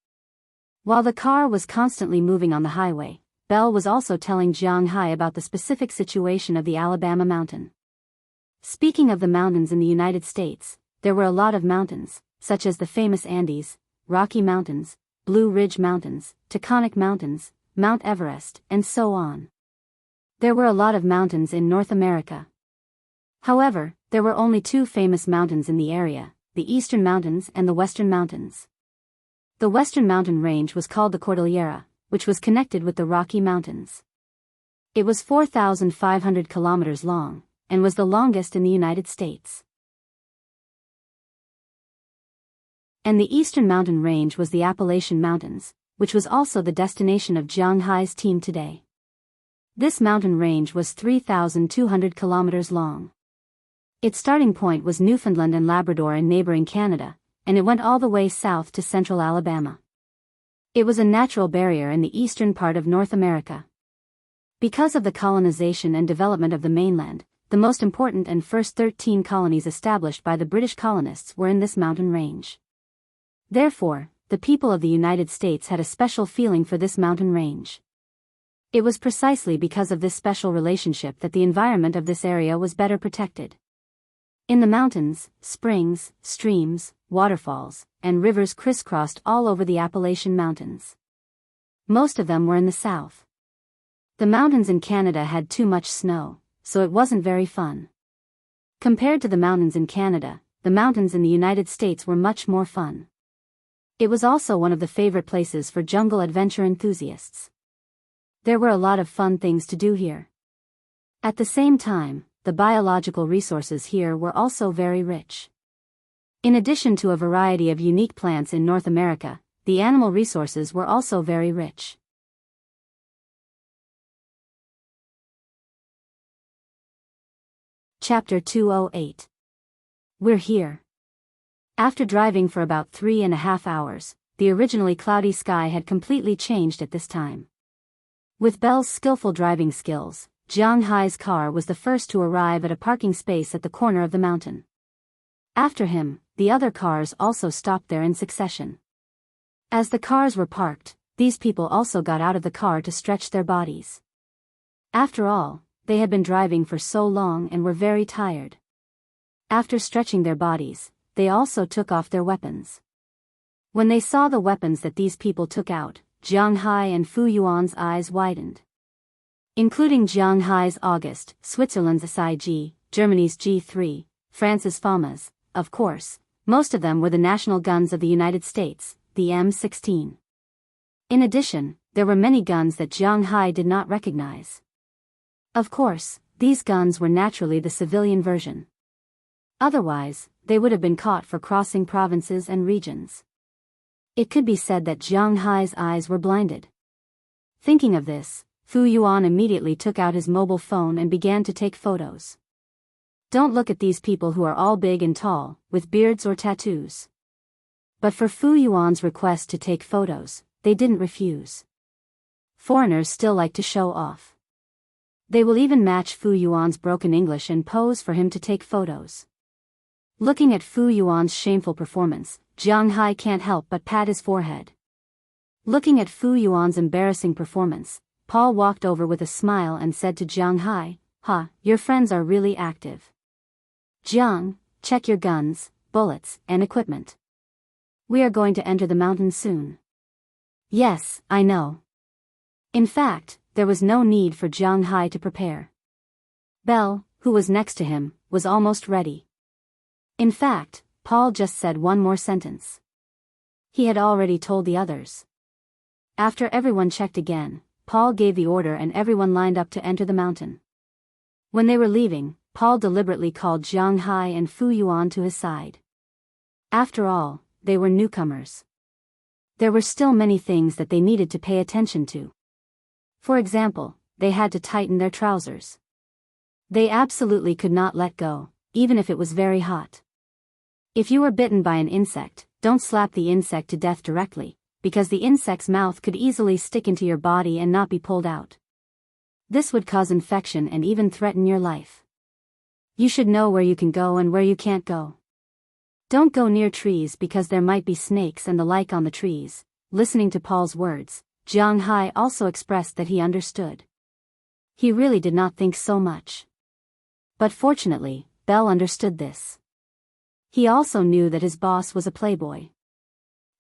While the car was constantly moving on the highway, Belle was also telling Jianghu about the specific situation of the Alabama mountain. Speaking of the mountains in the United States, there were a lot of mountains, such as the famous Andes, Rocky Mountains, Blue Ridge Mountains, Taconic Mountains, Mount Everest, and so on. There were a lot of mountains in North America. However, there were only 2 famous mountains in the area, the Eastern Mountains and the Western Mountains. The Western Mountain Range was called the Cordillera, which was connected with the Rocky Mountains. It was 4,500 kilometers long, and was the longest in the United States. And the Eastern Mountain Range was the Appalachian Mountains, which was also the destination of Jianghu's team today. This mountain range was 3,200 kilometers long. Its starting point was Newfoundland and Labrador in neighboring Canada, and it went all the way south to central Alabama. It was a natural barrier in the eastern part of North America. Because of the colonization and development of the mainland, the most important and first 13 colonies established by the British colonists were in this mountain range. Therefore, the people of the United States had a special feeling for this mountain range. It was precisely because of this special relationship that the environment of this area was better protected. In the mountains, springs, streams, waterfalls, and rivers crisscrossed all over the Appalachian Mountains. Most of them were in the south. The mountains in Canada had too much snow, so it wasn't very fun. Compared to the mountains in Canada, the mountains in the United States were much more fun. It was also one of the favorite places for jungle adventure enthusiasts. There were a lot of fun things to do here. At the same time, the biological resources here were also very rich. In addition to a variety of unique plants in North America, the animal resources were also very rich. Chapter 208. We're here. After driving for about 3.5 hours, the originally cloudy sky had completely changed at this time. With Belle's skillful driving skills, Jianghu's car was the first to arrive at a parking space at the corner of the mountain. After him, the other cars also stopped there in succession. As the cars were parked, these people also got out of the car to stretch their bodies. After all, they had been driving for so long and were very tired. After stretching their bodies, they also took off their weapons. When they saw the weapons that these people took out, Jianghu and Fu Yuan's eyes widened. Including Jianghu's August, Switzerland's SIG, Germany's G3, France's FAMAs, of course, most of them were the national guns of the United States, the M16. In addition, there were many guns that Jianghu did not recognize. Of course, these guns were naturally the civilian version. Otherwise, they would have been caught for crossing provinces and regions. It could be said that Jianghu's eyes were blinded. Thinking of this, Fu Yuan immediately took out his mobile phone and began to take photos. Don't look at these people who are all big and tall, with beards or tattoos. But for Fu Yuan's request to take photos, they didn't refuse. Foreigners still like to show off. They will even match Fu Yuan's broken English and pose for him to take photos. Looking at Fu Yuan's shameful performance, Jianghu can't help but pat his forehead. Looking at Fu Yuan's embarrassing performance, Paul walked over with a smile and said to Jianghu, "Ha, your friends are really active. Jiang, check your guns, bullets, and equipment. We are going to enter the mountains soon." Yes, I know. In fact, there was no need for Jianghu to prepare. Belle, who was next to him, was almost ready. In fact, Paul just said one more sentence. He had already told the others. After everyone checked again, Paul gave the order and everyone lined up to enter the mountain. When they were leaving, Paul deliberately called Jianghu and Fu Yuan to his side. After all, they were newcomers. There were still many things that they needed to pay attention to. For example, they had to tighten their trousers. They absolutely could not let go, even if it was very hot. If you were bitten by an insect, don't slap the insect to death directly, because the insect's mouth could easily stick into your body and not be pulled out. This would cause infection and even threaten your life. You should know where you can go and where you can't go. Don't go near trees because there might be snakes and the like on the trees. Listening to Paul's words, Jianghu also expressed that he understood. He really did not think so much. But fortunately, Belle understood this. He also knew that his boss was a playboy.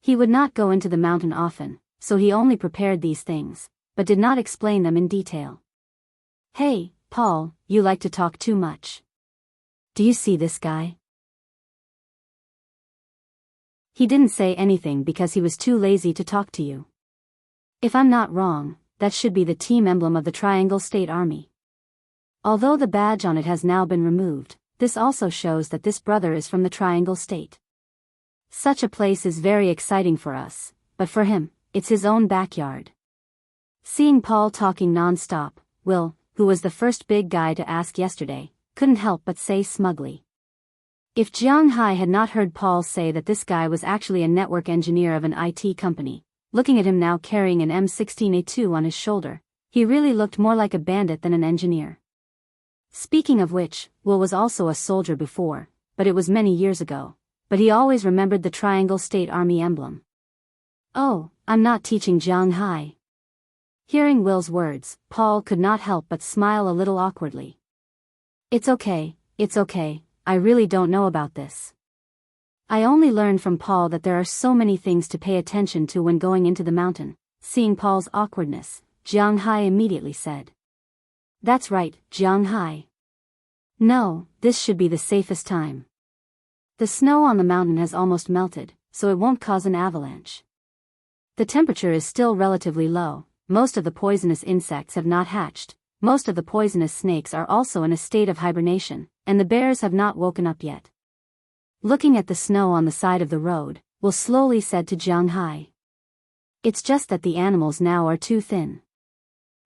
He would not go into the mountain often, so he only prepared these things, but did not explain them in detail. "Hey, Paul, you like to talk too much. Do you see this guy?" He didn't say anything because he was too lazy to talk to you. If I'm not wrong, that should be the team emblem of the Triangle State Army. Although the badge on it has now been removed, this also shows that this brother is from the Triangle State. Such a place is very exciting for us, but for him, it's his own backyard. Seeing Paul talking non-stop, Will, who was the first big guy to ask yesterday, couldn't help but say smugly. If Jianghu had not heard Paul say that this guy was actually a network engineer of an IT company, looking at him now carrying an M16A2 on his shoulder, he really looked more like a bandit than an engineer. Speaking of which, Will was also a soldier before, but it was many years ago, but he always remembered the Triangle State Army emblem. Oh, I'm not teaching Jianghu. Hearing Will's words, Paul could not help but smile a little awkwardly. It's okay, I really don't know about this. I only learned from Paul that there are so many things to pay attention to when going into the mountain. Seeing Paul's awkwardness, Jianghu immediately said. That's right, Jianghu. No, this should be the safest time. The snow on the mountain has almost melted, so it won't cause an avalanche. The temperature is still relatively low, most of the poisonous insects have not hatched, most of the poisonous snakes are also in a state of hibernation, and the bears have not woken up yet. Looking at the snow on the side of the road, Will slowly said to Jianghu. It's just that the animals now are too thin.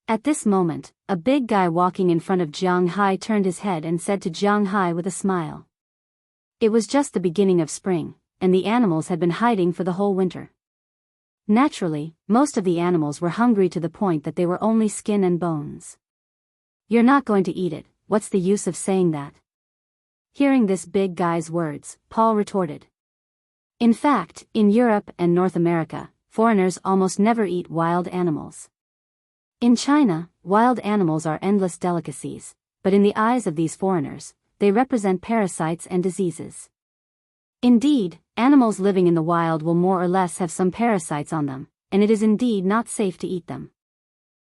At this moment, a big guy walking in front of Jianghu turned his head and said to Jianghu with a smile. It was just the beginning of spring, and the animals had been hiding for the whole winter. Naturally, most of the animals were hungry to the point that they were only skin and bones. You're not going to eat it, what's the use of saying that? Hearing this big guy's words, Paul retorted. In fact, in Europe and North America, foreigners almost never eat wild animals. In China, wild animals are endless delicacies, but in the eyes of these foreigners, they represent parasites and diseases. Indeed, animals living in the wild will more or less have some parasites on them, and it is indeed not safe to eat them.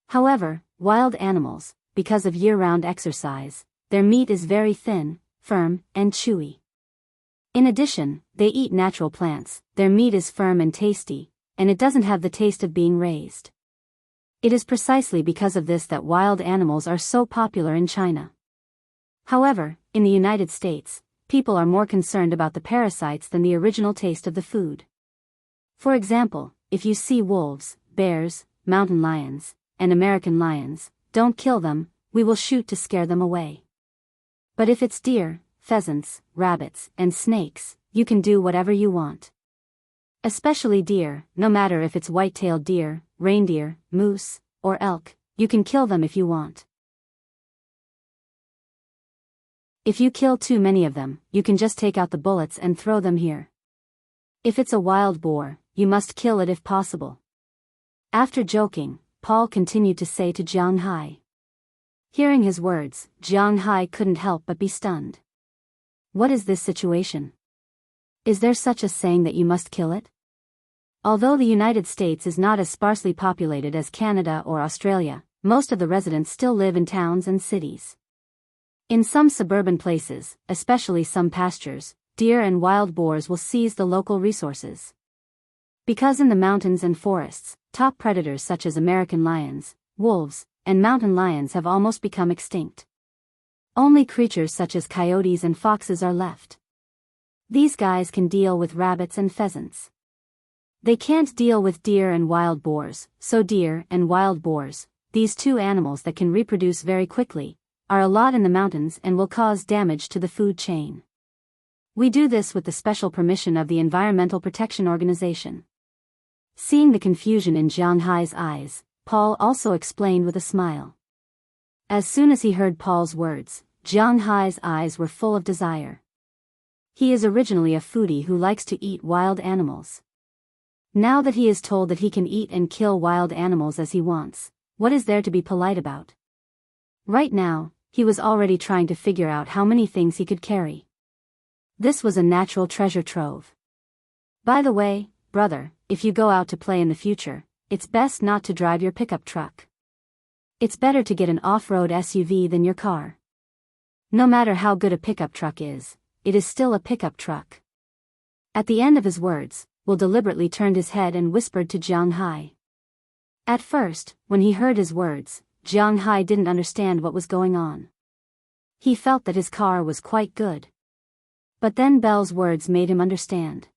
However, wild animals, because of year-round exercise, their meat is very thin, firm, and chewy. In addition, they eat natural plants, their meat is firm and tasty, and it doesn't have the taste of being raised. It is precisely because of this that wild animals are so popular in China. However, in the United States, people are more concerned about the parasites than the original taste of the food. For example, if you see wolves, bears, mountain lions, and American lions, don't kill them, we will shoot to scare them away. But if it's deer, pheasants, rabbits, and snakes, you can do whatever you want. Especially deer, no matter if it's white-tailed deer, reindeer, moose, or elk, you can kill them if you want. If you kill too many of them, you can just take out the bullets and throw them here. If it's a wild boar, you must kill it if possible. After joking, Paul continued to say to Jianghu. Hearing his words, Jianghu couldn't help but be stunned. What is this situation? Is there such a saying that you must kill it? Although the United States is not as sparsely populated as Canada or Australia, most of the residents still live in towns and cities. In some suburban places, especially some pastures, deer and wild boars will seize the local resources. Because in the mountains and forests, top predators such as American lions, wolves, and mountain lions have almost become extinct. Only creatures such as coyotes and foxes are left. These guys can deal with rabbits and pheasants. They can't deal with deer and wild boars, so deer and wild boars, these two animals that can reproduce very quickly, are a lot in the mountains and will cause damage to the food chain. We do this with the special permission of the Environmental Protection Organization. Seeing the confusion in Jianghu's eyes, Paul also explained with a smile. As soon as he heard Paul's words, Jianghu's eyes were full of desire. He is originally a foodie who likes to eat wild animals. Now that he is told that he can eat and kill wild animals as he wants, what is there to be polite about? Right now, he was already trying to figure out how many things he could carry. This was a natural treasure trove. By the way, brother, if you go out to play in the future, it's best not to drive your pickup truck. It's better to get an off-road SUV than your car. No matter how good a pickup truck is, it is still a pickup truck. At the end of his words, Will deliberately turned his head and whispered to Jianghu. At first, when he heard his words, Jianghu didn't understand what was going on. He felt that his car was quite good. But then Bell's words made him understand.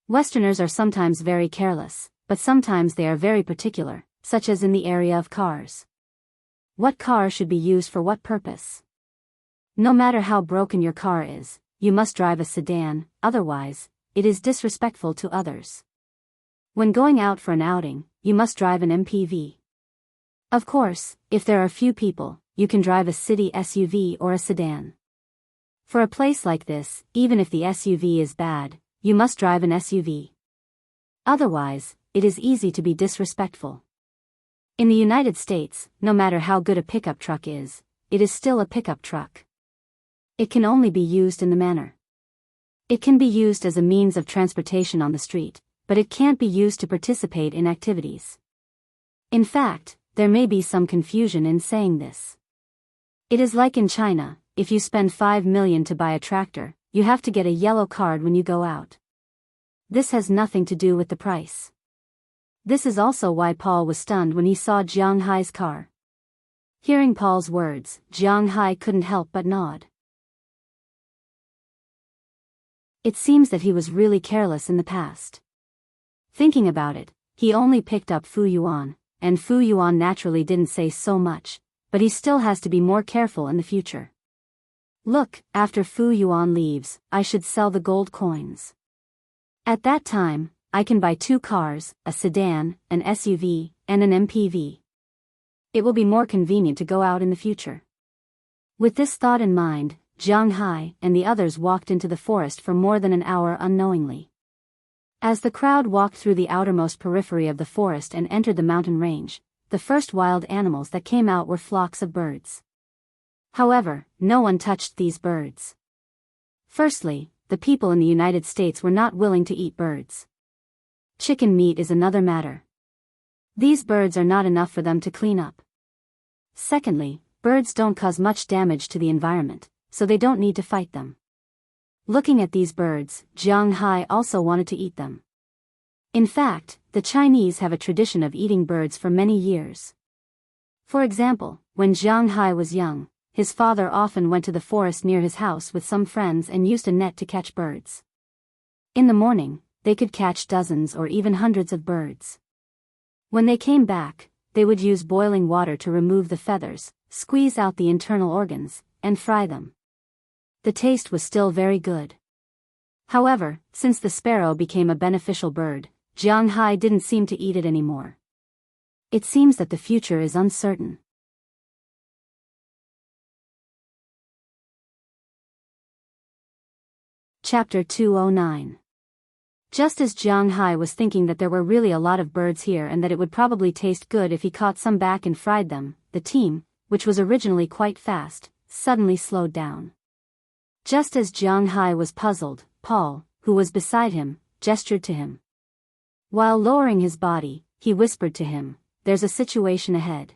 Westerners are sometimes very careless, but sometimes they are very particular, such as in the area of cars. What car should be used for what purpose? No matter how broken your car is, you must drive a sedan, otherwise, it is disrespectful to others. When going out for an outing, you must drive an MPV. Of course, if there are few people, you can drive a city SUV or a sedan. For a place like this, even if the SUV is bad, you must drive an SUV. Otherwise, it is easy to be disrespectful. In the United States, no matter how good a pickup truck is, it is still a pickup truck. It can only be used in the manner. It can be used as a means of transportation on the street, but it can't be used to participate in activities. In fact, there may be some confusion in saying this. It is like in China, if you spend 5 million to buy a tractor, you have to get a yellow card when you go out. This has nothing to do with the price. This is also why Paul was stunned when he saw Jiang Hai's car. Hearing Paul's words, Jiang Hai couldn't help but nod. It seems that he was really careless in the past. Thinking about it, he only picked up Fu Yuan, and Fu Yuan naturally didn't say so much, but he still has to be more careful in the future. Look, after Fu Yuan leaves, I should sell the gold coins. At that time, I can buy 2 cars, a sedan, an SUV, and an MPV. It will be more convenient to go out in the future. With this thought in mind, Jiang Hai and the others walked into the forest for more than an hour unknowingly. As the crowd walked through the outermost periphery of the forest and entered the mountain range, the first wild animals that came out were flocks of birds. However, no one touched these birds. Firstly, the people in the United States were not willing to eat birds. Chicken meat is another matter. These birds are not enough for them to clean up. Secondly, birds don't cause much damage to the environment, so they don't need to fight them. Looking at these birds, Jiang Hai also wanted to eat them. In fact, the Chinese have a tradition of eating birds for many years. For example, when Jiang Hai was young, his father often went to the forest near his house with some friends and used a net to catch birds. In the morning, they could catch dozens or even hundreds of birds. When they came back, they would use boiling water to remove the feathers, squeeze out the internal organs, and fry them. The taste was still very good. However, since the sparrow became a beneficial bird, Jiang Hai didn't seem to eat it anymore. It seems that the future is uncertain. Chapter 209. Just as Jiang Hai was thinking that there were really a lot of birds here and that it would probably taste good if he caught some back and fried them, the team, which was originally quite fast, suddenly slowed down. Just as Jiang Hai was puzzled, Paul, who was beside him, gestured to him. While lowering his body, he whispered to him, "There's a situation ahead.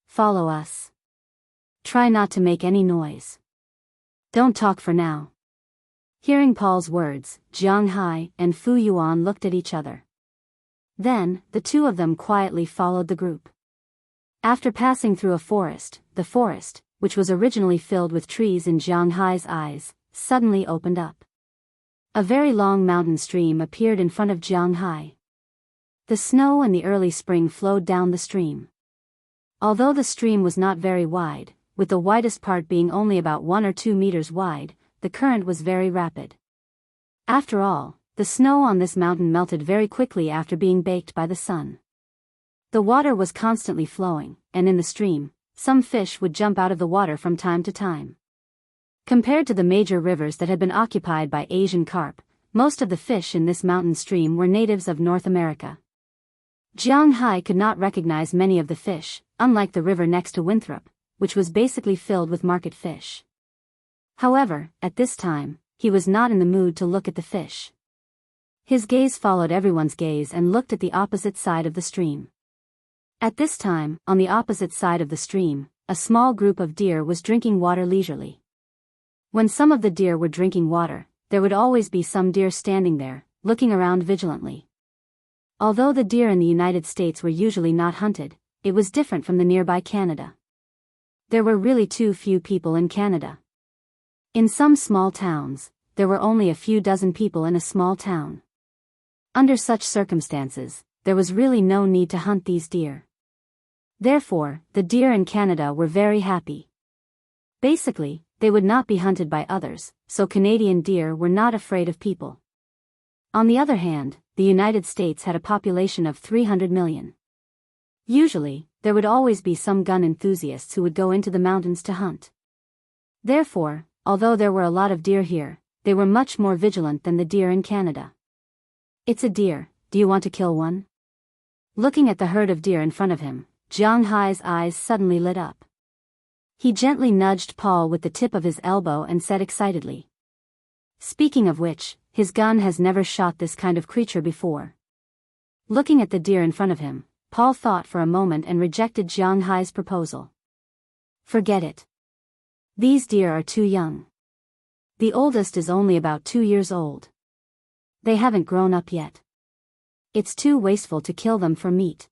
Follow us. Try not to make any noise. Don't talk for now." Hearing Paul's words, Jiang Hai and Fu Yuan looked at each other. Then, the two of them quietly followed the group. After passing through a forest, the forest, which was originally filled with trees in Jiang Hai's eyes, suddenly opened up. A very long mountain stream appeared in front of Jiang Hai. The snow and the early spring flowed down the stream. Although the stream was not very wide, with the widest part being only about 1 or 2 meters wide, the current was very rapid. After all, the snow on this mountain melted very quickly after being baked by the sun. The water was constantly flowing, and in the stream, some fish would jump out of the water from time to time. Compared to the major rivers that had been occupied by Asian carp, most of the fish in this mountain stream were natives of North America. Jiang Hai could not recognize many of the fish, unlike the river next to Winthrop, which was basically filled with market fish. However, at this time, he was not in the mood to look at the fish. His gaze followed everyone's gaze and looked at the opposite side of the stream. At this time, on the opposite side of the stream, a small group of deer was drinking water leisurely. When some of the deer were drinking water, there would always be some deer standing there, looking around vigilantly. Although the deer in the United States were usually not hunted, it was different from the nearby Canada. There were really too few people in Canada. In some small towns, there were only a few dozen people in a small town. Under such circumstances, there was really no need to hunt these deer. Therefore, the deer in Canada were very happy. Basically, they would not be hunted by others, so Canadian deer were not afraid of people. On the other hand, the United States had a population of 300 million. Usually, there would always be some gun enthusiasts who would go into the mountains to hunt. Therefore, although there were a lot of deer here, they were much more vigilant than the deer in Canada. "It's a deer, do you want to kill one? Looking at the herd of deer in front of him, Jiang Hai's eyes suddenly lit up. He gently nudged Paul with the tip of his elbow and said excitedly. Speaking of which, his gun has never shot this kind of creature before. Looking at the deer in front of him, Paul thought for a moment and rejected Jiang Hai's proposal. Forget it. These deer are too young. The oldest is only about 2 years old. They haven't grown up yet. It's too wasteful to kill them for meat.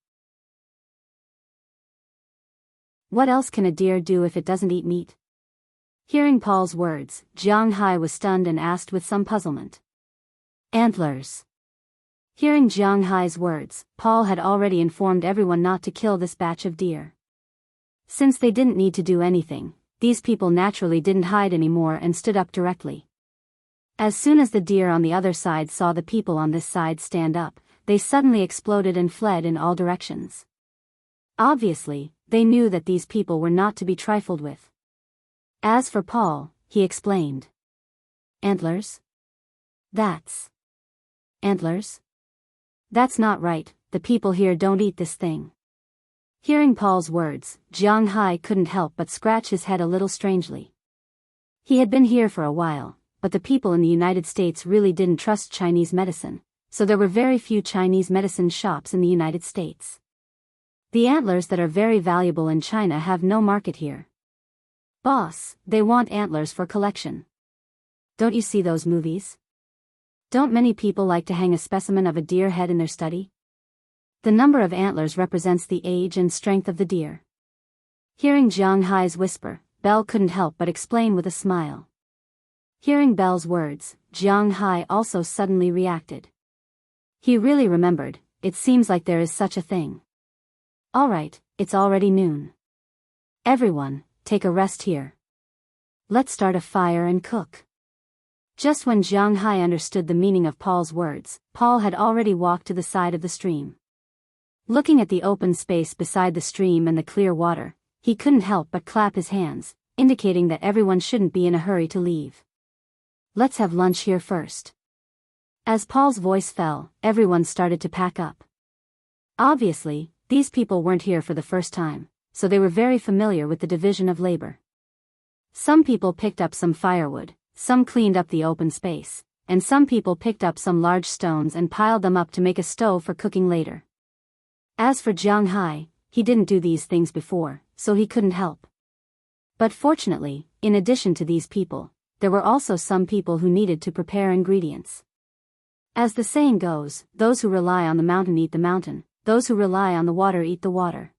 What else can a deer do if it doesn't eat meat? Hearing Paul's words, Jiang Hai was stunned and asked with some puzzlement. Antlers. Hearing Jiang Hai's words, Paul had already informed everyone not to kill this batch of deer. Since they didn't need to do anything, these people naturally didn't hide anymore and stood up directly. As soon as the deer on the other side saw the people on this side stand up, they suddenly exploded and fled in all directions. Obviously, they knew that these people were not to be trifled with. As for Paul, he explained. Antlers? That's antlers? That's not right, the people here don't eat this thing. Hearing Paul's words, Jiang Hai couldn't help but scratch his head a little strangely. He had been here for a while, but the people in the United States really didn't trust Chinese medicine, so there were very few Chinese medicine shops in the United States. The antlers that are very valuable in China have no market here. Boss, they want antlers for collection. Don't you see those movies? Don't many people like to hang a specimen of a deer head in their study? The number of antlers represents the age and strength of the deer. Hearing Jiang Hai's whisper, Belle couldn't help but explain with a smile. Hearing Belle's words, Jiang Hai also suddenly reacted. He really remembered, it seems like there is such a thing. All right, it's already noon. Everyone, take a rest here. Let's start a fire and cook. Just when Jiang Hai understood the meaning of Paul's words, Paul had already walked to the side of the stream. Looking at the open space beside the stream and the clear water, he couldn't help but clap his hands, indicating that everyone shouldn't be in a hurry to leave. Let's have lunch here first. As Paul's voice fell, everyone started to pack up. Obviously, these people weren't here for the first time, so they were very familiar with the division of labor. Some people picked up some firewood, some cleaned up the open space, and some people picked up some large stones and piled them up to make a stove for cooking later. As for Jiang Hai, he didn't do these things before, so he couldn't help. But fortunately, in addition to these people, there were also some people who needed to prepare ingredients. As the saying goes, those who rely on the mountain eat the mountain, those who rely on the water eat the water.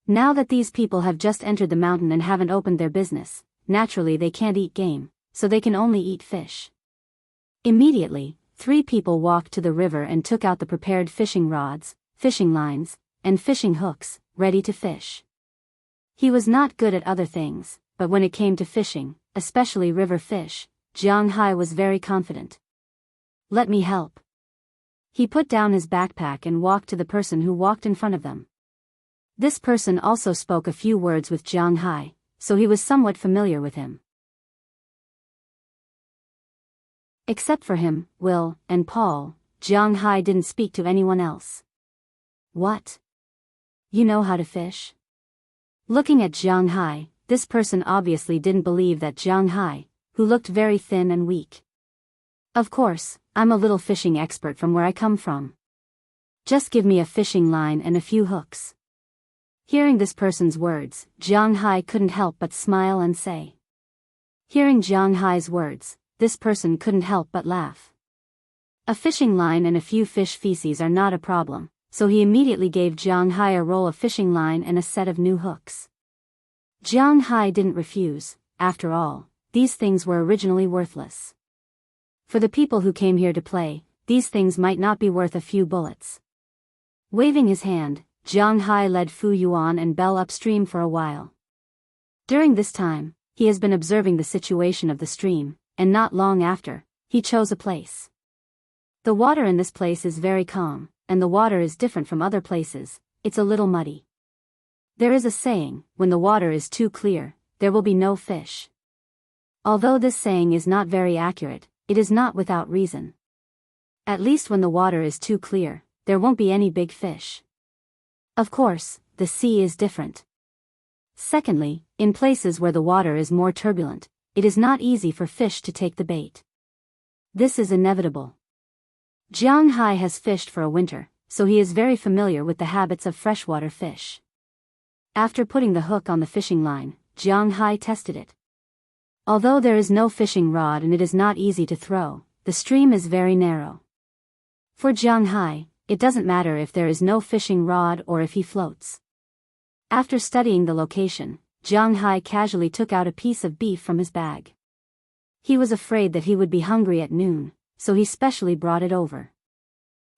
Now that these people have just entered the mountain and haven't opened their business, naturally they can't eat game, so they can only eat fish. Immediately, 3 people walked to the river and took out the prepared fishing rods, fishing lines, and fishing hooks, ready to fish. He was not good at other things, but when it came to fishing, especially river fish, Jiang Hai was very confident. Let me help. He put down his backpack and walked to the person who walked in front of them. This person also spoke a few words with Jiang Hai, so he was somewhat familiar with him. Except for him, Will, and Paul, Jiang Hai didn't speak to anyone else. What? You know how to fish? Looking at Jiang Hai, this person obviously didn't believe that Jiang Hai, who looked very thin and weak. Of course, I'm a little fishing expert from where I come from. Just give me a fishing line and a few hooks. Hearing this person's words, Jiang Hai couldn't help but smile and say. Hearing Jiang Hai's words, this person couldn't help but laugh. A fishing line and a few fish feces are not a problem, so he immediately gave Jiang Hai a roll of fishing line and a set of new hooks. Jiang Hai didn't refuse, after all, these things were originally worthless. For the people who came here to play, these things might not be worth a few bullets. Waving his hand, Jiang Hai led Fu Yuan and Belle upstream for a while. During this time, he has been observing the situation of the stream, and not long after, he chose a place. The water in this place is very calm, and the water is different from other places, it's a little muddy. There is a saying, when the water is too clear, there will be no fish. Although this saying is not very accurate, it is not without reason. At least when the water is too clear, there won't be any big fish. Of course, the sea is different. Secondly, in places where the water is more turbulent, it is not easy for fish to take the bait. This is inevitable. Jianghu has fished for a winter, so he is very familiar with the habits of freshwater fish. After putting the hook on the fishing line, Jianghu tested it. Although there is no fishing rod and it is not easy to throw, the stream is very narrow. For Jianghu, it doesn't matter if there is no fishing rod or if he floats. After studying the location, Jianghu casually took out a piece of beef from his bag. He was afraid that he would be hungry at noon, so he specially brought it over.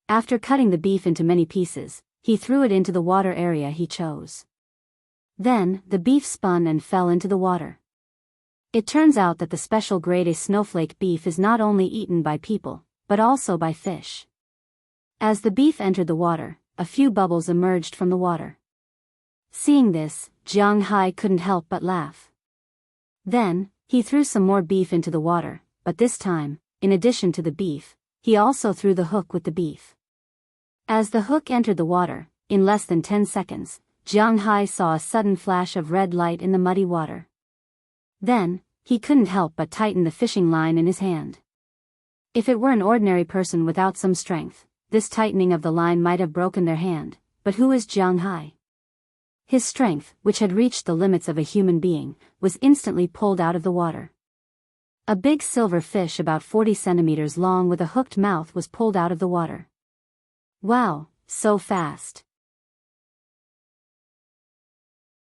After cutting the beef into many pieces, he threw it into the water area he chose. Then, the beef spun and fell into the water. It turns out that the special grade A snowflake beef is not only eaten by people, but also by fish. As the beef entered the water, a few bubbles emerged from the water. Seeing this, Jianghu couldn't help but laugh. Then, he threw some more beef into the water, but this time, in addition to the beef, he also threw the hook with the beef. As the hook entered the water, in less than 10 seconds, Jianghu saw a sudden flash of red light in the muddy water. Then, he couldn't help but tighten the fishing line in his hand. If it were an ordinary person without some strength, this tightening of the line might have broken their hand, but who is Jianghu? His strength, which had reached the limits of a human being, was instantly pulled out of the water. A big silver fish about 40 centimeters long with a hooked mouth was pulled out of the water. Wow, so fast.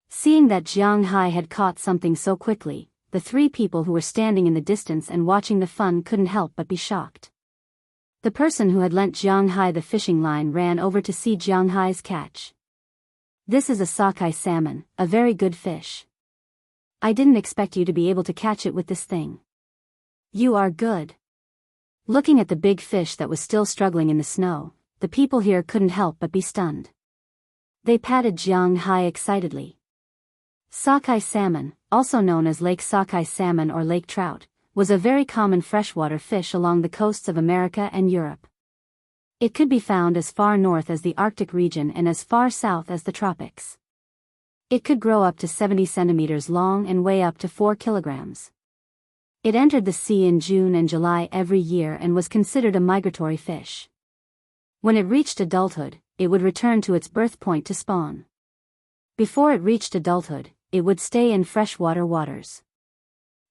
Seeing that Jianghu had caught something so quickly, the three people who were standing in the distance and watching the fun couldn't help but be shocked. The person who had lent Jianghu the fishing line ran over to see Jianghu's catch. This is a sockeye salmon, a very good fish. I didn't expect you to be able to catch it with this thing. You are good. Looking at the big fish that was still struggling in the snow, the people here couldn't help but be stunned. They patted Jianghu excitedly. Sockeye salmon, also known as lake sockeye salmon or lake trout, was a very common freshwater fish along the coasts of America and Europe. It could be found as far north as the Arctic region and as far south as the tropics. It could grow up to 70 centimeters long and weigh up to 4 kilograms. It entered the sea in June and July every year and was considered a migratory fish. When it reached adulthood, it would return to its birth point to spawn. Before it reached adulthood, it would stay in freshwater waters.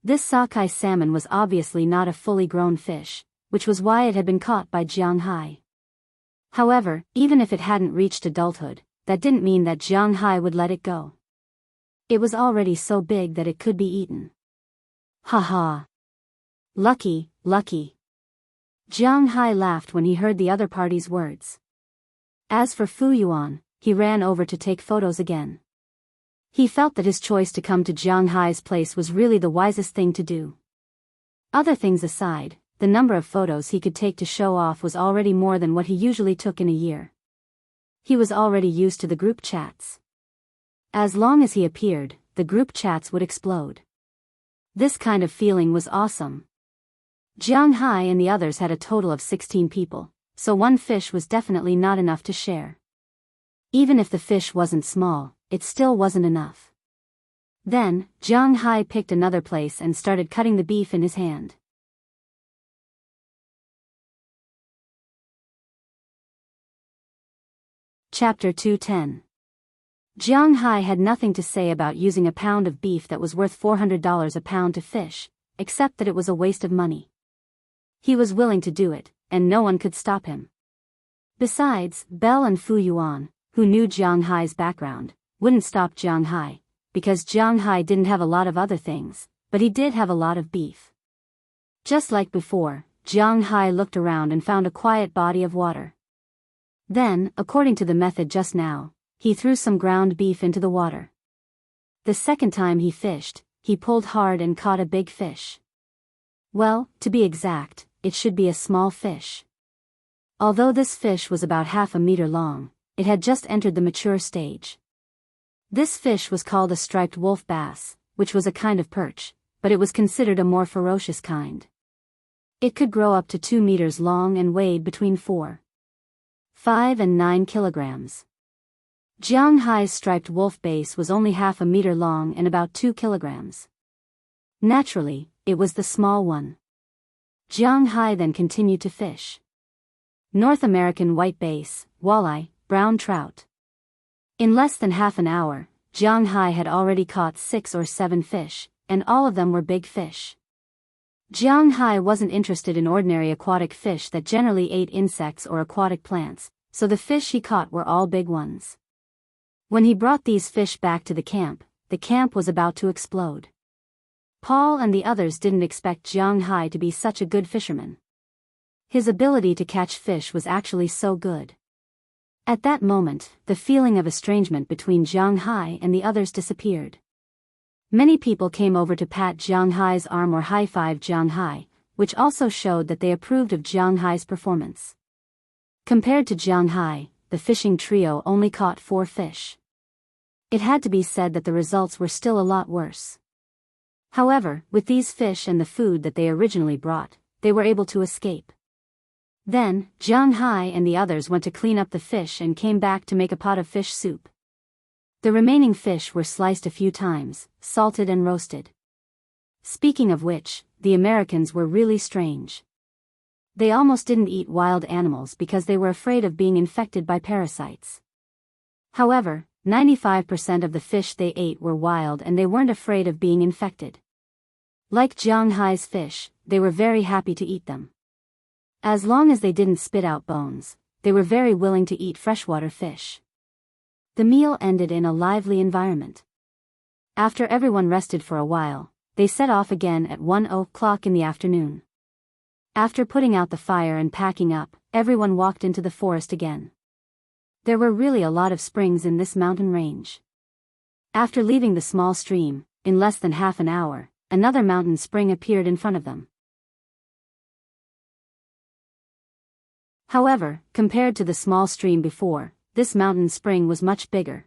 This sockeye salmon was obviously not a fully grown fish, which was why it had been caught by Jianghu. However, even if it hadn't reached adulthood, that didn't mean that Jianghu would let it go. It was already so big that it could be eaten. Ha ha. Lucky, lucky. Jianghu laughed when he heard the other party's words. As for Fu Yuan, he ran over to take photos again. He felt that his choice to come to Jianghu's place was really the wisest thing to do. Other things aside, the number of photos he could take to show off was already more than what he usually took in a year. He was already used to the group chats. As long as he appeared, the group chats would explode. This kind of feeling was awesome. Jianghu and the others had a total of 16 people, so one fish was definitely not enough to share. Even if the fish wasn't small, it still wasn't enough. Then, Jianghu picked another place and started cutting the beef in his hand. Chapter 210. Jianghu had nothing to say about using a pound of beef that was worth $400 a pound to fish, except that it was a waste of money. He was willing to do it, and no one could stop him. Besides, Belle and Fu Yuan, who knew Jianghu's background, wouldn't stop Jianghu, because Jianghu didn't have a lot of other things, but he did have a lot of beef. Just like before, Jianghu looked around and found a quiet body of water. Then, according to the method just now, he threw some ground beef into the water. The second time he fished, he pulled hard and caught a big fish. Well, to be exact, it should be a small fish. Although this fish was about half a meter long, it had just entered the mature stage. This fish was called a striped wolf bass, which was a kind of perch, but it was considered a more ferocious kind. It could grow up to 2 meters long and weighed between 4, 5 and 9 kilograms. Jianghai's striped wolf base was only half a meter long and about 2 kilograms. Naturally, it was the small one. Jianghai then continued to fish. North American white bass, walleye, brown trout. In less than half an hour, Jianghai had already caught 6 or 7 fish, and all of them were big fish. Jianghai wasn't interested in ordinary aquatic fish that generally ate insects or aquatic plants, so the fish he caught were all big ones. When he brought these fish back to the camp was about to explode. Paul and the others didn't expect Jianghai to be such a good fisherman. His ability to catch fish was actually so good. At that moment, the feeling of estrangement between Jianghai and the others disappeared. Many people came over to pat Jianghai's arm or high-five Jianghai, which also showed that they approved of Jianghai's performance. Compared to Jianghai, the fishing trio only caught 4 fish. It had to be said that the results were still a lot worse. However, with these fish and the food that they originally brought, they were able to escape. Then, Jianghai and the others went to clean up the fish and came back to make a pot of fish soup. The remaining fish were sliced a few times, salted and roasted. Speaking of which, the Americans were really strange. They almost didn't eat wild animals because they were afraid of being infected by parasites. However, 95% of the fish they ate were wild and they weren't afraid of being infected. Like Jianghai's fish, they were very happy to eat them. As long as they didn't spit out bones, they were very willing to eat freshwater fish. The meal ended in a lively environment. After everyone rested for a while, they set off again at 1:00 in the afternoon. After putting out the fire and packing up, everyone walked into the forest again. There were really a lot of springs in this mountain range. After leaving the small stream, in less than half an hour, another mountain spring appeared in front of them. However, compared to the small stream before, this mountain spring was much bigger.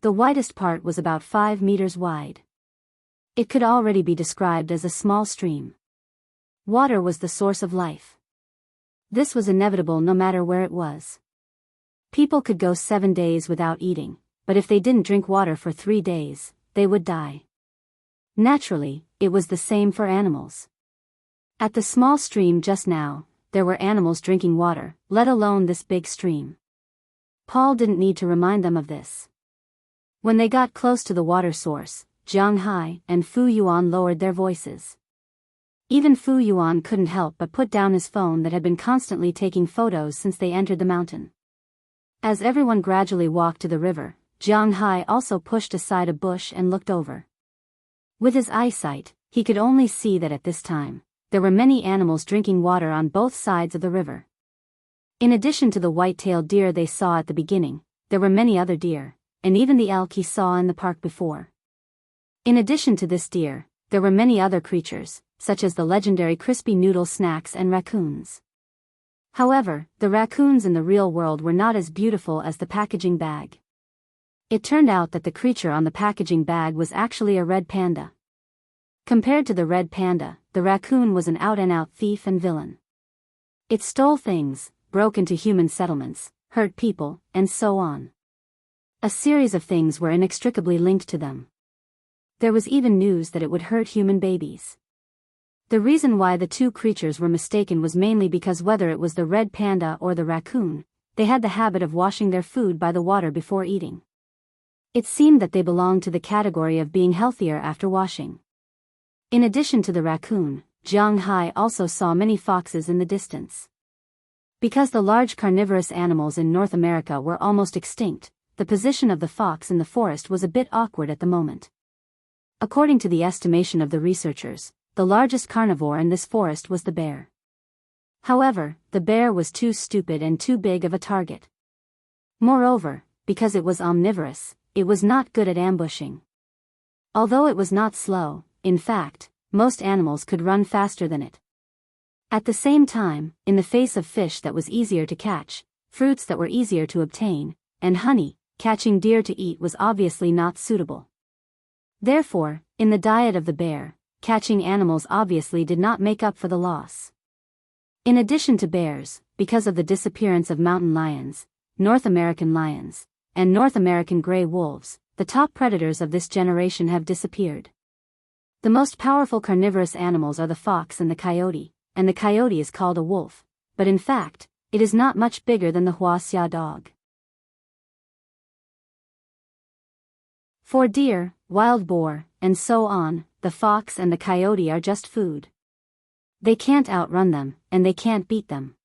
The widest part was about 5 meters wide. It could already be described as a small stream. Water was the source of life. This was inevitable no matter where it was. People could go 7 days without eating, but if they didn't drink water for 3 days, they would die. Naturally, it was the same for animals. At the small stream just now, there were animals drinking water, let alone this big stream. Paul didn't need to remind them of this. When they got close to the water source, Jianghai and Fu Yuan lowered their voices. Even Fu Yuan couldn't help but put down his phone that had been constantly taking photos since they entered the mountain. As everyone gradually walked to the river, Jianghai also pushed aside a bush and looked over. With his eyesight, he could only see that at this time, there were many animals drinking water on both sides of the river. In addition to the white-tailed deer they saw at the beginning, there were many other deer, and even the elk he saw in the park before. In addition to this deer, there were many other creatures, such as the legendary crispy noodle snacks and raccoons. However, the raccoons in the real world were not as beautiful as the packaging bag. It turned out that the creature on the packaging bag was actually a red panda. Compared to the red panda, the raccoon was an out-and-out thief and villain. It stole things, broke into human settlements, hurt people, and so on. A series of things were inextricably linked to them. There was even news that it would hurt human babies. The reason why the two creatures were mistaken was mainly because whether it was the red panda or the raccoon, they had the habit of washing their food by the water before eating. It seemed that they belonged to the category of being healthier after washing. In addition to the raccoon, Jianghai also saw many foxes in the distance. Because the large carnivorous animals in North America were almost extinct, the position of the fox in the forest was a bit awkward at the moment. According to the estimation of the researchers, the largest carnivore in this forest was the bear. However, the bear was too stupid and too big of a target. Moreover, because it was omnivorous, it was not good at ambushing. Although it was not slow, in fact, most animals could run faster than it. At the same time, in the face of fish that was easier to catch, fruits that were easier to obtain, and honey, catching deer to eat was obviously not suitable. Therefore, in the diet of the bear, catching animals obviously did not make up for the loss. In addition to bears, because of the disappearance of mountain lions, North American lions, and North American gray wolves, the top predators of this generation have disappeared. The most powerful carnivorous animals are the fox and the coyote is called a wolf, but in fact, it is not much bigger than the Wuxia dog. For deer, wild boar, and so on, the fox and the coyote are just food. They can't outrun them, and they can't beat them.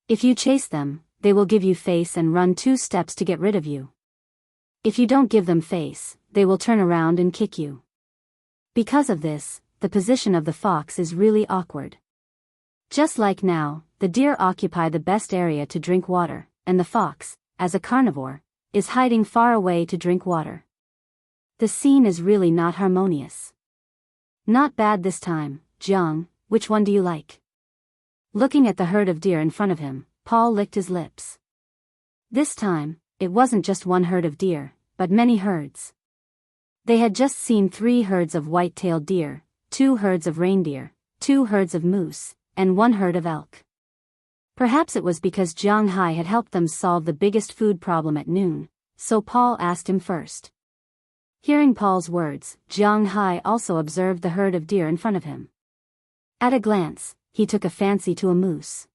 If you chase them, they will give you face and run 2 steps to get rid of you. If you don't give them face, they will turn around and kick you. Because of this, the position of the fox is really awkward. Just like now, the deer occupy the best area to drink water, and the fox, as a carnivore, is hiding far away to drink water. The scene is really not harmonious. Not bad this time, Jiang, which one do you like? Looking at the herd of deer in front of him, Paul licked his lips. This time, it wasn't just one herd of deer, but many herds. They had just seen 3 herds of white-tailed deer, 2 herds of reindeer, 2 herds of moose, and 1 herd of elk. Perhaps it was because Jianghu had helped them solve the biggest food problem at noon, so Paul asked him first. Hearing Paul's words, Jianghu also observed the herd of deer in front of him. At a glance, he took a fancy to a moose.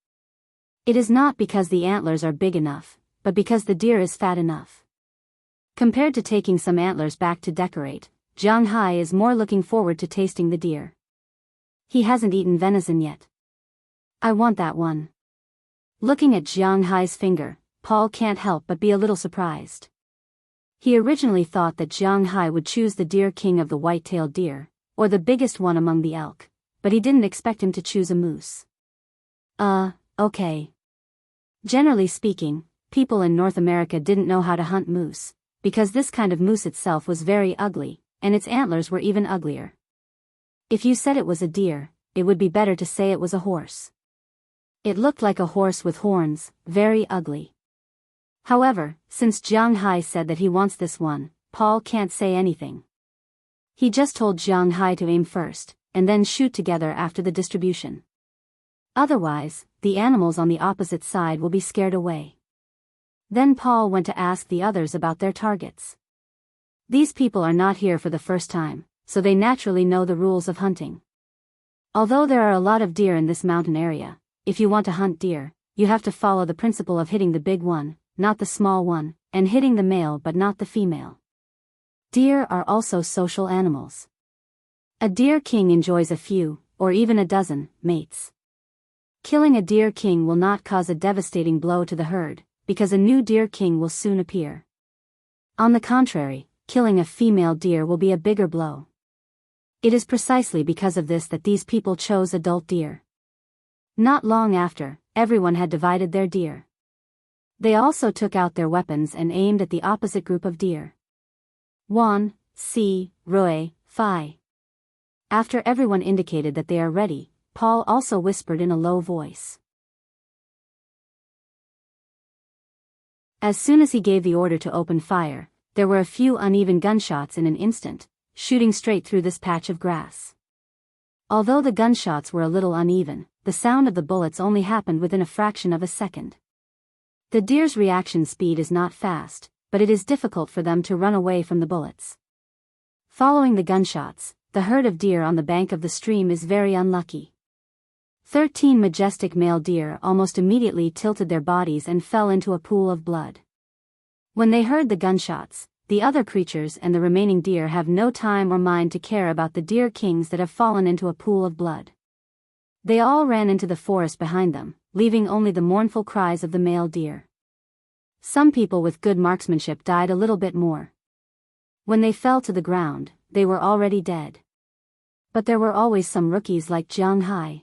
It is not because the antlers are big enough, but because the deer is fat enough. Compared to taking some antlers back to decorate, Jianghu is more looking forward to tasting the deer. He hasn't eaten venison yet. I want that one. Looking at Jianghu's finger, Paul can't help but be a little surprised. He originally thought that Jianghu would choose the deer king of the white-tailed deer, or the biggest one among the elk, but he didn't expect him to choose a moose. Okay. Generally speaking, people in North America didn't know how to hunt moose, because this kind of moose itself was very ugly, and its antlers were even uglier. If you said it was a deer, it would be better to say it was a horse. It looked like a horse with horns, very ugly. However, since Jianghu said that he wants this one, Paul can't say anything. He just told Jianghu to aim first, and then shoot together after the distribution. Otherwise, the animals on the opposite side will be scared away. Then Paul went to ask the others about their targets. These people are not here for the first time, so they naturally know the rules of hunting. Although there are a lot of deer in this mountain area, if you want to hunt deer, you have to follow the principle of hitting the big one, not the small one, and hitting the male but not the female. Deer are also social animals. A deer king enjoys a few, or even a dozen, mates. Killing a deer king will not cause a devastating blow to the herd, because a new deer king will soon appear. On the contrary, killing a female deer will be a bigger blow. It is precisely because of this that these people chose adult deer. Not long after, everyone had divided their deer. They also took out their weapons and aimed at the opposite group of deer. 1, Si, Rui, Phi. After everyone indicated that they are ready, Paul also whispered in a low voice. As soon as he gave the order to open fire, there were a few uneven gunshots in an instant, shooting straight through this patch of grass. Although the gunshots were a little uneven, the sound of the bullets only happened within a fraction of a second. The deer's reaction speed is not fast, but it is difficult for them to run away from the bullets. Following the gunshots, the herd of deer on the bank of the stream is very unlucky. 13 majestic male deer almost immediately tilted their bodies and fell into a pool of blood. When they heard the gunshots, the other creatures and the remaining deer have no time or mind to care about the deer kings that have fallen into a pool of blood. They all ran into the forest behind them, leaving only the mournful cries of the male deer. Some people with good marksmanship died a little bit more. When they fell to the ground, they were already dead. But there were always some rookies like Jianghu.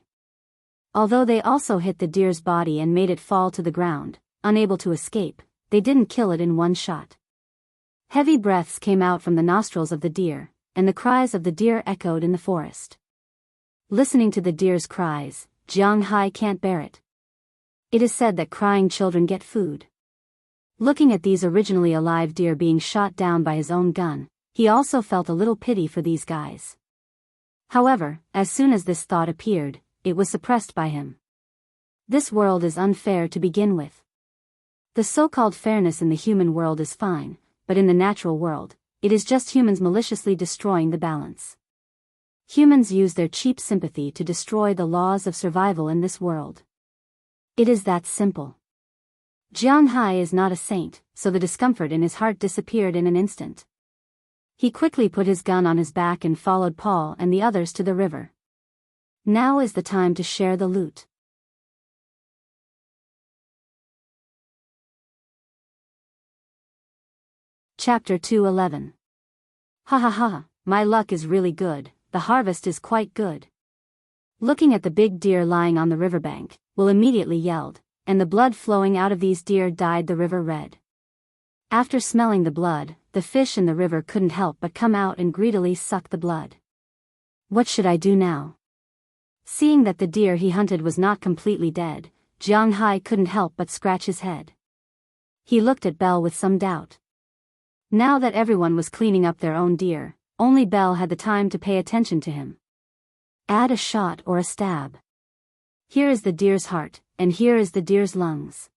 Although they also hit the deer's body and made it fall to the ground, unable to escape, they didn't kill it in one shot. Heavy breaths came out from the nostrils of the deer, and the cries of the deer echoed in the forest. Listening to the deer's cries, Jianghu can't bear it. It is said that crying children get food. Looking at these originally alive deer being shot down by his own gun, he also felt a little pity for these guys. However, as soon as this thought appeared, it was suppressed by him. This world is unfair to begin with. The so-called fairness in the human world is fine, but in the natural world, it is just humans maliciously destroying the balance. Humans use their cheap sympathy to destroy the laws of survival in this world. It is that simple. Jianghu is not a saint, so the discomfort in his heart disappeared in an instant. He quickly put his gun on his back and followed Paul and the others to the river. Now is the time to share the loot. Chapter 2:11. Ha ha ha, my luck is really good, the harvest is quite good. Looking at the big deer lying on the riverbank, Will immediately yelled, and the blood flowing out of these deer dyed the river red. After smelling the blood, the fish in the river couldn't help but come out and greedily suck the blood. What should I do now? Seeing that the deer he hunted was not completely dead, Jianghu couldn't help but scratch his head. He looked at Belle with some doubt. Now that everyone was cleaning up their own deer, only Belle had the time to pay attention to him. Add a shot or a stab. Here is the deer's heart, and here is the deer's lungs.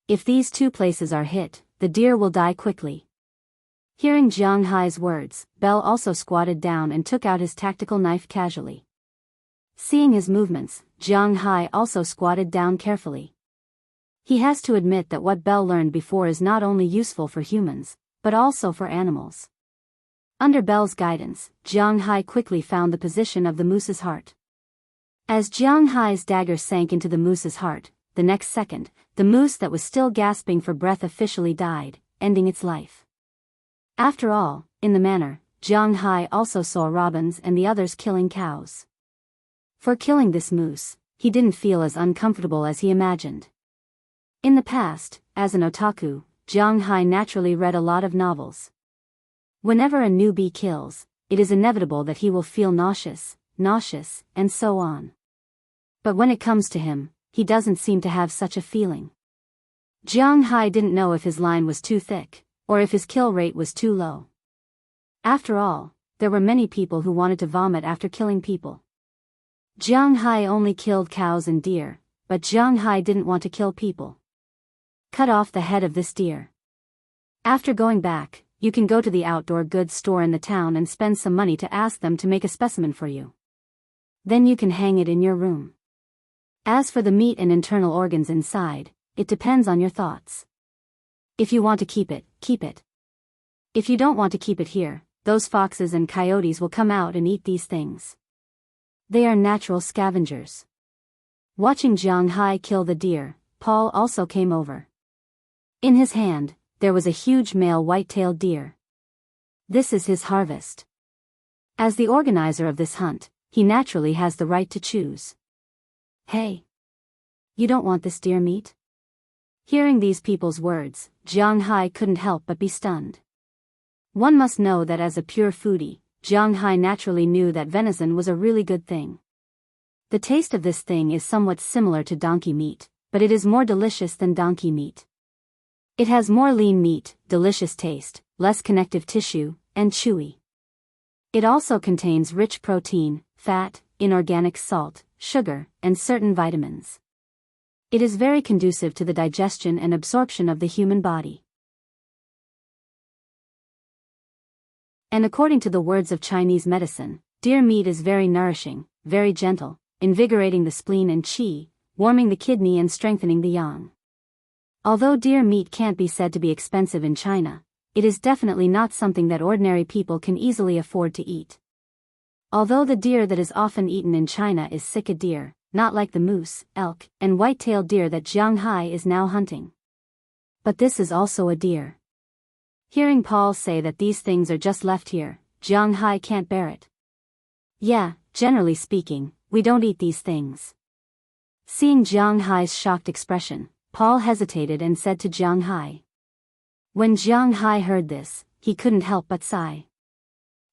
If these two places are hit, the deer will die quickly. Hearing Jianghu's words, Belle also squatted down and took out his tactical knife casually. Seeing his movements, Jianghu also squatted down carefully. He has to admit that what Belle learned before is not only useful for humans, but also for animals. Under Belle's guidance, Jianghu quickly found the position of the moose's heart. As Jianghu's dagger sank into the moose's heart, the next second, the moose that was still gasping for breath officially died, ending its life. After all, in the manner, Jianghu also saw robins and the others killing cows. For killing this moose, he didn't feel as uncomfortable as he imagined. In the past, as an otaku, Jianghu naturally read a lot of novels. Whenever a newbie kills, it is inevitable that he will feel nauseous, and so on. But when it comes to him, he doesn't seem to have such a feeling. Jianghu didn't know if his line was too thick, or if his kill rate was too low. After all, there were many people who wanted to vomit after killing people. Jianghu only killed cows and deer, but Jianghu didn't want to kill people. Cut off the head of this deer. After going back, you can go to the outdoor goods store in the town and spend some money to ask them to make a specimen for you. Then you can hang it in your room. As for the meat and internal organs inside, it depends on your thoughts. If you want to keep it, keep it. If you don't want to keep it here, those foxes and coyotes will come out and eat these things. They are natural scavengers. Watching Jianghu kill the deer, Paul also came over. In his hand, there was a huge male white-tailed deer. This is his harvest. As the organizer of this hunt, he naturally has the right to choose. Hey! You don't want this deer meat? Hearing these people's words, Jianghu couldn't help but be stunned. One must know that as a pure foodie, Jianghu naturally knew that venison was a really good thing. The taste of this thing is somewhat similar to donkey meat, but it is more delicious than donkey meat. It has more lean meat, delicious taste, less connective tissue, and chewy. It also contains rich protein, fat, inorganic salt, sugar, and certain vitamins. It is very conducive to the digestion and absorption of the human body. And according to the words of Chinese medicine, deer meat is very nourishing, very gentle, invigorating the spleen and qi, warming the kidney and strengthening the yang. Although deer meat can't be said to be expensive in China, it is definitely not something that ordinary people can easily afford to eat. Although the deer that is often eaten in China is sika deer, not like the moose, elk, and white-tailed deer that Jianghu is now hunting. But this is also a deer. Hearing Paul say that these things are just left here, Jianghu can't bear it. Yeah, generally speaking, we don't eat these things. Seeing Jianghu's shocked expression, Paul hesitated and said to Jianghu. When Jianghu heard this, he couldn't help but sigh.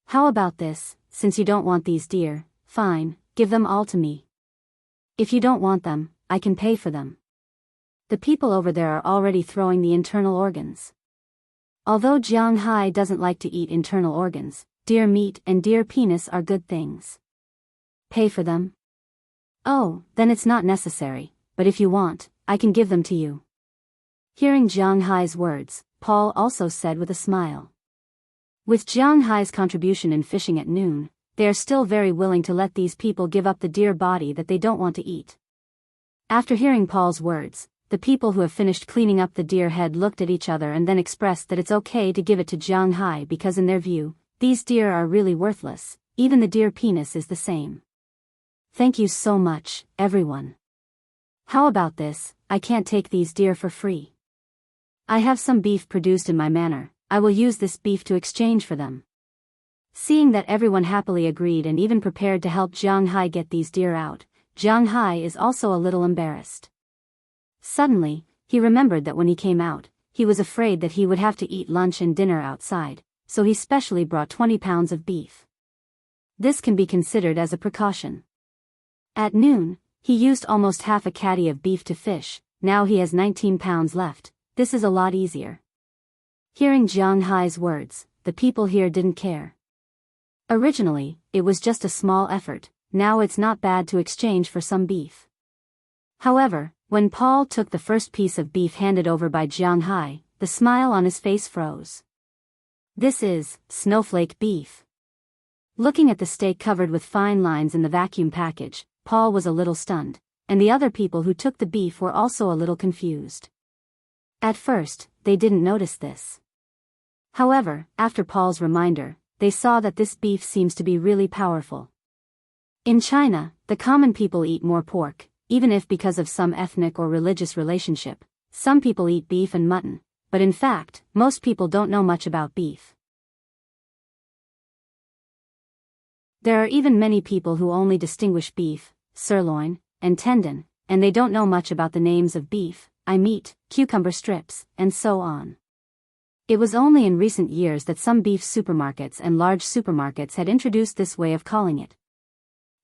How about this, since you don't want these deer, fine, give them all to me. If you don't want them, I can pay for them. The people over there are already throwing the internal organs. Although Jianghu doesn't like to eat internal organs, deer meat and deer penis are good things. Pay for them? Oh, then it's not necessary, but if you want, I can give them to you. Hearing Jiang Hai's words, Paul also said with a smile. With Jiang Hai's contribution in fishing at noon, they are still very willing to let these people give up the deer body that they don't want to eat. After hearing Paul's words, the people who have finished cleaning up the deer head looked at each other and then expressed that it's okay to give it to Jiang Hai because in their view, these deer are really worthless, even the deer penis is the same. Thank you so much, everyone. How about this, I can't take these deer for free. I have some beef produced in my manor, I will use this beef to exchange for them. Seeing that everyone happily agreed and even prepared to help Jiang Hai get these deer out, Jiang Hai is also a little embarrassed. Suddenly, he remembered that when he came out, he was afraid that he would have to eat lunch and dinner outside, so he specially brought 20 pounds of beef. This can be considered as a precaution. At noon, he used almost half a caddy of beef to fish, now he has 19 pounds left, this is a lot easier. Hearing Jiang Hai's words, the people here didn't care. Originally, it was just a small effort, now it's not bad to exchange for some beef. However, when Paul took the first piece of beef handed over by Jiang Hai, the smile on his face froze. This is snowflake beef. Looking at the steak covered with fine lines in the vacuum package, Paul was a little stunned, and the other people who took the beef were also a little confused. At first, they didn't notice this. However, after Paul's reminder, they saw that this beef seems to be really powerful. In China, the common people eat more pork, even if because of some ethnic or religious relationship, some people eat beef and mutton, but in fact, most people don't know much about beef. There are even many people who only distinguish beef, sirloin, and tendon, and they don't know much about the names of beef, eye meat, cucumber strips, and so on. It was only in recent years that some beef supermarkets and large supermarkets had introduced this way of calling it.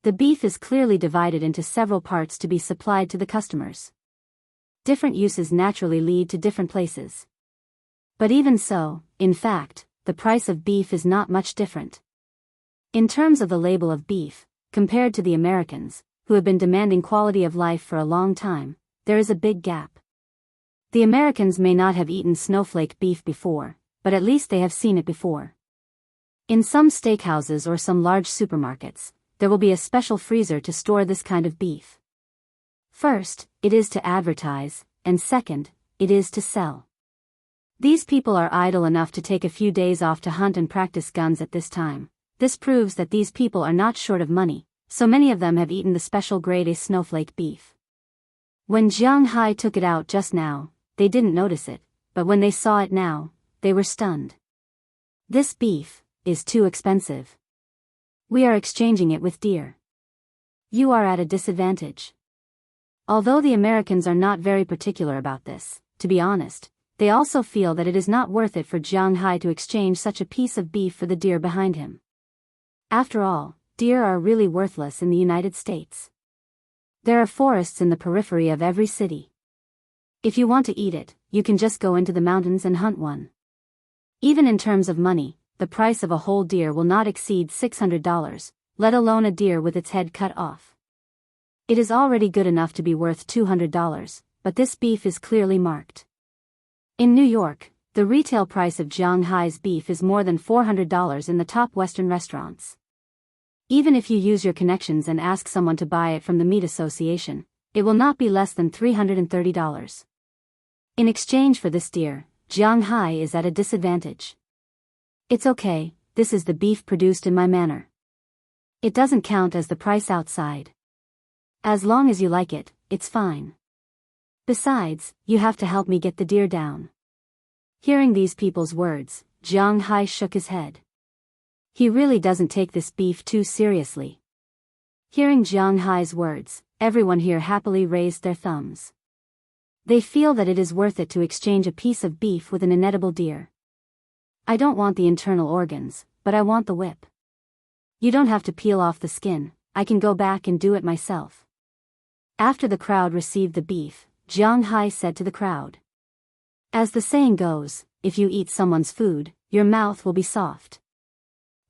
The beef is clearly divided into several parts to be supplied to the customers. Different uses naturally lead to different places. But even so, in fact, the price of beef is not much different. In terms of the label of beef, compared to the Americans, who have been demanding quality of life for a long time, there is a big gap. The Americans may not have eaten snowflake beef before, but at least they have seen it before. In some steakhouses or some large supermarkets, there will be a special freezer to store this kind of beef. First, it is to advertise, and second, it is to sell. These people are idle enough to take a few days off to hunt and practice guns at this time. This proves that these people are not short of money, so many of them have eaten the special grade A snowflake beef. When Jiang Hai took it out just now, they didn't notice it, but when they saw it now, they were stunned. This beef is too expensive. We are exchanging it with deer. You are at a disadvantage. Although the Americans are not very particular about this, to be honest, they also feel that it is not worth it for Jiang Hai to exchange such a piece of beef for the deer behind him. After all, deer are really worthless in the United States. There are forests in the periphery of every city. If you want to eat it, you can just go into the mountains and hunt one. Even in terms of money, the price of a whole deer will not exceed $600, let alone a deer with its head cut off. It is already good enough to be worth $200, but this beef is clearly marked. In New York, the retail price of Jiang Hai's beef is more than $400 in the top Western restaurants. Even if you use your connections and ask someone to buy it from the Meat Association, it will not be less than $330. In exchange for this deer, Jiang Hai is at a disadvantage. It's okay, this is the beef produced in my manor. It doesn't count as the price outside. As long as you like it, it's fine. Besides, you have to help me get the deer down. Hearing these people's words, Jiang Hai shook his head. He really doesn't take this beef too seriously. Hearing Jiang Hai's words, everyone here happily raised their thumbs. They feel that it is worth it to exchange a piece of beef with an inedible deer. I don't want the internal organs, but I want the whip. You don't have to peel off the skin, I can go back and do it myself. After the crowd received the beef, Jiang Hai said to the crowd. As the saying goes, if you eat someone's food, your mouth will be soft.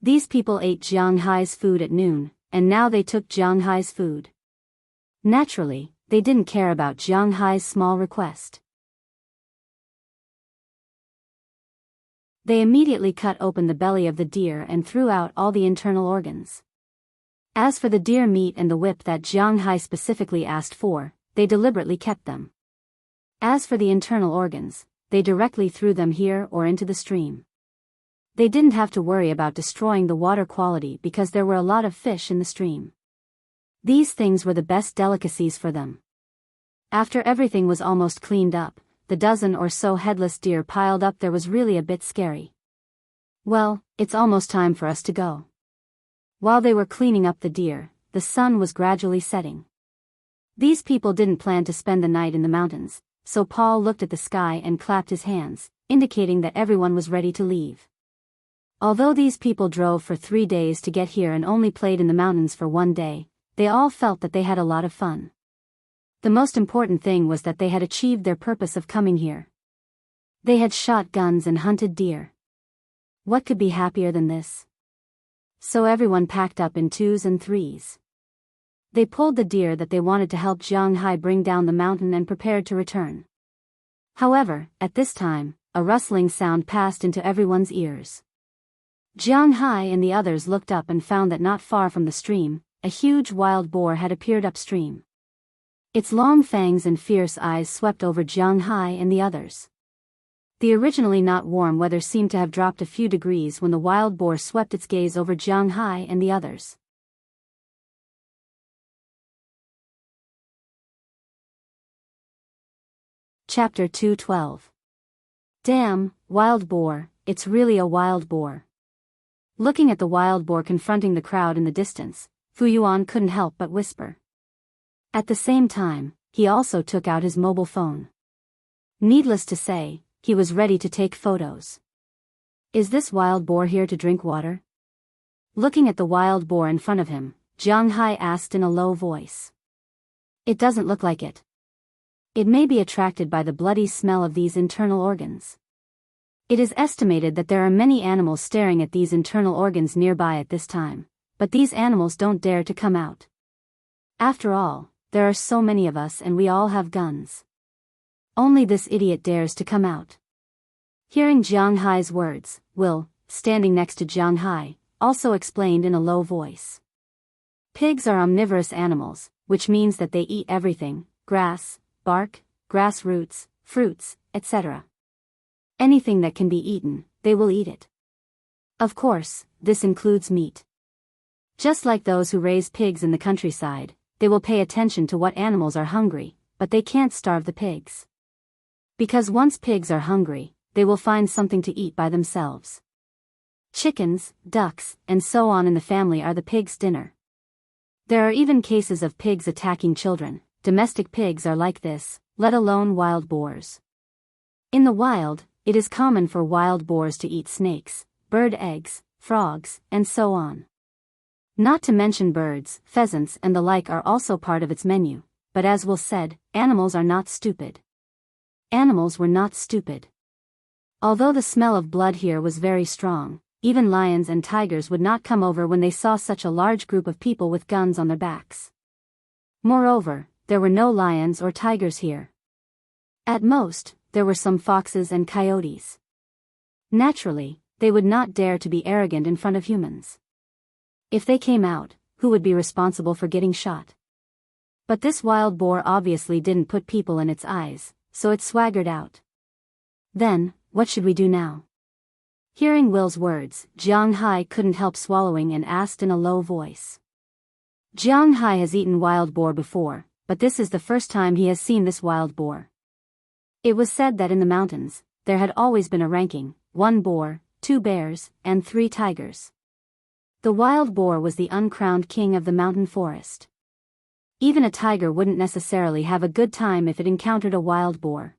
These people ate Jiang Hai's food at noon, and now they took Jiang Hai's food. Naturally, they didn't care about Jiang Hai's small request. They immediately cut open the belly of the deer and threw out all the internal organs. As for the deer meat and the whip that Jiang Hai specifically asked for, they deliberately kept them. As for the internal organs, they directly threw them here or into the stream. They didn't have to worry about destroying the water quality because there were a lot of fish in the stream. These things were the best delicacies for them. After everything was almost cleaned up, the dozen or so headless deer piled up there was really a bit scary. Well, it's almost time for us to go. While they were cleaning up the deer, the sun was gradually setting. These people didn't plan to spend the night in the mountains, so Paul looked at the sky and clapped his hands, indicating that everyone was ready to leave. Although these people drove for 3 days to get here and only played in the mountains for 1 day, they all felt that they had a lot of fun. The most important thing was that they had achieved their purpose of coming here. They had shot guns and hunted deer. What could be happier than this? So everyone packed up in 2s and 3s. They pulled the deer that they wanted to help Jiang Hai bring down the mountain and prepared to return. However, at this time, a rustling sound passed into everyone's ears. Jiang Hai and the others looked up and found that not far from the stream, a huge wild boar had appeared upstream. Its long fangs and fierce eyes swept over Jiang Hai and the others. The originally not warm weather seemed to have dropped a few degrees when the wild boar swept its gaze over Jiang Hai and the others. Chapter 212. Damn, wild boar, it's really a wild boar. Looking at the wild boar confronting the crowd in the distance, Fu Yuan couldn't help but whisper. At the same time, he also took out his mobile phone. Needless to say, he was ready to take photos. Is this wild boar here to drink water? Looking at the wild boar in front of him, Jiang Hai asked in a low voice. It doesn't look like it. It may be attracted by the bloody smell of these internal organs. It is estimated that there are many animals staring at these internal organs nearby at this time, but these animals don't dare to come out. After all, there are so many of us and we all have guns. Only this idiot dares to come out. Hearing Jiang Hai's words, Will, standing next to Jiang Hai, also explained in a low voice. Pigs are omnivorous animals, which means that they eat everything, grass, bark, grass roots, fruits, etc. Anything that can be eaten, they will eat it. Of course, this includes meat. Just like those who raise pigs in the countryside, they will pay attention to what animals are hungry, but they can't starve the pigs. Because once pigs are hungry, they will find something to eat by themselves. Chickens, ducks, and so on in the family are the pig's dinner. There are even cases of pigs attacking children. Domestic pigs are like this, let alone wild boars. In the wild, it is common for wild boars to eat snakes, bird eggs, frogs, and so on. Not to mention birds, pheasants and the like are also part of its menu, but as Will said, animals are not stupid. Animals were not stupid. Although the smell of blood here was very strong, even lions and tigers would not come over when they saw such a large group of people with guns on their backs. Moreover, there were no lions or tigers here. At most, there were some foxes and coyotes. Naturally, they would not dare to be arrogant in front of humans. If they came out, who would be responsible for getting shot? But this wild boar obviously didn't put people in its eyes, so it swaggered out. Then, what should we do now? Hearing Will's words, Jiang Hai couldn't help swallowing and asked in a low voice. Jiang Hai has eaten wild boar before, but this is the first time he has seen this wild boar. It was said that in the mountains, there had always been a ranking, 1 boar, 2 bears, and 3 tigers. The wild boar was the uncrowned king of the mountain forest. Even a tiger wouldn't necessarily have a good time if it encountered a wild boar.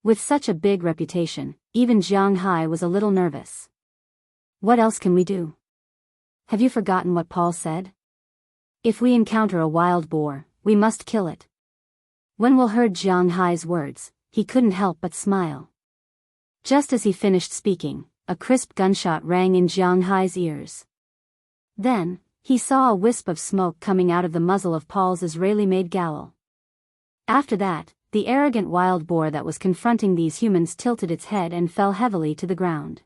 With such a big reputation, even Jiang Hai was a little nervous. What else can we do? Have you forgotten what Paul said? If we encounter a wild boar, we must kill it. When Will heard Jiang Hai's words, he couldn't help but smile. Just as he finished speaking, a crisp gunshot rang in Jiang Hai's ears. Then, He saw a wisp of smoke coming out of the muzzle of Paul's Israeli-made gaul. After that, the arrogant wild boar that was confronting these humans tilted its head and fell heavily to the ground.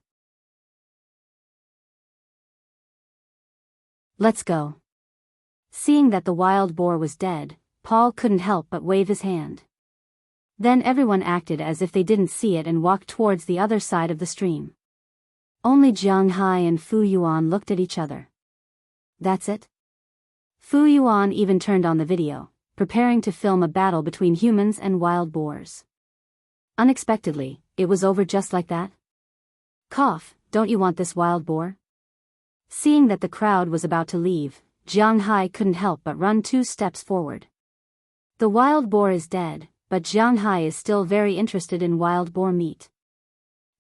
Let's go. Seeing that the wild boar was dead, Paul couldn't help but wave his hand. Then everyone acted as if they didn't see it and walked towards the other side of the stream. Only Jianghu and Fu Yuan looked at each other. That's it? Fu Yuan even turned on the video, preparing to film a battle between humans and wild boars. Unexpectedly, it was over just like that. Cough, don't you want this wild boar? Seeing that the crowd was about to leave, Jianghu couldn't help but run 2 steps forward. The wild boar is dead, but Jianghu is still very interested in wild boar meat.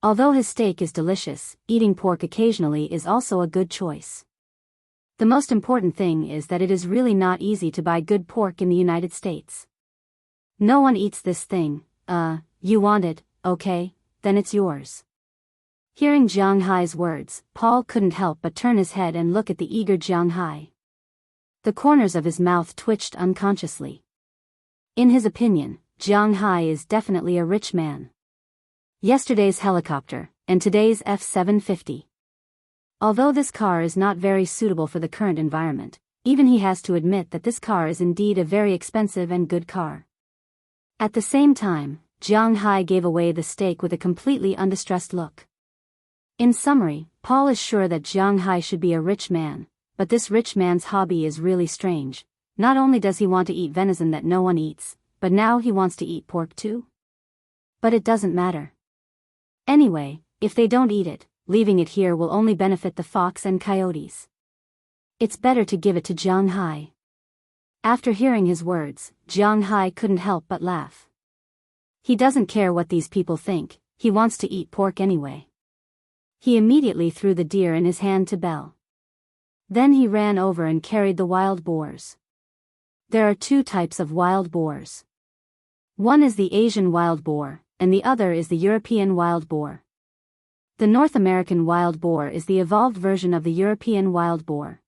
Although his steak is delicious, eating pork occasionally is also a good choice. The most important thing is that it is really not easy to buy good pork in the United States. No one eats this thing. You want it, okay, then it's yours. Hearing Jianghu's words, Paul couldn't help but turn his head and look at the eager Jianghu. The corners of his mouth twitched unconsciously. In his opinion, Jianghu is definitely a rich man. Yesterday's helicopter, and today's F-750. Although this car is not very suitable for the current environment, even he has to admit that this car is indeed a very expensive and good car. At the same time, Jianghu gave away the steak with a completely undistressed look. In summary, Paul is sure that Jianghu should be a rich man, but this rich man's hobby is really strange. Not only does he want to eat venison that no one eats, but now he wants to eat pork too? But it doesn't matter. Anyway, if they don't eat it, leaving it here will only benefit the fox and coyotes. It's better to give it to Jianghu. After hearing his words, Jianghu couldn't help but laugh. He doesn't care what these people think, he wants to eat pork anyway. He immediately threw the deer in his hand to Belle. Then he ran over and carried the wild boars. There are 2 types of wild boars. One is the Asian wild boar, and the other is the European wild boar. The North American wild boar is the evolved version of the European wild boar.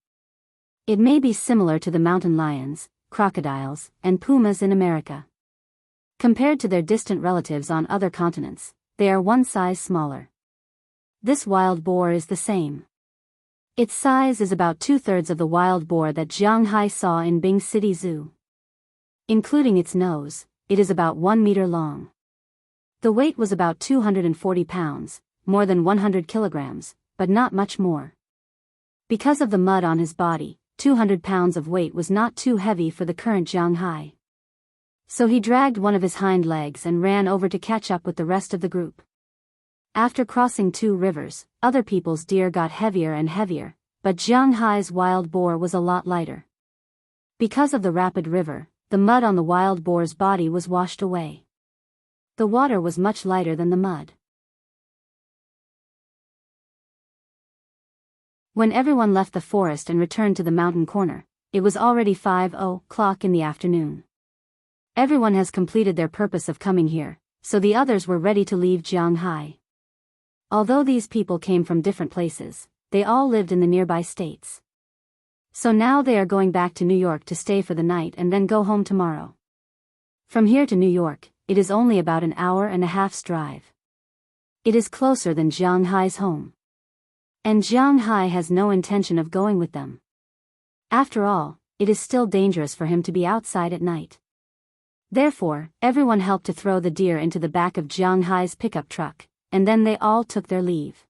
It may be similar to the mountain lions, crocodiles, and pumas in America. Compared to their distant relatives on other continents, they are 1 size smaller. This wild boar is the same. Its size is about 2/3 of the wild boar that Jianghu saw in Bing City Zoo. Including its nose, it is about 1 meter long. The weight was about 240 pounds, more than 100 kilograms, but not much more. Because of the mud on his body, 200 pounds of weight was not too heavy for the current Jianghu. So he dragged one of his hind legs and ran over to catch up with the rest of the group. After crossing 2 rivers, other people's deer got heavier and heavier, but Jianghu's wild boar was a lot lighter. Because of the rapid river, the mud on the wild boar's body was washed away. The water was much lighter than the mud. When everyone left the forest and returned to the mountain corner, it was already 5:00 in the afternoon. Everyone has completed their purpose of coming here, so the others were ready to leave Jianghu. Although these people came from different places, they all lived in the nearby states. So now they are going back to New York to stay for the night and then go home tomorrow. From here to New York, it is only about an hour and a half's drive. It is closer than Jianghu's home. And Jianghu has no intention of going with them. After all, it is still dangerous for him to be outside at night. Therefore, everyone helped to throw the deer into the back of Jianghu's pickup truck, and then they all took their leave.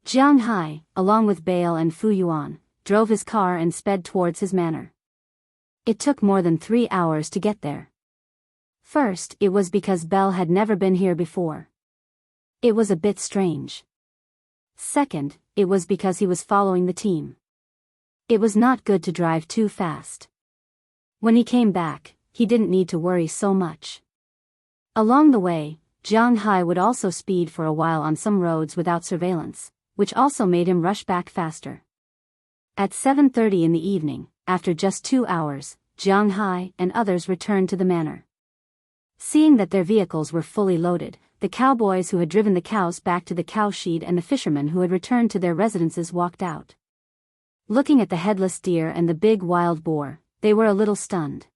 Jianghu, along with Biyao and Fu Yuan, drove his car and sped towards his manor. It took more than 3 hours to get there. First, it was because Belle had never been here before. It was a bit strange. Second, it was because he was following the team. It was not good to drive too fast. When he came back, he didn't need to worry so much. Along the way, Jianghu would also speed for a while on some roads without surveillance, which also made him rush back faster. At 7:30 in the evening, after just 2 hours, Jianghu and others returned to the manor. Seeing that their vehicles were fully loaded, the cowboys who had driven the cows back to the cowshed and the fishermen who had returned to their residences walked out. Looking at the headless deer and the big wild boar, they were a little stunned.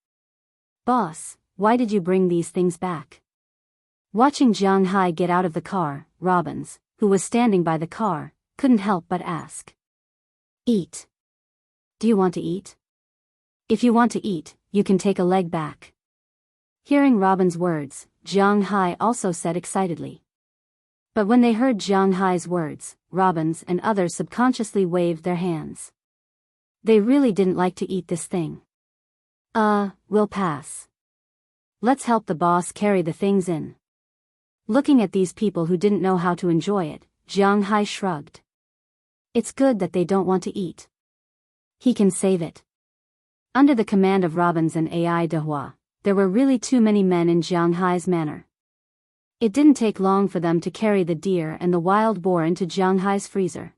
"Boss, why did you bring these things back?" Watching Jianghu get out of the car, Robbins, who was standing by the car, couldn't help but ask. "Eat. Do you want to eat? If you want to eat, you can take a leg back." Hearing Robin's words, Jianghu also said excitedly. But when they heard Jianghu's words, Robbins and others subconsciously waved their hands. They really didn't like to eat this thing. We'll pass. Let's help the boss carry the things in." Looking at these people who didn't know how to enjoy it, Jianghu shrugged. "It's good that they don't want to eat. He can save it." Under the command of Robbins and Ai Dehua, there were really too many men in Jianghu's manor. It didn't take long for them to carry the deer and the wild boar into Jianghu's freezer.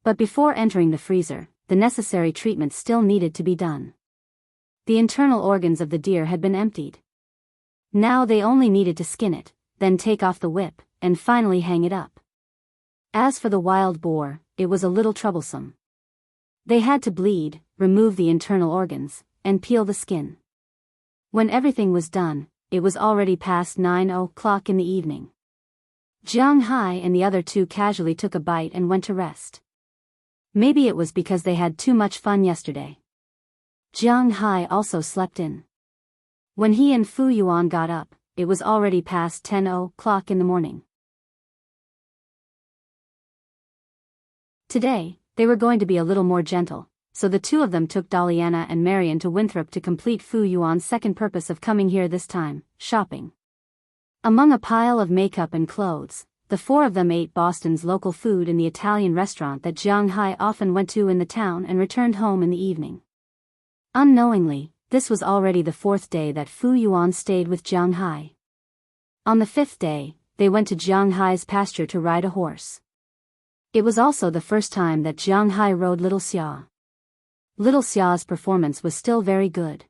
But before entering the freezer, the necessary treatment still needed to be done. The internal organs of the deer had been emptied. Now they only needed to skin it, then take off the whip, and finally hang it up. As for the wild boar, it was a little troublesome. They had to bleed, remove the internal organs, and peel the skin. When everything was done, it was already past 9 o'clock in the evening. Jianghu and the other two casually took a bite and went to rest. Maybe it was because they had too much fun yesterday. Jianghu also slept in. When he and Fu Yuan got up, it was already past 10 o'clock in the morning. Today, they were going to be a little more gentle, so the two of them took Daliana and Marian to Winthrop to complete Fu Yuan's second purpose of coming here this time, shopping. Among a pile of makeup and clothes, the four of them ate Boston's local food in the Italian restaurant that Jianghu often went to in the town and returned home in the evening. Unknowingly, this was already the fourth day that Fu Yuan stayed with Jianghu. On the fifth day, they went to Jianghu's pasture to ride a horse. It was also the first time that Jianghu rode Little Xia. Little Xia's performance was still very good.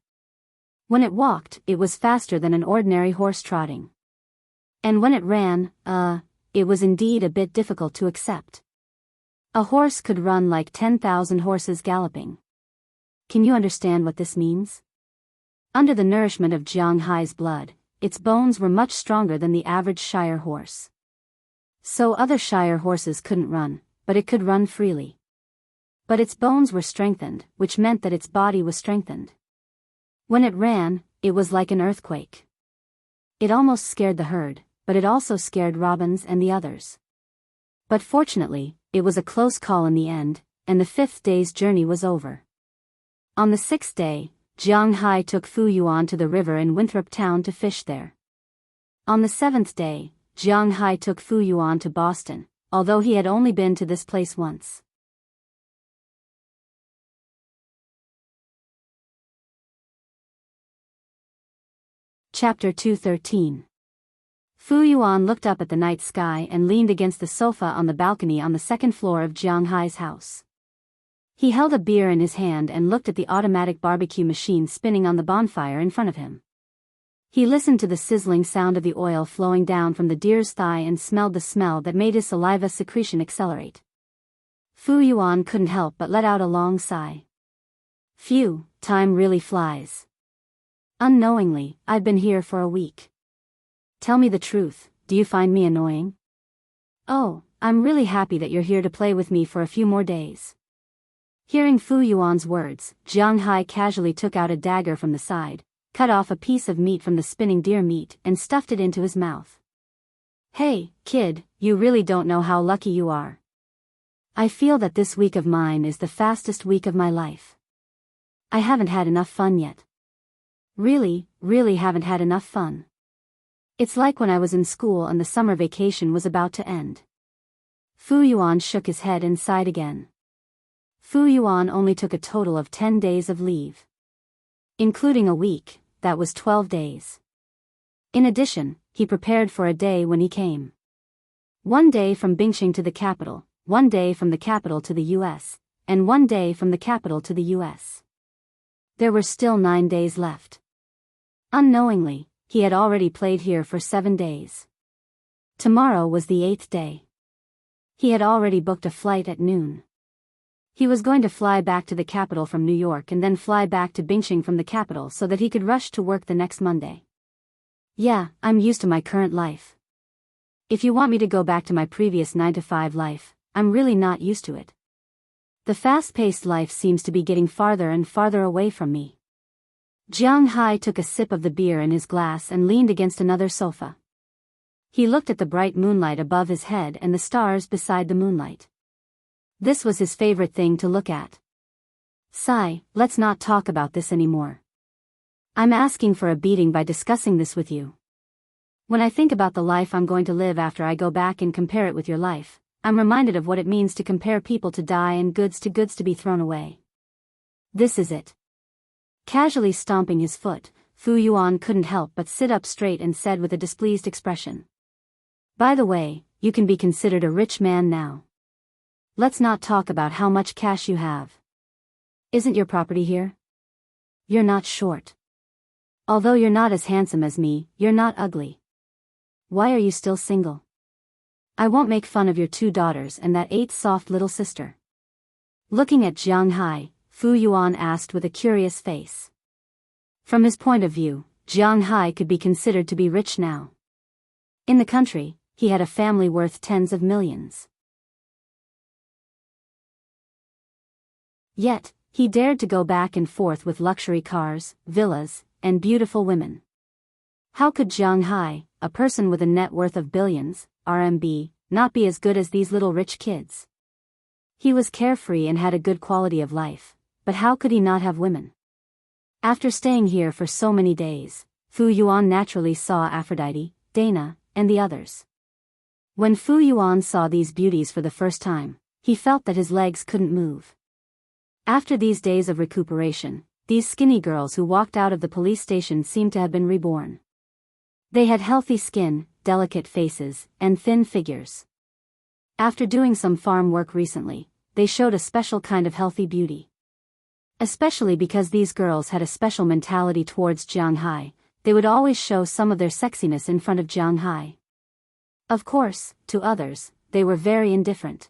When it walked, it was faster than an ordinary horse trotting. And when it ran, it was indeed a bit difficult to accept. A horse could run like 10,000 horses galloping. Can you understand what this means? Under the nourishment of Jianghu's blood, its bones were much stronger than the average Shire horse. So other Shire horses couldn't run, but it could run freely. But its bones were strengthened, which meant that its body was strengthened. When it ran, it was like an earthquake. It almost scared the herd, but it also scared Robbins and the others. But fortunately, it was a close call in the end, and the fifth day's journey was over. On the sixth day, Jianghu took Fu Yuan to the river in Winthrop town to fish there. On the seventh day, Jianghu took Fu Yuan to Boston, although he had only been to this place once. Chapter 213. Fu Yuan looked up at the night sky and leaned against the sofa on the balcony on the second floor of Jianghu's house. He held a beer in his hand and looked at the automatic barbecue machine spinning on the bonfire in front of him. He listened to the sizzling sound of the oil flowing down from the deer's thigh and smelled the smell that made his saliva secretion accelerate. Fu Yuan couldn't help but let out a long sigh. Phew, time really flies. Unknowingly, I've been here for a week. Tell me the truth, do you find me annoying? Oh, I'm really happy that you're here to play with me for a few more days. Hearing Fu Yuan's words, Jianghu casually took out a dagger from the side, cut off a piece of meat from the spinning deer meat and stuffed it into his mouth. Hey, kid, you really don't know how lucky you are. I feel that this week of mine is the fastest week of my life. I haven't had enough fun yet. Really haven't had enough fun. It's like when I was in school and the summer vacation was about to end. Fu Yuan shook his head and sighed again. Fu Yuan only took a total of 10 days of leave. Including a week, that was 12 days. In addition, he prepared for a day when he came. 1 day from Bingqing to the capital, 1 day from the capital to the US, and 1 day from the capital to the US. There were still 9 days left. Unknowingly, he had already played here for 7 days. Tomorrow was the 8th day. He had already booked a flight at noon. He was going to fly back to the capital from New York and then fly back to Bingqing from the capital so that he could rush to work the next Monday. Yeah, I'm used to my current life. If you want me to go back to my previous 9-to-5 life, I'm really not used to it. The fast-paced life seems to be getting farther and farther away from me. Jianghu took a sip of the beer in his glass and leaned against another sofa. He looked at the bright moonlight above his head and the stars beside the moonlight. This was his favorite thing to look at. Sigh, let's not talk about this anymore. I'm asking for a beating by discussing this with you. When I think about the life I'm going to live after I go back and compare it with your life, I'm reminded of what it means to compare people to die and goods to be thrown away. This is it. Casually stomping his foot, Fu Yuan couldn't help but sit up straight and said with a displeased expression. By the way, you can be considered a rich man now. Let's not talk about how much cash you have. Isn't your property here? You're not short. Although you're not as handsome as me, you're not ugly. Why are you still single? I won't make fun of your 2 daughters and that 8 soft little sister. Looking at Jianghu, Fu Yuan asked with a curious face. From his point of view, Jianghu could be considered to be rich now. In the country, he had a family worth tens of millions. Yet, he dared to go back and forth with luxury cars, villas, and beautiful women. How could Jianghu, a person with a net worth of billions, RMB, not be as good as these little rich kids? He was carefree and had a good quality of life, but how could he not have women? After staying here for so many days, Fu Yuan naturally saw Aphrodite, Dana, and the others. When Fu Yuan saw these beauties for the first time, he felt that his legs couldn't move. After these days of recuperation, these skinny girls who walked out of the police station seemed to have been reborn. They had healthy skin, delicate faces, and thin figures. After doing some farm work recently, they showed a special kind of healthy beauty. Especially because these girls had a special mentality towards Jianghu, they would always show some of their sexiness in front of Jianghu. Of course, to others, they were very indifferent.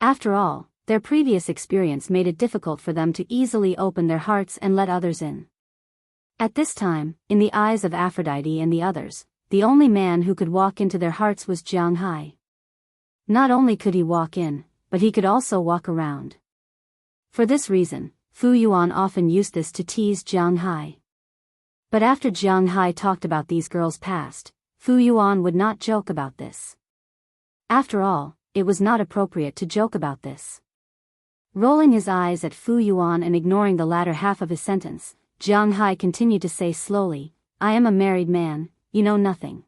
After all, their previous experience made it difficult for them to easily open their hearts and let others in. At this time, in the eyes of Aphrodite and the others, the only man who could walk into their hearts was Jianghu. Not only could he walk in, but he could also walk around. For this reason, Fu Yuan often used this to tease Jianghu. But after Jianghu talked about these girls' past, Fu Yuan would not joke about this. After all, it was not appropriate to joke about this. Rolling his eyes at Fu Yuan and ignoring the latter half of his sentence, Jianghu continued to say slowly, I am a married man, you know nothing.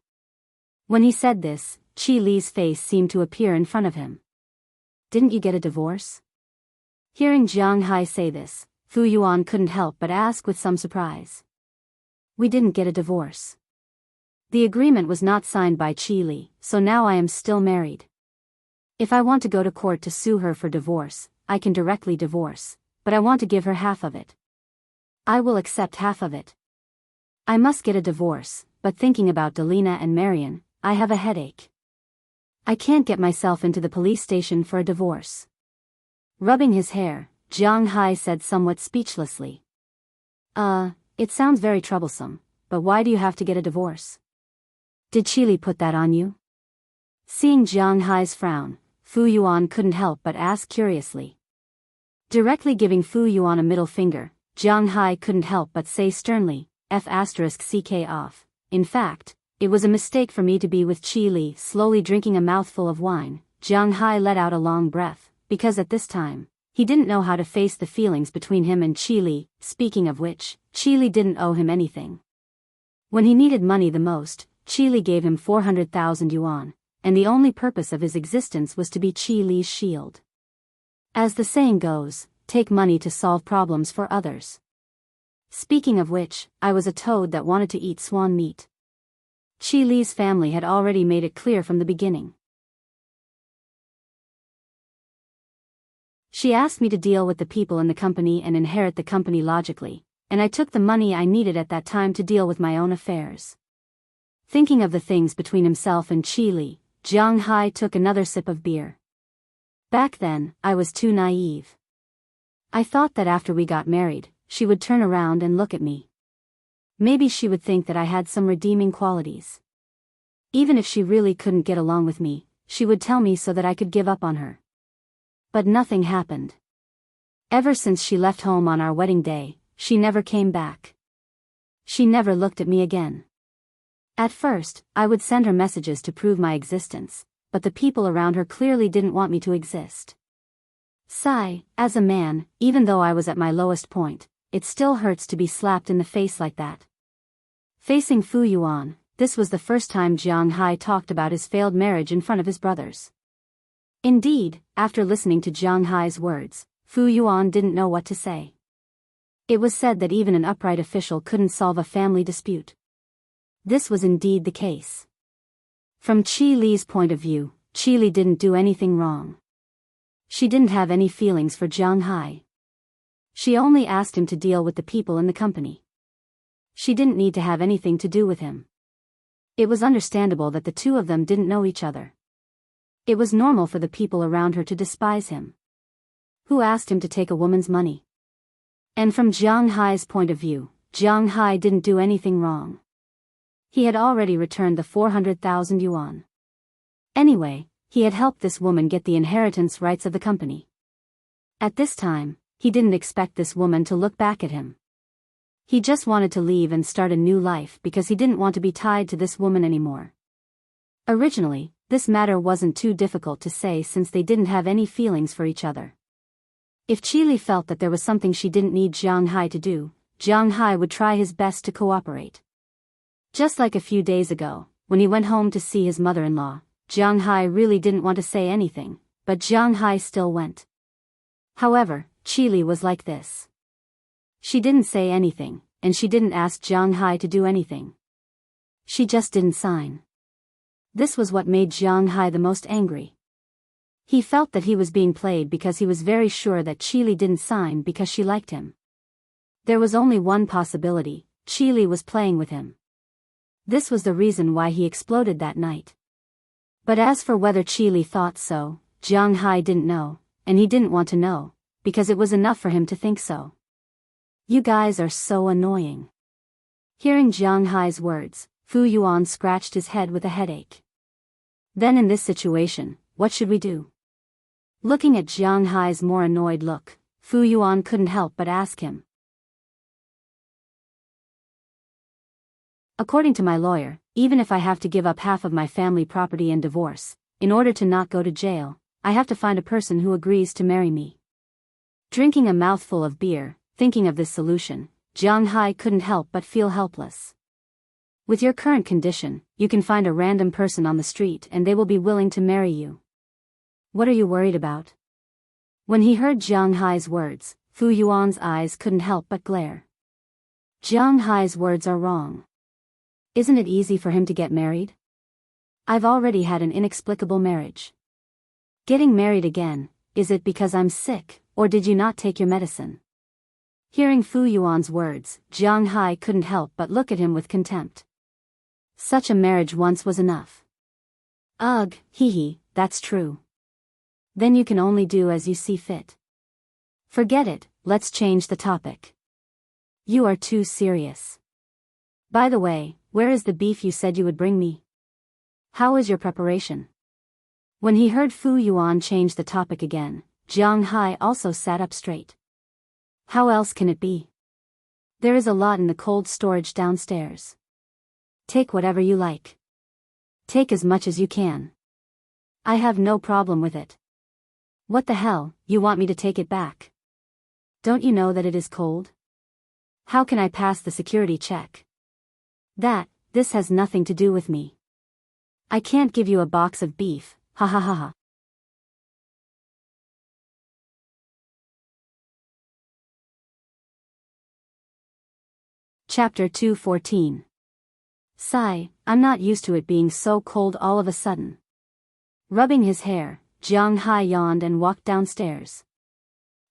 When he said this, Qi Li's face seemed to appear in front of him. Didn't you get a divorce? Hearing Jianghu say this, Fu Yuan couldn't help but ask with some surprise. We didn't get a divorce. The agreement was not signed by Qi Li, so now I am still married. If I want to go to court to sue her for divorce, I can directly divorce, but I want to give her half of it. I will accept half of it. I must get a divorce, but thinking about Delina and Marion, I have a headache. I can't get myself into the police station for a divorce. Rubbing his hair, Jianghu said somewhat speechlessly. It sounds very troublesome, but why do you have to get a divorce? Did Qi Li put that on you? Seeing Jianghu's frown, Fu Yuan couldn't help but ask curiously. Directly giving Fu Yuan a middle finger, Jianghu couldn't help but say sternly, F***ck off. In fact, it was a mistake for me to be with Qi Li. Slowly drinking a mouthful of wine, Jianghu let out a long breath, because at this time, he didn't know how to face the feelings between him and Qi Li. Speaking of which, Qi Li didn't owe him anything. When he needed money the most, Qi Li gave him 400,000 yuan, and the only purpose of his existence was to be Qi Li's shield. As the saying goes, take money to solve problems for others. Speaking of which, I was a toad that wanted to eat swan meat. Qi Li's family had already made it clear from the beginning. She asked me to deal with the people in the company and inherit the company logically, and I took the money I needed at that time to deal with my own affairs. Thinking of the things between himself and Qi Li, Jianghu took another sip of beer. Back then, I was too naive. I thought that after we got married, she would turn around and look at me. Maybe she would think that I had some redeeming qualities. Even if she really couldn't get along with me, she would tell me so that I could give up on her. But nothing happened. Ever since she left home on our wedding day, she never came back. She never looked at me again. At first, I would send her messages to prove my existence, but the people around her clearly didn't want me to exist. Sigh, as a man, even though I was at my lowest point, it still hurts to be slapped in the face like that. Facing Fu Yuan, this was the first time Jianghu talked about his failed marriage in front of his brothers. Indeed, after listening to Jianghu's words, Fu Yuan didn't know what to say. It was said that even an upright official couldn't solve a family dispute. This was indeed the case. From Qi Li's point of view, Qi Li didn't do anything wrong. She didn't have any feelings for Jianghu. She only asked him to deal with the people in the company. She didn't need to have anything to do with him. It was understandable that the two of them didn't know each other. It was normal for the people around her to despise him. Who asked him to take a woman's money? And from Jianghu's point of view, Jianghu didn't do anything wrong. He had already returned the 400,000 yuan. Anyway, he had helped this woman get the inheritance rights of the company. At this time, he didn't expect this woman to look back at him. He just wanted to leave and start a new life because he didn't want to be tied to this woman anymore. Originally, this matter wasn't too difficult to say since they didn't have any feelings for each other. If Qi Li felt that there was something she didn't need Jianghu to do, Jianghu would try his best to cooperate. Just like a few days ago, when he went home to see his mother-in-law, Jianghu really didn't want to say anything, but Jianghu still went. However, Qi Li was like this. She didn't say anything, and she didn't ask Jianghu to do anything. She just didn't sign. This was what made Jianghu the most angry. He felt that he was being played because he was very sure that Qi Li didn't sign because she liked him. There was only one possibility: Qi Li was playing with him. This was the reason why he exploded that night. But as for whether Qi Li thought so, Jianghu didn't know, and he didn't want to know, because it was enough for him to think so. You guys are so annoying. Hearing Jianghu's words, Fu Yuan scratched his head with a headache. Then in this situation, what should we do? Looking at Jianghu's more annoyed look, Fu Yuan couldn't help but ask him. According to my lawyer, even if I have to give up half of my family property in divorce, in order to not go to jail, I have to find a person who agrees to marry me. Drinking a mouthful of beer, thinking of this solution, Jianghu couldn't help but feel helpless. With your current condition, you can find a random person on the street and they will be willing to marry you. What are you worried about? When he heard Jianghu's words, Fu Yuan's eyes couldn't help but glare. Jianghu's words are wrong. Isn't it easy for him to get married? I've already had an inexplicable marriage. Getting married again, is it because I'm sick, or did you not take your medicine? Hearing Fu Yuan's words, Jianghu couldn't help but look at him with contempt. Such a marriage once was enough. Ugh, hee, that's true. Then you can only do as you see fit. Forget it, let's change the topic. You are too serious. By the way, where is the beef you said you would bring me? How is your preparation? When he heard Fu Yuan change the topic again, Jianghu also sat up straight. How else can it be? There is a lot in the cold storage downstairs. Take whatever you like. Take as much as you can. I have no problem with it. What the hell, you want me to take it back? Don't you know that it is cold? How can I pass the security check? This has nothing to do with me. I can't give you a box of beef, ha ha ha ha. Chapter 214. Sigh, I'm not used to it being so cold all of a sudden. Rubbing his hair, Jianghu yawned and walked downstairs.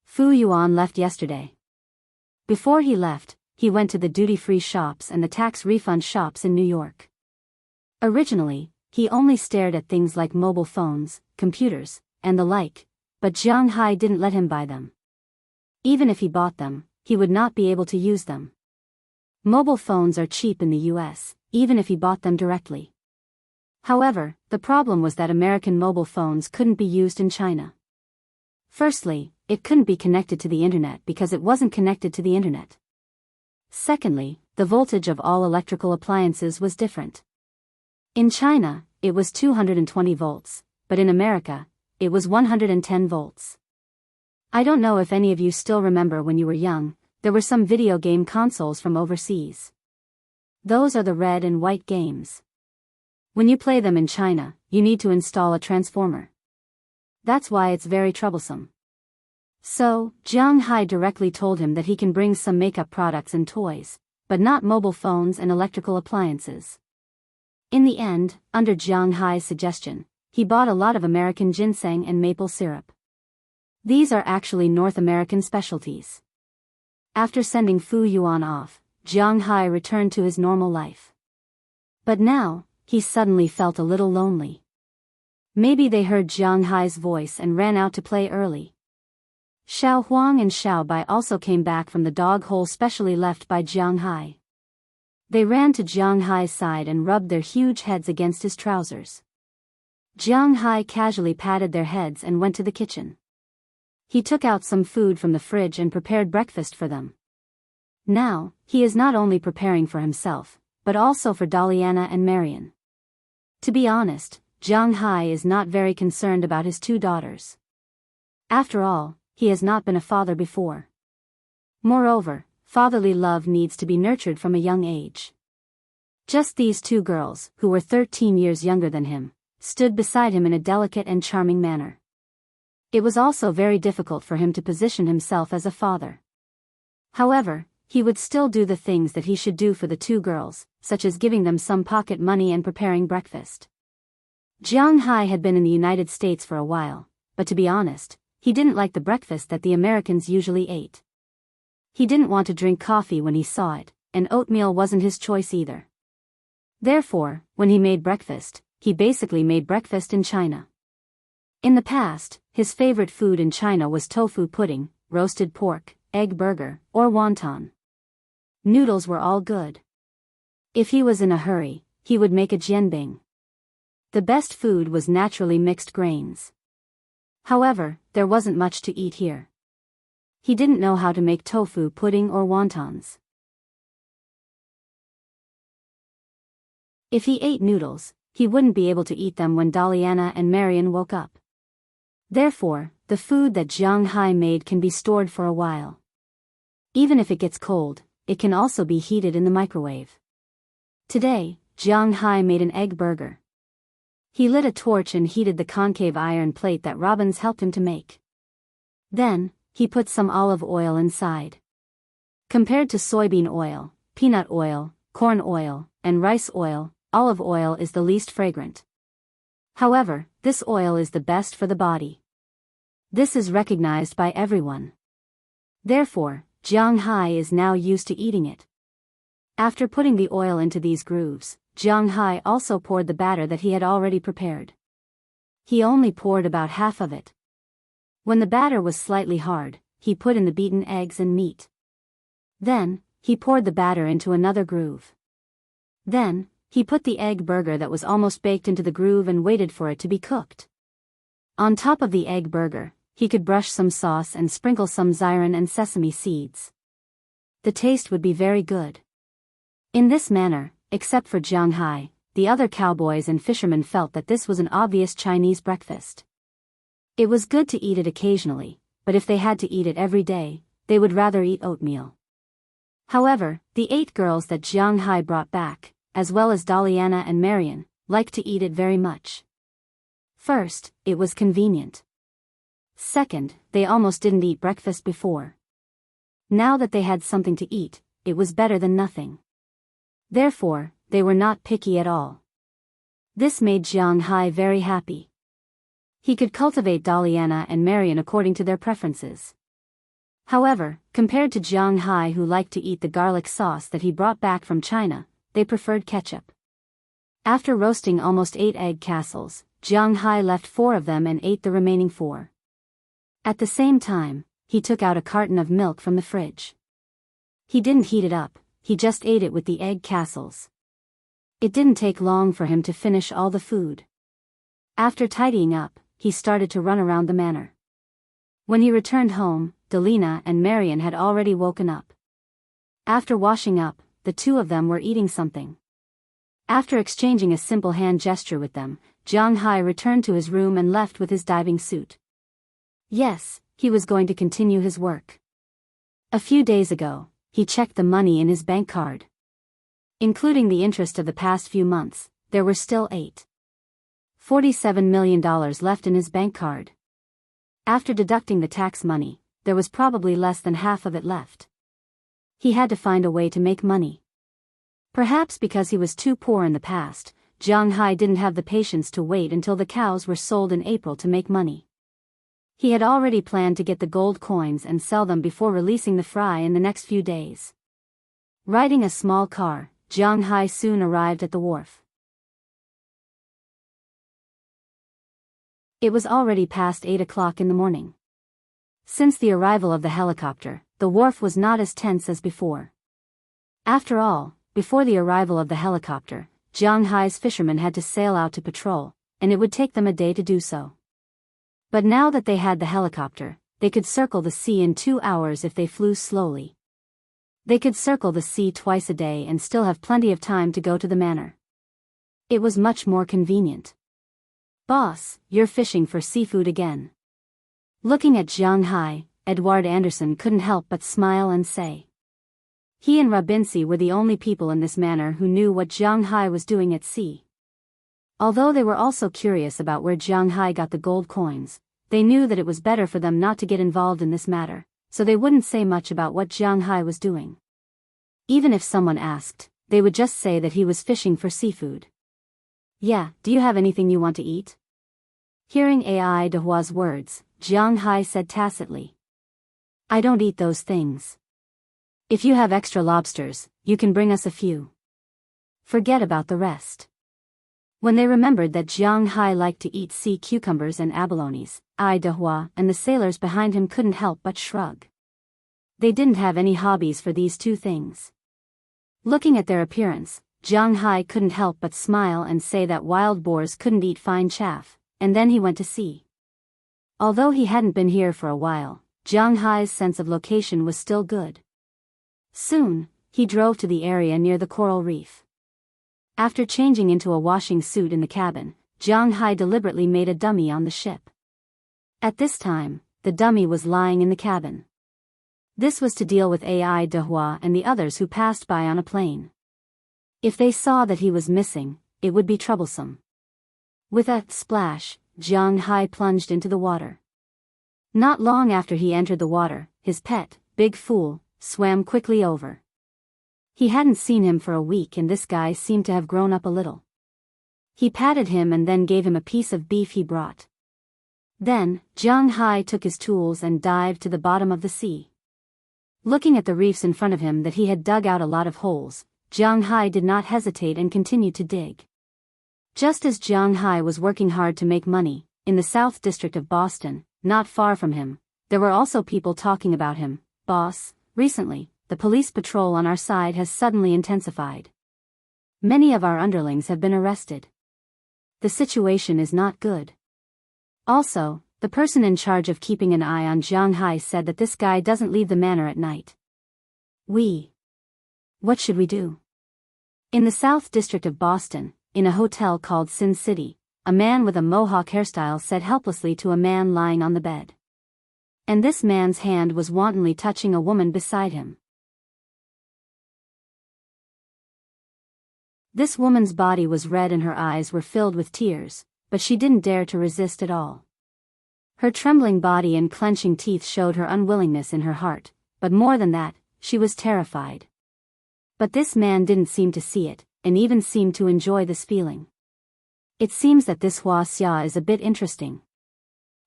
Fu Yuan left yesterday. Before he left, he went to the duty-free shops and the tax refund shops in New York. Originally, he only stared at things like mobile phones, computers, and the like, but Jianghu didn't let him buy them. Even if he bought them, he would not be able to use them. Mobile phones are cheap in the US, even if he bought them directly. However, the problem was that American mobile phones couldn't be used in China. Firstly, it couldn't be connected to the internet because it wasn't connected to the internet. Secondly, the voltage of all electrical appliances was different. In China, it was 220 volts, but in America, it was 110 volts. I don't know if any of you still remember when you were young, there were some video game consoles from overseas. Those are the red and white games. When you play them in China, you need to install a transformer. That's why it's very troublesome. So, Jianghu directly told him that he can bring some makeup products and toys, but not mobile phones and electrical appliances. In the end, under Jianghu's suggestion, he bought a lot of American ginseng and maple syrup. These are actually North American specialties. After sending Fu Yuan off, Jianghu returned to his normal life. But now, he suddenly felt a little lonely. Maybe they heard Jianghu's voice and ran out to play early. Xiao Huang and Xiao Bai also came back from the dog hole specially left by Jianghu. They ran to Jianghu's side and rubbed their huge heads against his trousers. Jianghu casually patted their heads and went to the kitchen. He took out some food from the fridge and prepared breakfast for them. Now, he is not only preparing for himself, but also for Daliana and Marian. To be honest, Jianghu is not very concerned about his two daughters. After all, he has not been a father before. Moreover, fatherly love needs to be nurtured from a young age. Just these two girls, who were 13 years younger than him, stood beside him in a delicate and charming manner. It was also very difficult for him to position himself as a father. However, he would still do the things that he should do for the two girls, such as giving them some pocket money and preparing breakfast. Jianghu had been in the United States for a while, but to be honest, he didn't like the breakfast that the Americans usually ate. He didn't want to drink coffee when he saw it, and oatmeal wasn't his choice either. Therefore, when he made breakfast, he basically made breakfast in China. In the past, his favorite food in China was tofu pudding, roasted pork, egg burger, or wonton. Noodles were all good. If he was in a hurry, he would make a jianbing. The best food was naturally mixed grains. However, there wasn't much to eat here. He didn't know how to make tofu pudding or wontons. If he ate noodles, he wouldn't be able to eat them when Daliana and Marian woke up. Therefore, the food that Jianghu made can be stored for a while. Even if it gets cold, it can also be heated in the microwave. Today, Jianghu made an egg burger. He lit a torch and heated the concave iron plate that Robbins helped him to make. Then, he put some olive oil inside. Compared to soybean oil, peanut oil, corn oil, and rice oil, olive oil is the least fragrant. However, this oil is the best for the body. This is recognized by everyone. Therefore, Jianghu is now used to eating it. After putting the oil into these grooves, Jianghu also poured the batter that he had already prepared. He only poured about half of it. When the batter was slightly hard, he put in the beaten eggs and meat. Then, he poured the batter into another groove. Then, he put the egg burger that was almost baked into the groove and waited for it to be cooked. On top of the egg burger, he could brush some sauce and sprinkle some zyron and sesame seeds. The taste would be very good. In this manner, except for Jianghu, the other cowboys and fishermen felt that this was an obvious Chinese breakfast. It was good to eat it occasionally, but if they had to eat it every day, they would rather eat oatmeal. However, the 8 girls that Jianghu brought back, as well as Daliana and Marian, liked to eat it very much. First, it was convenient. Second, they almost didn't eat breakfast before. Now that they had something to eat, it was better than nothing. Therefore, they were not picky at all. This made Jianghu very happy. He could cultivate Daliana and Marian according to their preferences. However, compared to Jianghu, who liked to eat the garlic sauce that he brought back from China, they preferred ketchup. After roasting almost 8 egg castles, Jianghu left 4 of them and ate the remaining 4. At the same time, he took out a carton of milk from the fridge. He didn't heat it up, he just ate it with the egg castles. It didn't take long for him to finish all the food. After tidying up, he started to run around the manor. When he returned home, Delina and Marian had already woken up. After washing up, the two of them were eating something. After exchanging a simple hand gesture with them, Jianghu returned to his room and left with his diving suit. Yes, he was going to continue his work. A few days ago, he checked the money in his bank card. Including the interest of the past few months, there were still $47 million left in his bank card. After deducting the tax money, there was probably less than half of it left. He had to find a way to make money. Perhaps because he was too poor in the past, Jianghu didn't have the patience to wait until the cows were sold in April to make money. He had already planned to get the gold coins and sell them before releasing the fry in the next few days. Riding a small car, Jianghu soon arrived at the wharf. It was already past 8 o'clock in the morning. Since the arrival of the helicopter, the wharf was not as tense as before. After all, before the arrival of the helicopter, Jianghu's fishermen had to sail out to patrol, and it would take them a day to do so. But now that they had the helicopter, they could circle the sea in 2 hours if they flew slowly. They could circle the sea twice a day and still have plenty of time to go to the manor. It was much more convenient. "Boss, you're fishing for seafood again." Looking at Jianghu, Edward Anderson couldn't help but smile and say. He and Rabinsi were the only people in this manor who knew what Jianghu was doing at sea. Although they were also curious about where Jianghu got the gold coins, they knew that it was better for them not to get involved in this matter, so they wouldn't say much about what Jianghu was doing. Even if someone asked, they would just say that he was fishing for seafood. "Yeah, do you have anything you want to eat?" Hearing Ai Dehua's words, Jianghu said tacitly. "I don't eat those things. If you have extra lobsters, you can bring us a few. Forget about the rest." When they remembered that Jianghu liked to eat sea cucumbers and abalones, Ai Dehua and the sailors behind him couldn't help but shrug. They didn't have any hobbies for these two things. Looking at their appearance, Jianghu couldn't help but smile and say that wild boars couldn't eat fine chaff, and then he went to sea. Although he hadn't been here for a while, Jianghu's sense of location was still good. Soon, he drove to the area near the coral reef. After changing into a washing suit in the cabin, Jianghu deliberately made a dummy on the ship. At this time, the dummy was lying in the cabin. This was to deal with Ai Dehua and the others who passed by on a plane. If they saw that he was missing, it would be troublesome. With a splash, Jianghu plunged into the water. Not long after he entered the water, his pet, Big Fool, swam quickly over. He hadn't seen him for a week and this guy seemed to have grown up a little. He patted him and then gave him a piece of beef he brought. Then, Jianghu took his tools and dived to the bottom of the sea. Looking at the reefs in front of him that he had dug out a lot of holes, Jianghu did not hesitate and continued to dig. Just as Jianghu was working hard to make money, in the South District of Boston, not far from him, there were also people talking about him. "Boss, recently, the police patrol on our side has suddenly intensified. Many of our underlings have been arrested. The situation is not good. Also, the person in charge of keeping an eye on Jianghu said that this guy doesn't leave the manor at night. What should we do?" In the South District of Boston, in a hotel called Sin City, a man with a mohawk hairstyle said helplessly to a man lying on the bed. And this man's hand was wantonly touching a woman beside him. This woman's body was red and her eyes were filled with tears, but she didn't dare to resist at all. Her trembling body and clenching teeth showed her unwillingness in her heart, but more than that, she was terrified. But this man didn't seem to see it, and even seemed to enjoy this feeling. It seems that this Wuxia is a bit interesting.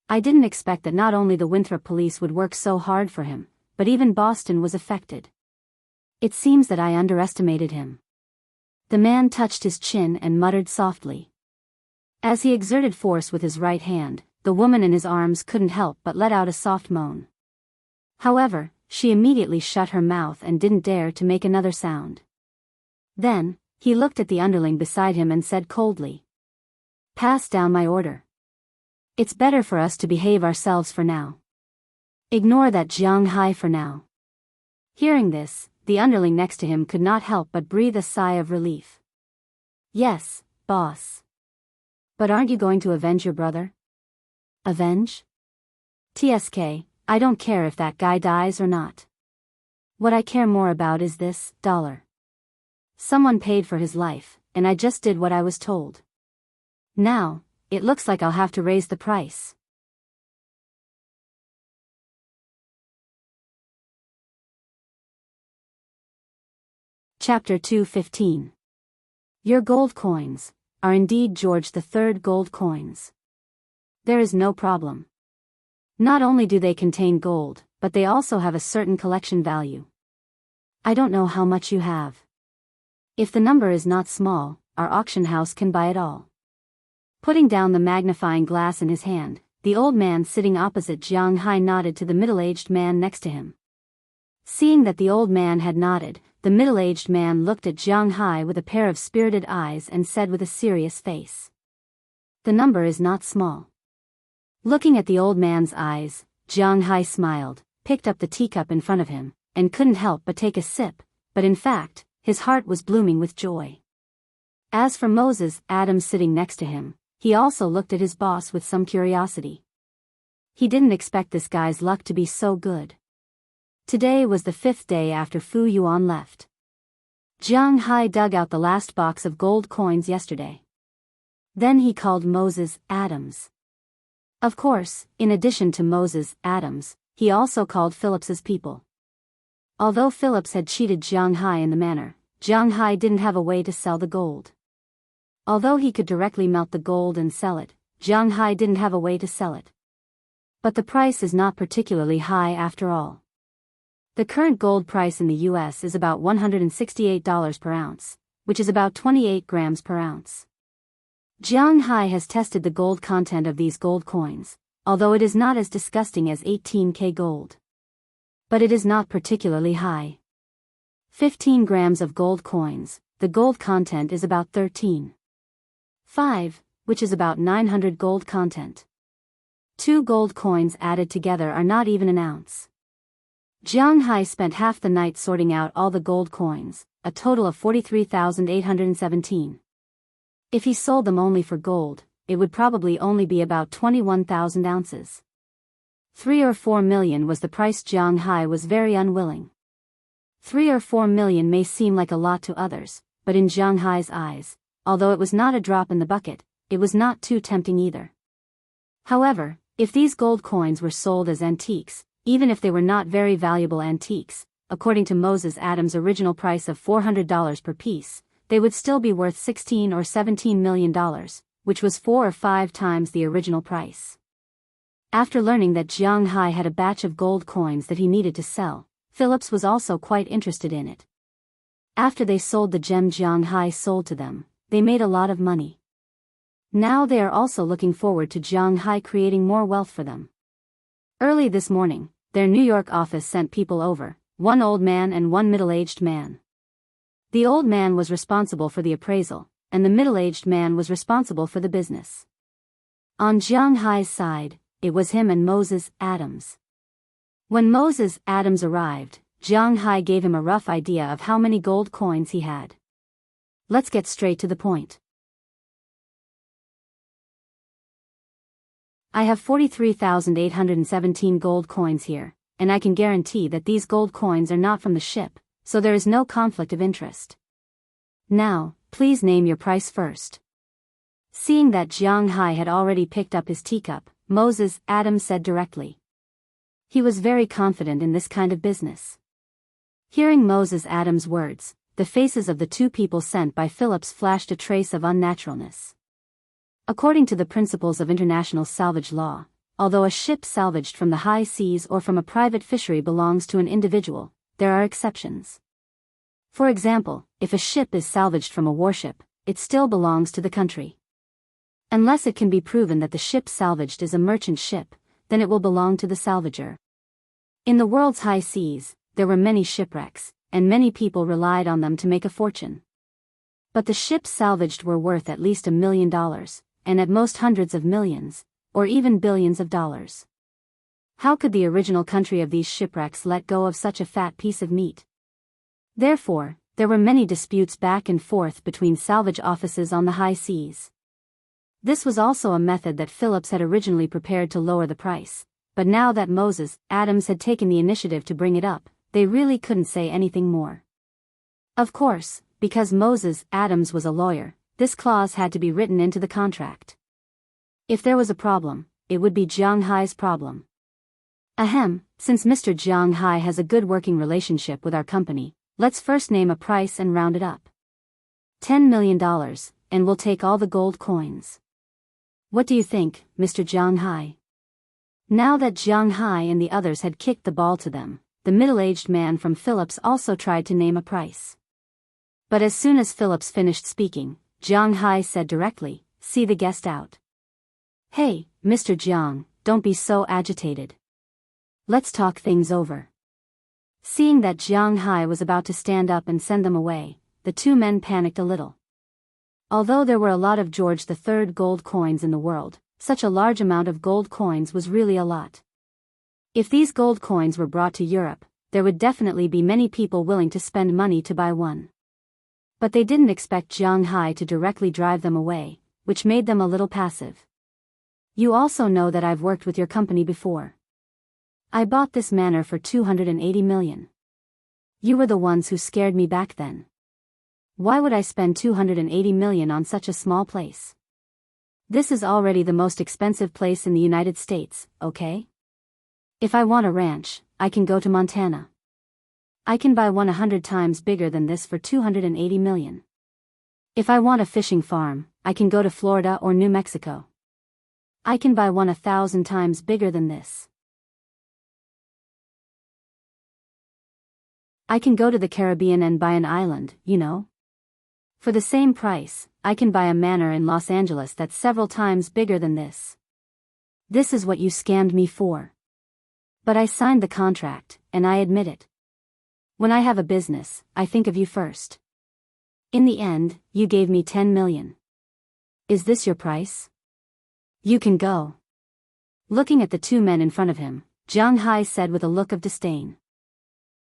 I didn't expect that not only the Winthrop police would work so hard for him, but even Boston was affected. It seems that I underestimated him. The man touched his chin and muttered softly. As he exerted force with his right hand, the woman in his arms couldn't help but let out a soft moan. However, she immediately shut her mouth and didn't dare to make another sound. Then, he looked at the underling beside him and said coldly, "Pass down my order. It's better for us to behave ourselves for now. Ignore that Jianghu for now." Hearing this, the underling next to him could not help but breathe a sigh of relief. "Yes, boss. But aren't you going to avenge your brother?" "Avenge? TSK, I don't care if that guy dies or not. What I care more about is this dollar. Someone paid for his life, and I just did what I was told. Now, it looks like I'll have to raise the price." Chapter 2:15. Your gold coins are indeed George III gold coins. There is no problem. Not only do they contain gold, but they also have a certain collection value. I don't know how much you have. If the number is not small, our auction house can buy it all. Putting down the magnifying glass in his hand, the old man sitting opposite Jianghu nodded to the middle-aged man next to him. Seeing that the old man had nodded, the middle-aged man looked at Jianghu with a pair of spirited eyes and said with a serious face, "The number is not small." Looking at the old man's eyes, Jianghu smiled, picked up the teacup in front of him, and couldn't help but take a sip, but in fact, his heart was blooming with joy. As for Moses Adams sitting next to him, he also looked at his boss with some curiosity. He didn't expect this guy's luck to be so good. Today was the 5th day after Fu Yuan left. Jianghu dug out the last box of gold coins yesterday. Then he called Moses Adams. Of course, in addition to Moses Adams, he also called Phillips's people. Although Phillips had cheated Jianghu in the manner, Jianghu didn't have a way to sell the gold. Although he could directly melt the gold and sell it, Jianghu didn't have a way to sell it. But the price is not particularly high after all. The current gold price in the US is about $168 per ounce, which is about 28 grams per ounce. Jianghu has tested the gold content of these gold coins, although it is not as disgusting as 18K gold. But it is not particularly high. 15 grams of gold coins, the gold content is about 13.5, which is about 900 gold content. 2 gold coins added together are not even an ounce. Jianghu spent half the night sorting out all the gold coins, a total of 43,817. If he sold them only for gold, it would probably only be about 21,000 ounces. 3 or 4 million was the price. Jianghu was very unwilling. 3 or 4 million may seem like a lot to others, but in Jianghu's eyes, although it was not a drop in the bucket, it was not too tempting either. However, if these gold coins were sold as antiques, even if they were not very valuable antiques, according to Moses Adams' original price of $400 per piece, they would still be worth $16 or $17 million, which was 4 or 5 times the original price. After learning that Jianghu had a batch of gold coins that he needed to sell, Phillips was also quite interested in it. After they sold the gem Jianghu sold to them, they made a lot of money. Now they are also looking forward to Jianghu creating more wealth for them. Early this morning, their New York office sent people over, 1 old man and 1 middle-aged man. The old man was responsible for the appraisal, and the middle-aged man was responsible for the business. On Jianghu's side, it was him and Moses Adams. When Moses Adams arrived, Jianghu gave him a rough idea of how many gold coins he had. Let's get straight to the point. I have 43,817 gold coins here, and I can guarantee that these gold coins are not from the ship, so there is no conflict of interest. Now, please name your price first. Seeing that Jianghu had already picked up his teacup, Moses Adams said directly. He was very confident in this kind of business. Hearing Moses Adams' words, the faces of the 2 people sent by Phillips flashed a trace of unnaturalness. According to the principles of international salvage law, although a ship salvaged from the high seas or from a private fishery belongs to an individual, there are exceptions. For example, if a ship is salvaged from a warship, it still belongs to the country. Unless it can be proven that the ship salvaged is a merchant ship, then it will belong to the salvager. In the world's high seas, there were many shipwrecks, and many people relied on them to make a fortune. But the ships salvaged were worth at least $1 million, and at most hundreds of millions, or even billions of dollars. How could the original country of these shipwrecks let go of such a fat piece of meat? Therefore, there were many disputes back and forth between salvage offices on the high seas. This was also a method that Phillips had originally prepared to lower the price, but now that Moses Adams had taken the initiative to bring it up, they really couldn't say anything more. Of course, because Moses Adams was a lawyer, this clause had to be written into the contract. If there was a problem, it would be Jianghu's problem. Ahem, since Mr. Jianghu has a good working relationship with our company, let's first name a price and round it up. $10 million, and we'll take all the gold coins. What do you think, Mr. Jianghu? Now that Jianghu and the others had kicked the ball to them, the middle-aged man from Phillips also tried to name a price. But as soon as Phillips finished speaking, Jianghu said directly, "See the guest out." "Hey, Mr. Jiang, don't be so agitated. Let's talk things over." Seeing that Jianghu was about to stand up and send them away, the two men panicked a little. Although there were a lot of George III gold coins in the world, such a large amount of gold coins was really a lot. If these gold coins were brought to Europe, there would definitely be many people willing to spend money to buy one. But they didn't expect Jianghu to directly drive them away, which made them a little passive. "You also know that I've worked with your company before. I bought this manor for $280 million. You were the ones who scared me back then. Why would I spend $280 million on such a small place? This is already the most expensive place in the United States, okay? If I want a ranch, I can go to Montana. I can buy one 100 times bigger than this for $280 million. If I want a fishing farm, I can go to Florida or New Mexico. I can buy one 1,000 times bigger than this. I can go to the Caribbean and buy an island, you know? For the same price, I can buy a manor in Los Angeles that's several times bigger than this. This is what you scammed me for. But I signed the contract, and I admit it. When I have a business, I think of you first. In the end, you gave me $10 million. Is this your price? You can go." Looking at the two men in front of him, Jianghu said with a look of disdain.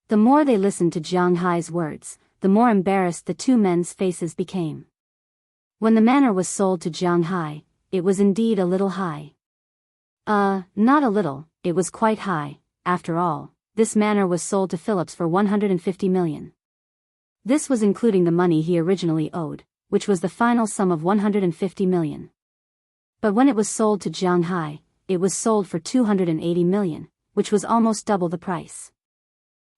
The more they listened to Jianghu's words, the more embarrassed the two men's faces became. When the manor was sold to Jianghu, it was indeed a little high. Not a little, it was quite high. After all, this manor was sold to Phillips for $150 million. This was including the money he originally owed, which was the final sum of $150 million. But when it was sold to Jianghu, it was sold for $280 million, which was almost double the price.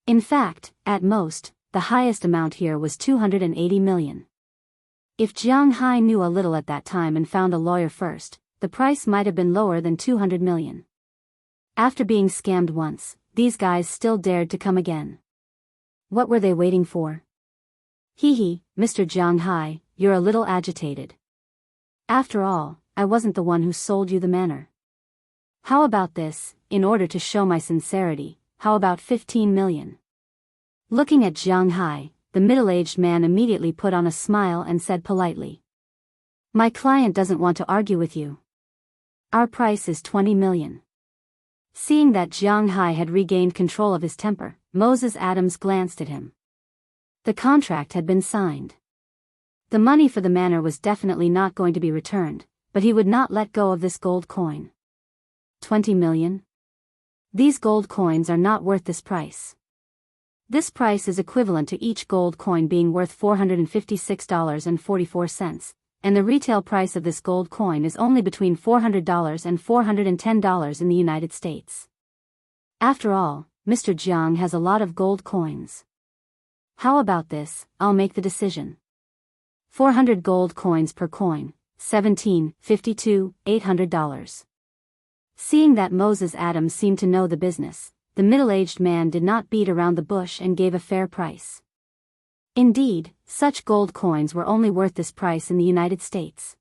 In fact, at most, the highest amount here was $280 million. If Jianghu knew a little at that time and found a lawyer first, the price might have been lower than $200 million. After being scammed once, these guys still dared to come again. What were they waiting for? Hee, Mr. Jianghu, you're a little agitated. After all, I wasn't the one who sold you the manor. How about this, in order to show my sincerity, how about $15 million? Looking at Jianghu, the middle-aged man immediately put on a smile and said politely, "My client doesn't want to argue with you. Our price is $20 million. Seeing that Jianghu had regained control of his temper, Moses Adams glanced at him. The contract had been signed. The money for the manor was definitely not going to be returned, but he would not let go of this gold coin. $20 million? These gold coins are not worth this price. This price is equivalent to each gold coin being worth $456.44, and the retail price of this gold coin is only between $400 and $410 in the United States. After all, Mr. Jiang has a lot of gold coins. How about this? I'll make the decision. 400 gold coins per coin, $800. Seeing that Moses Adams seemed to know the business, the middle-aged man did not beat around the bush and gave a fair price. Indeed, such gold coins were only worth this price in the United States.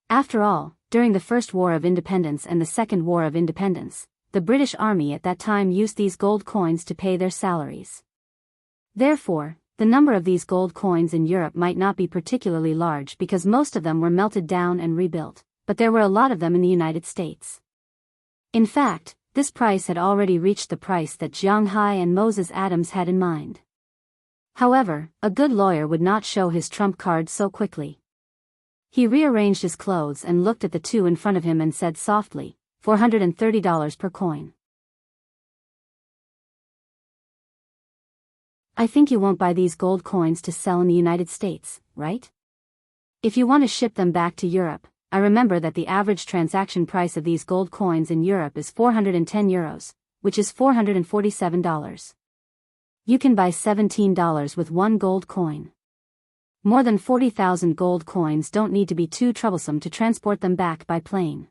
After all, during the First War of Independence and the Second War of Independence, the British Army at that time used these gold coins to pay their salaries. Therefore, the number of these gold coins in Europe might not be particularly large because most of them were melted down and rebuilt, but there were a lot of them in the United States. In fact, this price had already reached the price that Jianghu and Moses Adams had in mind. However, a good lawyer would not show his trump card so quickly. He rearranged his clothes and looked at the two in front of him and said softly, $430 per coin. I think you won't buy these gold coins to sell in the United States, right? If you want to ship them back to Europe, I remember that the average transaction price of these gold coins in Europe is €410, which is $447. You can buy $17 with one gold coin. More than 40,000 gold coins don't need to be too troublesome to transport them back by plane.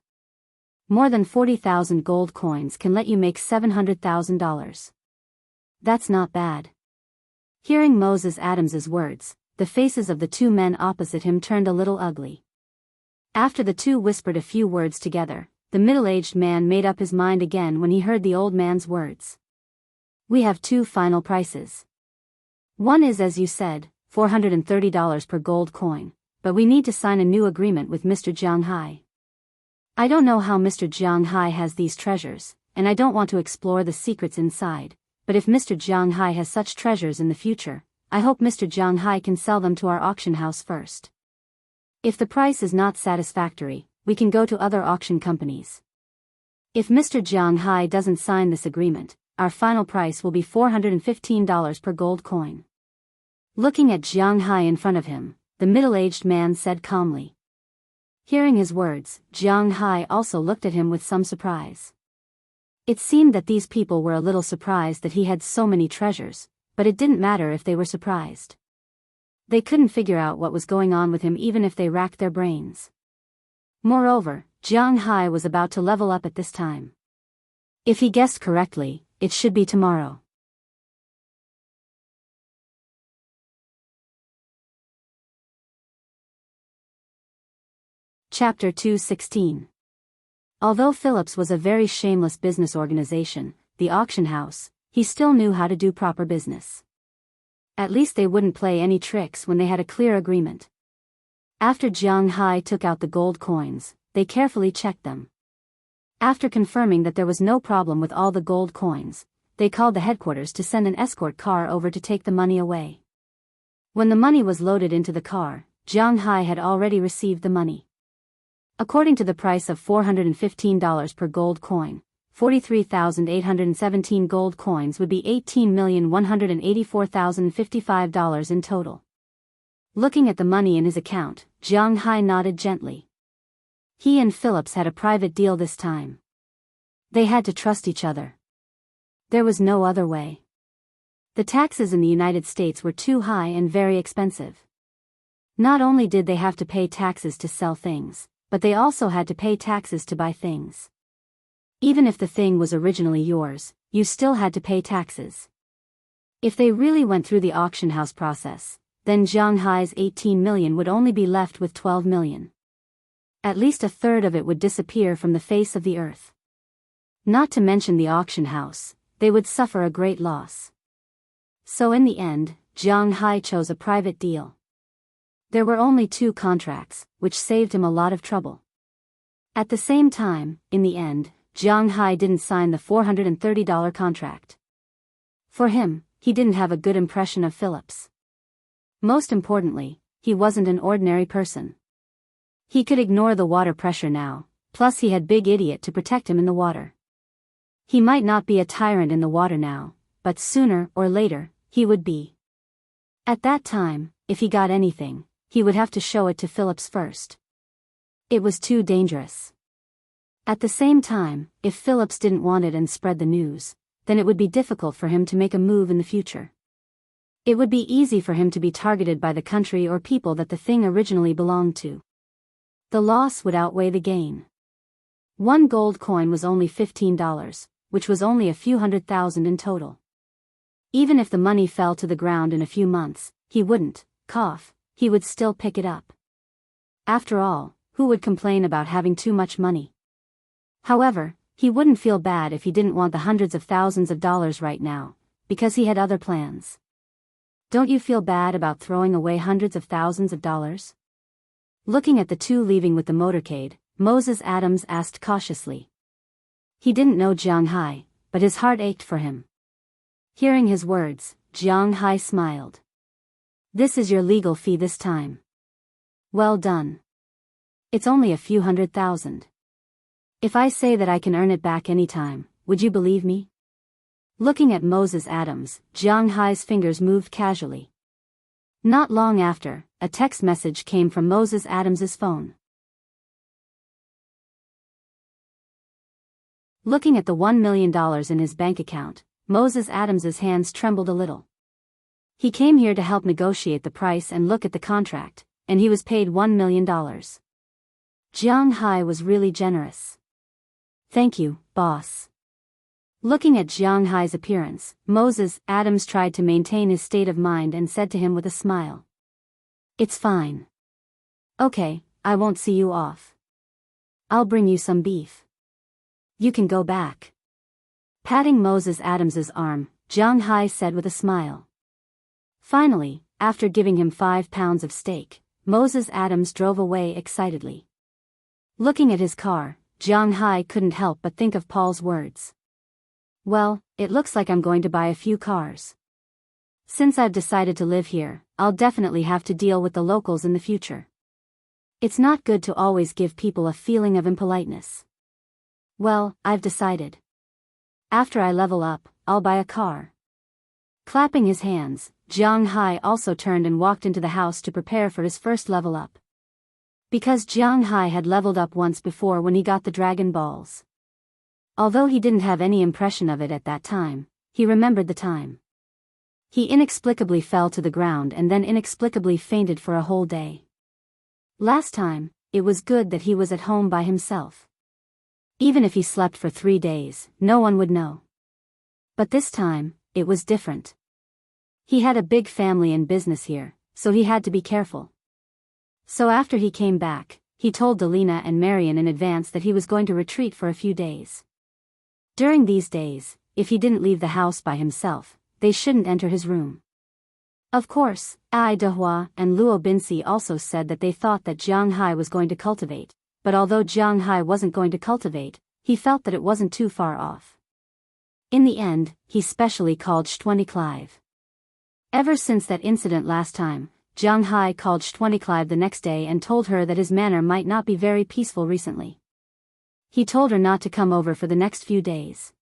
More than 40,000 gold coins can let you make $700,000. That's not bad. Hearing Moses Adams's words, the faces of the two men opposite him turned a little ugly. After the two whispered a few words together, the middle-aged man made up his mind again when he heard the old man's words. We have two final prices. One is, as you said, $430 per gold coin, but we need to sign a new agreement with Mr. Jianghu. I don't know how Mr. Jianghu has these treasures, and I don't want to explore the secrets inside, but if Mr. Jianghu has such treasures in the future, I hope Mr. Jianghu can sell them to our auction house first. If the price is not satisfactory, we can go to other auction companies. If Mr. Jianghu doesn't sign this agreement, our final price will be $415 per gold coin. Looking at Jianghu in front of him, the middle-aged man said calmly. Hearing his words, Jianghu also looked at him with some surprise. It seemed that these people were a little surprised that he had so many treasures, but it didn't matter if they were surprised. They couldn't figure out what was going on with him even if they racked their brains. Moreover, Jianghu was about to level up at this time. If he guessed correctly, it should be tomorrow. Chapter 2:16. Although Phillips was a very shameless business organization, the auction house, he still knew how to do proper business. At least they wouldn't play any tricks when they had a clear agreement. After Jianghu took out the gold coins, they carefully checked them. After confirming that there was no problem with all the gold coins, they called the headquarters to send an escort car over to take the money away. When the money was loaded into the car, Jianghu had already received the money. According to the price of $415 per gold coin, 43,817 gold coins would be $18,184,055 in total. Looking at the money in his account, Jianghu nodded gently. He and Phillips had a private deal this time. They had to trust each other. There was no other way. The taxes in the United States were too high and very expensive. Not only did they have to pay taxes to sell things, but they also had to pay taxes to buy things. Even if the thing was originally yours, you still had to pay taxes. If they really went through the auction house process, then Jianghu's 18 million would only be left with 12 million. At least a third of it would disappear from the face of the earth. Not to mention the auction house, they would suffer a great loss. So in the end, Jianghu chose a private deal. There were only 2 contracts, which saved him a lot of trouble. At the same time, in the end, Jianghu didn't sign the $430 contract. For him, he didn't have a good impression of Phillips. Most importantly, he wasn't an ordinary person. He could ignore the water pressure now, plus he had Big Idiot to protect him in the water. He might not be a tyrant in the water now, but sooner or later, he would be. At that time, if he got anything, he would have to show it to Phillips first. It was too dangerous. At the same time, if Phillips didn't want it and spread the news, then it would be difficult for him to make a move in the future. It would be easy for him to be targeted by the country or people that the thing originally belonged to. The loss would outweigh the gain. 1 gold coin was only $15, which was only a few $100,000 in total. Even if the money fell to the ground in a few months, he wouldn't, he would still pick it up. After all, who would complain about having too much money? However, He wouldn't feel bad if he didn't want the hundreds of thousands of dollars right now, because he had other plans. Don't you feel bad about throwing away hundreds of thousands of dollars? Looking at the two leaving with the motorcade, Moses Adams asked cautiously. He didn't know Jianghu, but his heart ached for him. Hearing his words, Jianghu smiled. This is your legal fee this time. Well done. It's only a few $100,000. If I say that I can earn it back anytime, would you believe me? Looking at Moses Adams, Jianghu's fingers moved casually. Not long after, a text message came from Moses Adams's phone. Looking at the $1 million in his bank account, Moses Adams's hands trembled a little. He came here to help negotiate the price and look at the contract, and he was paid $1 million. Jianghu was really generous. Thank you, boss. Looking at Jianghu's appearance, Moses Adams tried to maintain his state of mind and said to him with a smile. It's fine. Okay, I won't see you off. I'll bring you some beef. You can go back. Patting Moses Adams's arm, Jianghu said with a smile. Finally, after giving him 5 pounds of steak, Moses Adams drove away excitedly. Looking at his car, Jianghu couldn't help but think of Paul's words. Well, it looks like I'm going to buy a few cars. Since I've decided to live here, I'll definitely have to deal with the locals in the future. It's not good to always give people a feeling of impoliteness. Well, I've decided. After I level up, I'll buy a car. Clapping his hands, Jianghu also turned and walked into the house to prepare for his first level up. Because Jianghu had leveled up once before when he got the Dragon Balls. Although he didn't have any impression of it at that time, he remembered the time. He inexplicably fell to the ground and then inexplicably fainted for a whole day. Last time, it was good that he was at home by himself. Even if he slept for 3 days, no one would know. But this time, it was different. He had a big family and business here, so he had to be careful. So after he came back, he told Delina and Marion in advance that he was going to retreat for a few days. During these days, if he didn't leave the house by himself, they shouldn't enter his room. Of course, Ai Dehua and Luo Binsi also said that they thought that Jianghu was going to cultivate, but although Jianghu wasn't going to cultivate, he felt that it wasn't too far off. In the end, he specially called Clive. Ever since that incident last time, Jianghu called Clive the next day and told her that his manner might not be very peaceful recently. He told her not to come over for the next few days.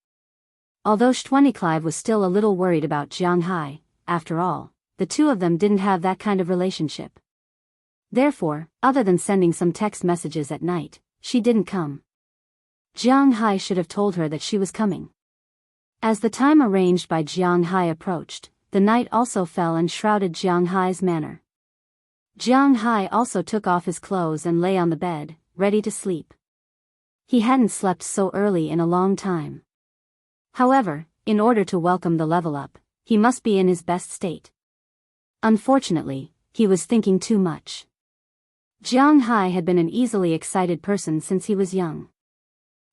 Although Clive was still a little worried about Jianghu, after all, the two of them didn't have that kind of relationship. Therefore, other than sending some text messages at night, she didn't come. Jianghu should have told her that she was coming. As the time arranged by Jianghu approached, the night also fell and shrouded Jianghu's manner. Jianghu also took off his clothes and lay on the bed, ready to sleep. He hadn't slept so early in a long time. However, in order to welcome the level up, he must be in his best state. Unfortunately, he was thinking too much. Jianghu had been an easily excited person since he was young.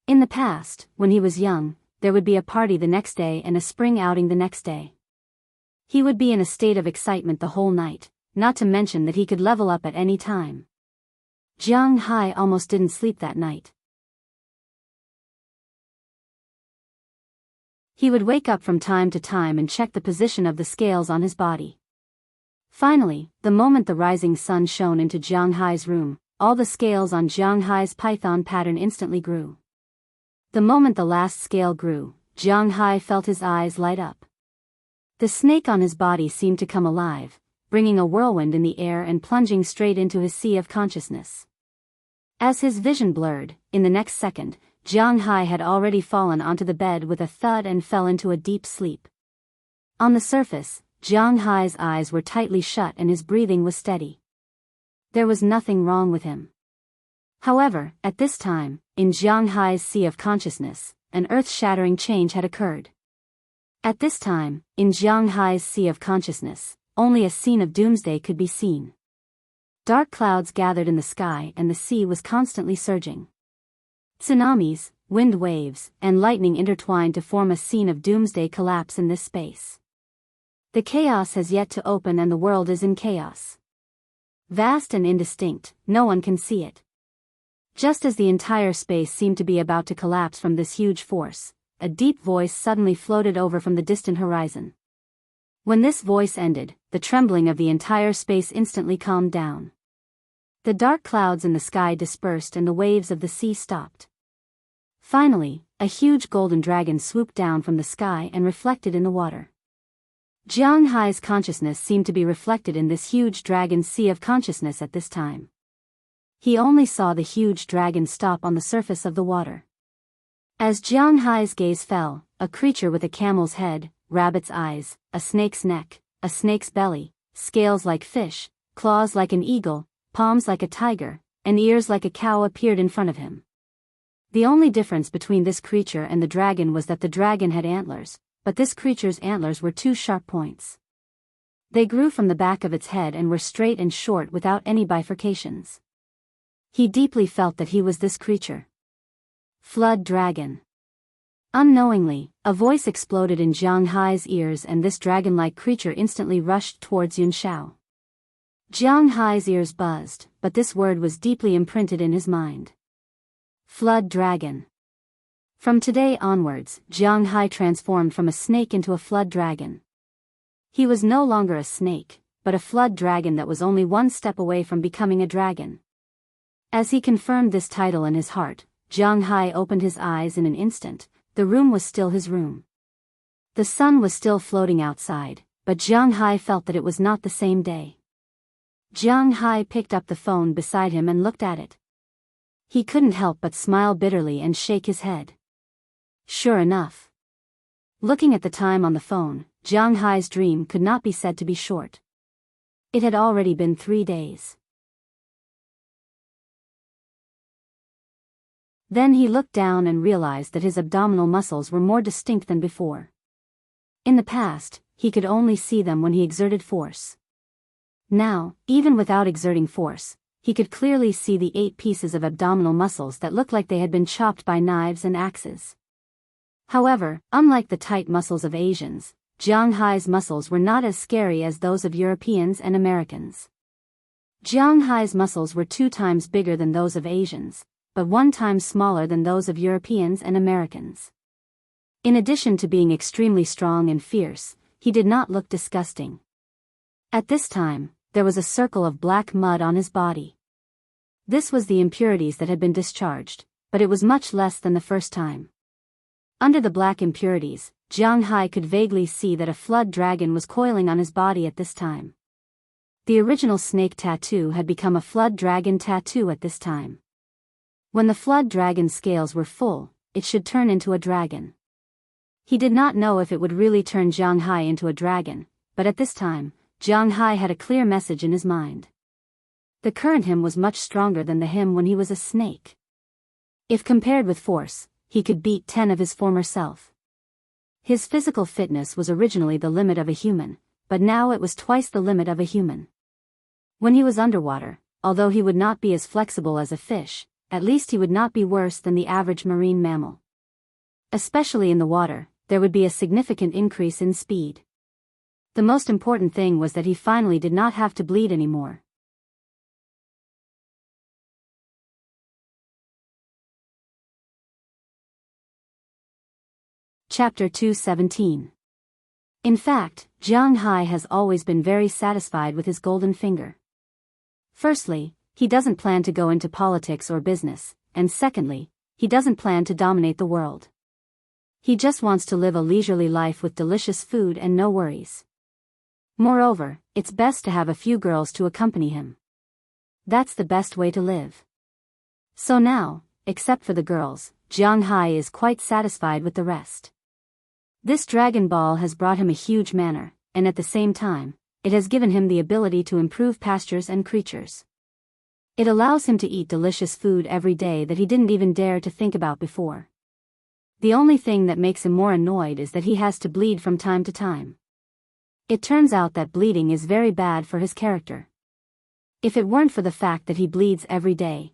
In the past, when he was young, there would be a party the next day and a spring outing the next day. He would be in a state of excitement the whole night, not to mention that he could level up at any time. Jianghu almost didn't sleep that night. He would wake up from time to time and check the position of the scales on his body. Finally, the moment the rising sun shone into Jianghu's room, all the scales on Jianghu's python pattern instantly grew. The moment the last scale grew, Jianghu felt his eyes light up. The snake on his body seemed to come alive, bringing a whirlwind in the air and plunging straight into his sea of consciousness. As his vision blurred, in the next second, Jianghu had already fallen onto the bed with a thud and fell into a deep sleep. On the surface, Jianghu's eyes were tightly shut and his breathing was steady. There was nothing wrong with him. However, at this time, in Jianghu's sea of consciousness, an earth-shattering change had occurred. At this time, in Jianghu's sea of consciousness, only a scene of doomsday could be seen. Dark clouds gathered in the sky and the sea was constantly surging. Tsunamis, wind waves, and lightning intertwine to form a scene of doomsday collapse in this space. The chaos has yet to open and the world is in chaos. Vast and indistinct, no one can see it. Just as the entire space seemed to be about to collapse from this huge force, a deep voice suddenly floated over from the distant horizon. When this voice ended, the trembling of the entire space instantly calmed down. The dark clouds in the sky dispersed and the waves of the sea stopped. Finally, a huge golden dragon swooped down from the sky and reflected in the water. Jianghai's consciousness seemed to be reflected in this huge dragon's sea of consciousness at this time. He only saw the huge dragon stop on the surface of the water. As Jianghai's gaze fell, a creature with a camel's head, rabbit's eyes, a snake's neck, a snake's belly, scales like fish, claws like an eagle, palms like a tiger, and ears like a cow appeared in front of him. The only difference between this creature and the dragon was that the dragon had antlers, but this creature's antlers were two sharp points. They grew from the back of its head and were straight and short without any bifurcations. He deeply felt that he was this creature. Flood dragon. Unknowingly, a voice exploded in Jiang Hai's ears and this dragon-like creature instantly rushed towards Yun Shao. Jiang Hai's ears buzzed, but this word was deeply imprinted in his mind. Flood dragon. From today onwards, Jiang Hai transformed from a snake into a flood dragon. He was no longer a snake, but a flood dragon that was only one step away from becoming a dragon. As he confirmed this title in his heart, Jiang Hai opened his eyes in an instant. The room was still his room. The sun was still floating outside, but Jiang Hai felt that it was not the same day. Jiang Hai picked up the phone beside him and looked at it. He couldn't help but smile bitterly and shake his head. Sure enough. Looking at the time on the phone, Jiang Hai's dream could not be said to be short. It had already been 3 days. Then he looked down and realized that his abdominal muscles were more distinct than before. In the past, he could only see them when he exerted force. Now, even without exerting force, he could clearly see the 8 pieces of abdominal muscles that looked like they had been chopped by knives and axes. However, unlike the tight muscles of Asians, Jiang Hai's muscles were not as scary as those of Europeans and Americans. Jiang Hai's muscles were 2 times bigger than those of Asians, but 1 time smaller than those of Europeans and Americans. In addition to being extremely strong and fierce, he did not look disgusting. At this time, there was a circle of black mud on his body. This was the impurities that had been discharged, but it was much less than the first time. Under the black impurities, Jiang Hai could vaguely see that a flood dragon was coiling on his body at this time. The original snake tattoo had become a flood dragon tattoo at this time. When the flood dragon's scales were full, it should turn into a dragon. He did not know if it would really turn Jiang Hai into a dragon, but at this time, Jiang Hai had a clear message in his mind. The current him was much stronger than the him when he was a snake. If compared with force, he could beat 10 of his former self. His physical fitness was originally the limit of a human, but now it was twice the limit of a human. When he was underwater, although he would not be as flexible as a fish, at least he would not be worse than the average marine mammal. Especially in the water, there would be a significant increase in speed. The most important thing was that he finally did not have to bleed anymore. Chapter 217. In fact, Jiang Hai has always been very satisfied with his golden finger. Firstly, he doesn't plan to go into politics or business, and secondly, he doesn't plan to dominate the world. He just wants to live a leisurely life with delicious food and no worries. Moreover, it's best to have a few girls to accompany him. That's the best way to live. So now, except for the girls, Jiang Hai is quite satisfied with the rest. This Dragon Ball has brought him a huge manor, and at the same time, it has given him the ability to improve pastures and creatures. It allows him to eat delicious food every day that he didn't even dare to think about before. The only thing that makes him more annoyed is that he has to bleed from time to time. It turns out that bleeding is very bad for his character. If it weren't for the fact that he bleeds every day,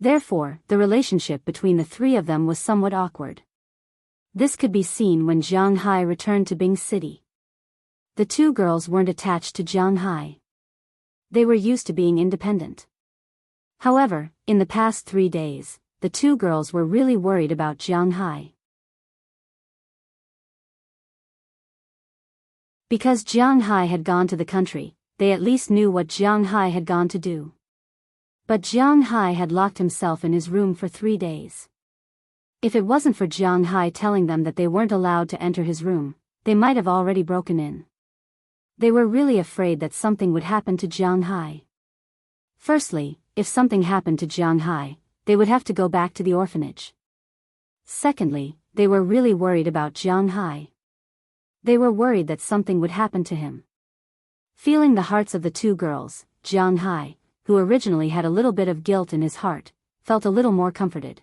Therefore, the relationship between the three of them was somewhat awkward. This could be seen when Jianghu returned to Bing City. The two girls weren't attached to Jianghu. They were used to being independent. However, in the past 3 days, the two girls were really worried about Jianghu. Because Jianghu had gone to the country, they at least knew what Jianghu had gone to do. But Jianghu had locked himself in his room for 3 days. If it wasn't for Jianghu telling them that they weren't allowed to enter his room, they might have already broken in. They were really afraid that something would happen to Jianghu. Firstly, if something happened to Jianghu, they would have to go back to the orphanage. Secondly, they were really worried about Jianghu. They were worried that something would happen to him. Feeling the hearts of the two girls, Jianghu, who originally had a little bit of guilt in his heart, felt a little more comforted.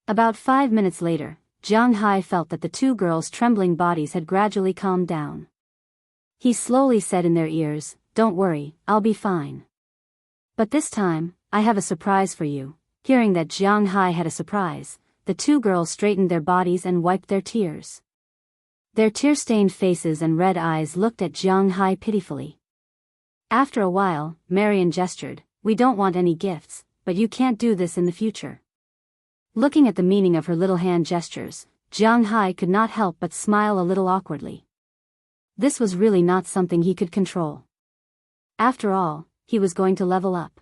About 5 minutes later, Jianghu felt that the two girls' trembling bodies had gradually calmed down. He slowly said in their ears, "Don't worry, I'll be fine. But this time, I have a surprise for you." Hearing that Jianghu had a surprise, the two girls straightened their bodies and wiped their tears. Their tear-stained faces and red eyes looked at Jianghu pitifully. After a while, Marian gestured, "We don't want any gifts, but you can't do this in the future." Looking at the meaning of her little hand gestures, Jianghu could not help but smile a little awkwardly. This was really not something he could control. After all, he was going to level up.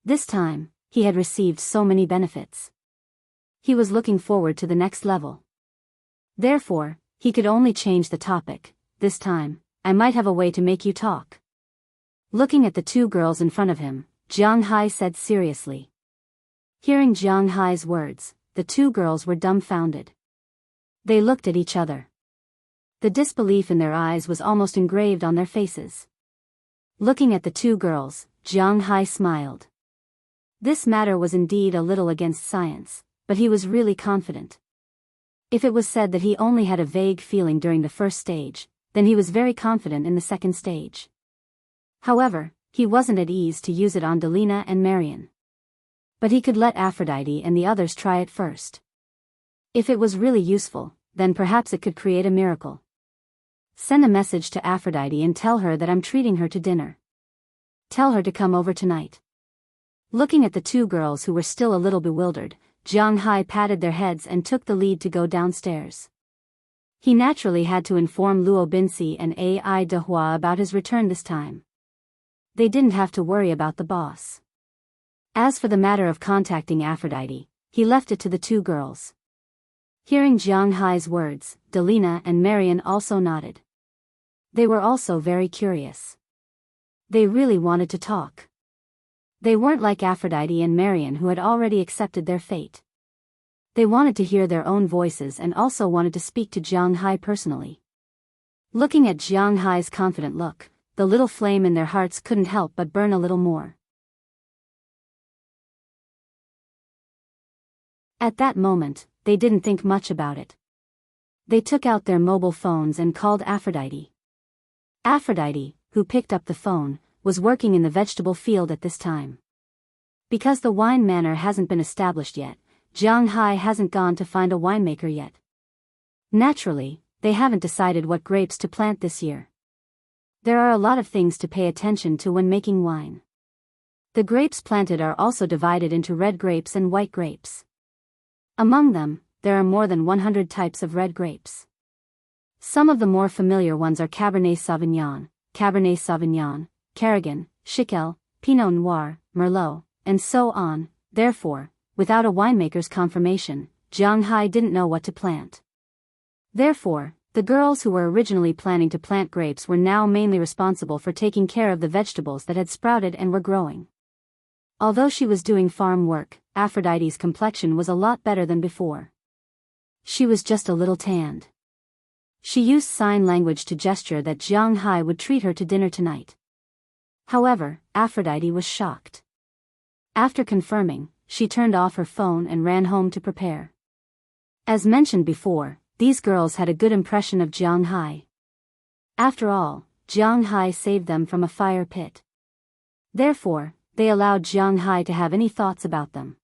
This time, he had received so many benefits. He was looking forward to the next level. Therefore, he could only change the topic. "This time, I might have a way to make you talk." Looking at the two girls in front of him, Jianghu said seriously. Hearing Jianghu's words, the two girls were dumbfounded. They looked at each other. The disbelief in their eyes was almost engraved on their faces. Looking at the two girls, Jianghu smiled. This matter was indeed a little against science, but he was really confident. If it was said that he only had a vague feeling during the first stage, then he was very confident in the second stage. However, he wasn't at ease to use it on Delina and Marian. But he could let Aphrodite and the others try it first. If it was really useful, then perhaps it could create a miracle. Send a message to Aphrodite and tell her that I'm treating her to dinner. Tell her to come over tonight. Looking at the two girls who were still a little bewildered, Jianghu patted their heads and took the lead to go downstairs. He naturally had to inform Luo Binci and Ai Dehua about his return this time. They didn't have to worry about the boss. As for the matter of contacting Aphrodite, he left it to the two girls. Hearing Jianghu's words, Delina and Marian also nodded. They were also very curious. They really wanted to talk. They weren't like Aphrodite and Marian who had already accepted their fate. They wanted to hear their own voices and also wanted to speak to Jianghu personally. Looking at Jianghu's confident look, the little flame in their hearts couldn't help but burn a little more. At that moment, they didn't think much about it. They took out their mobile phones and called Aphrodite. Aphrodite, who picked up the phone, was working in the vegetable field at this time. Because the wine manor hasn't been established yet, Jianghu hasn't gone to find a winemaker yet. Naturally, they haven't decided what grapes to plant this year. There are a lot of things to pay attention to when making wine. The grapes planted are also divided into red grapes and white grapes. Among them, there are more than 100 types of red grapes. Some of the more familiar ones are Cabernet Sauvignon, Carignan, Chiquel, Pinot Noir, Merlot, and so on. Therefore, without a winemaker's confirmation, Jianghu didn't know what to plant. Therefore, the girls who were originally planning to plant grapes were now mainly responsible for taking care of the vegetables that had sprouted and were growing. Although she was doing farm work, Aphrodite's complexion was a lot better than before. She was just a little tanned. She used sign language to gesture that Jianghu would treat her to dinner tonight. However, Aphrodite was shocked. After confirming, she turned off her phone and ran home to prepare. As mentioned before, these girls had a good impression of Jianghu. After all, Jianghu saved them from a fire pit. Therefore, they allowed Jianghu to have any thoughts about them.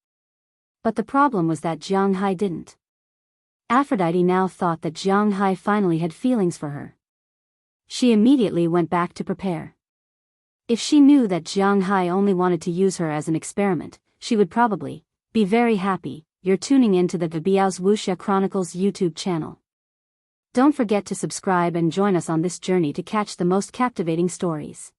But the problem was that Jianghu didn't. Aphrodite now thought that Jianghu finally had feelings for her. She immediately went back to prepare. If she knew that Jianghu only wanted to use her as an experiment, she would probably be very happy. You're tuning in to the Biyao's Wuxia Chronicles YouTube channel. Don't forget to subscribe and join us on this journey to catch the most captivating stories.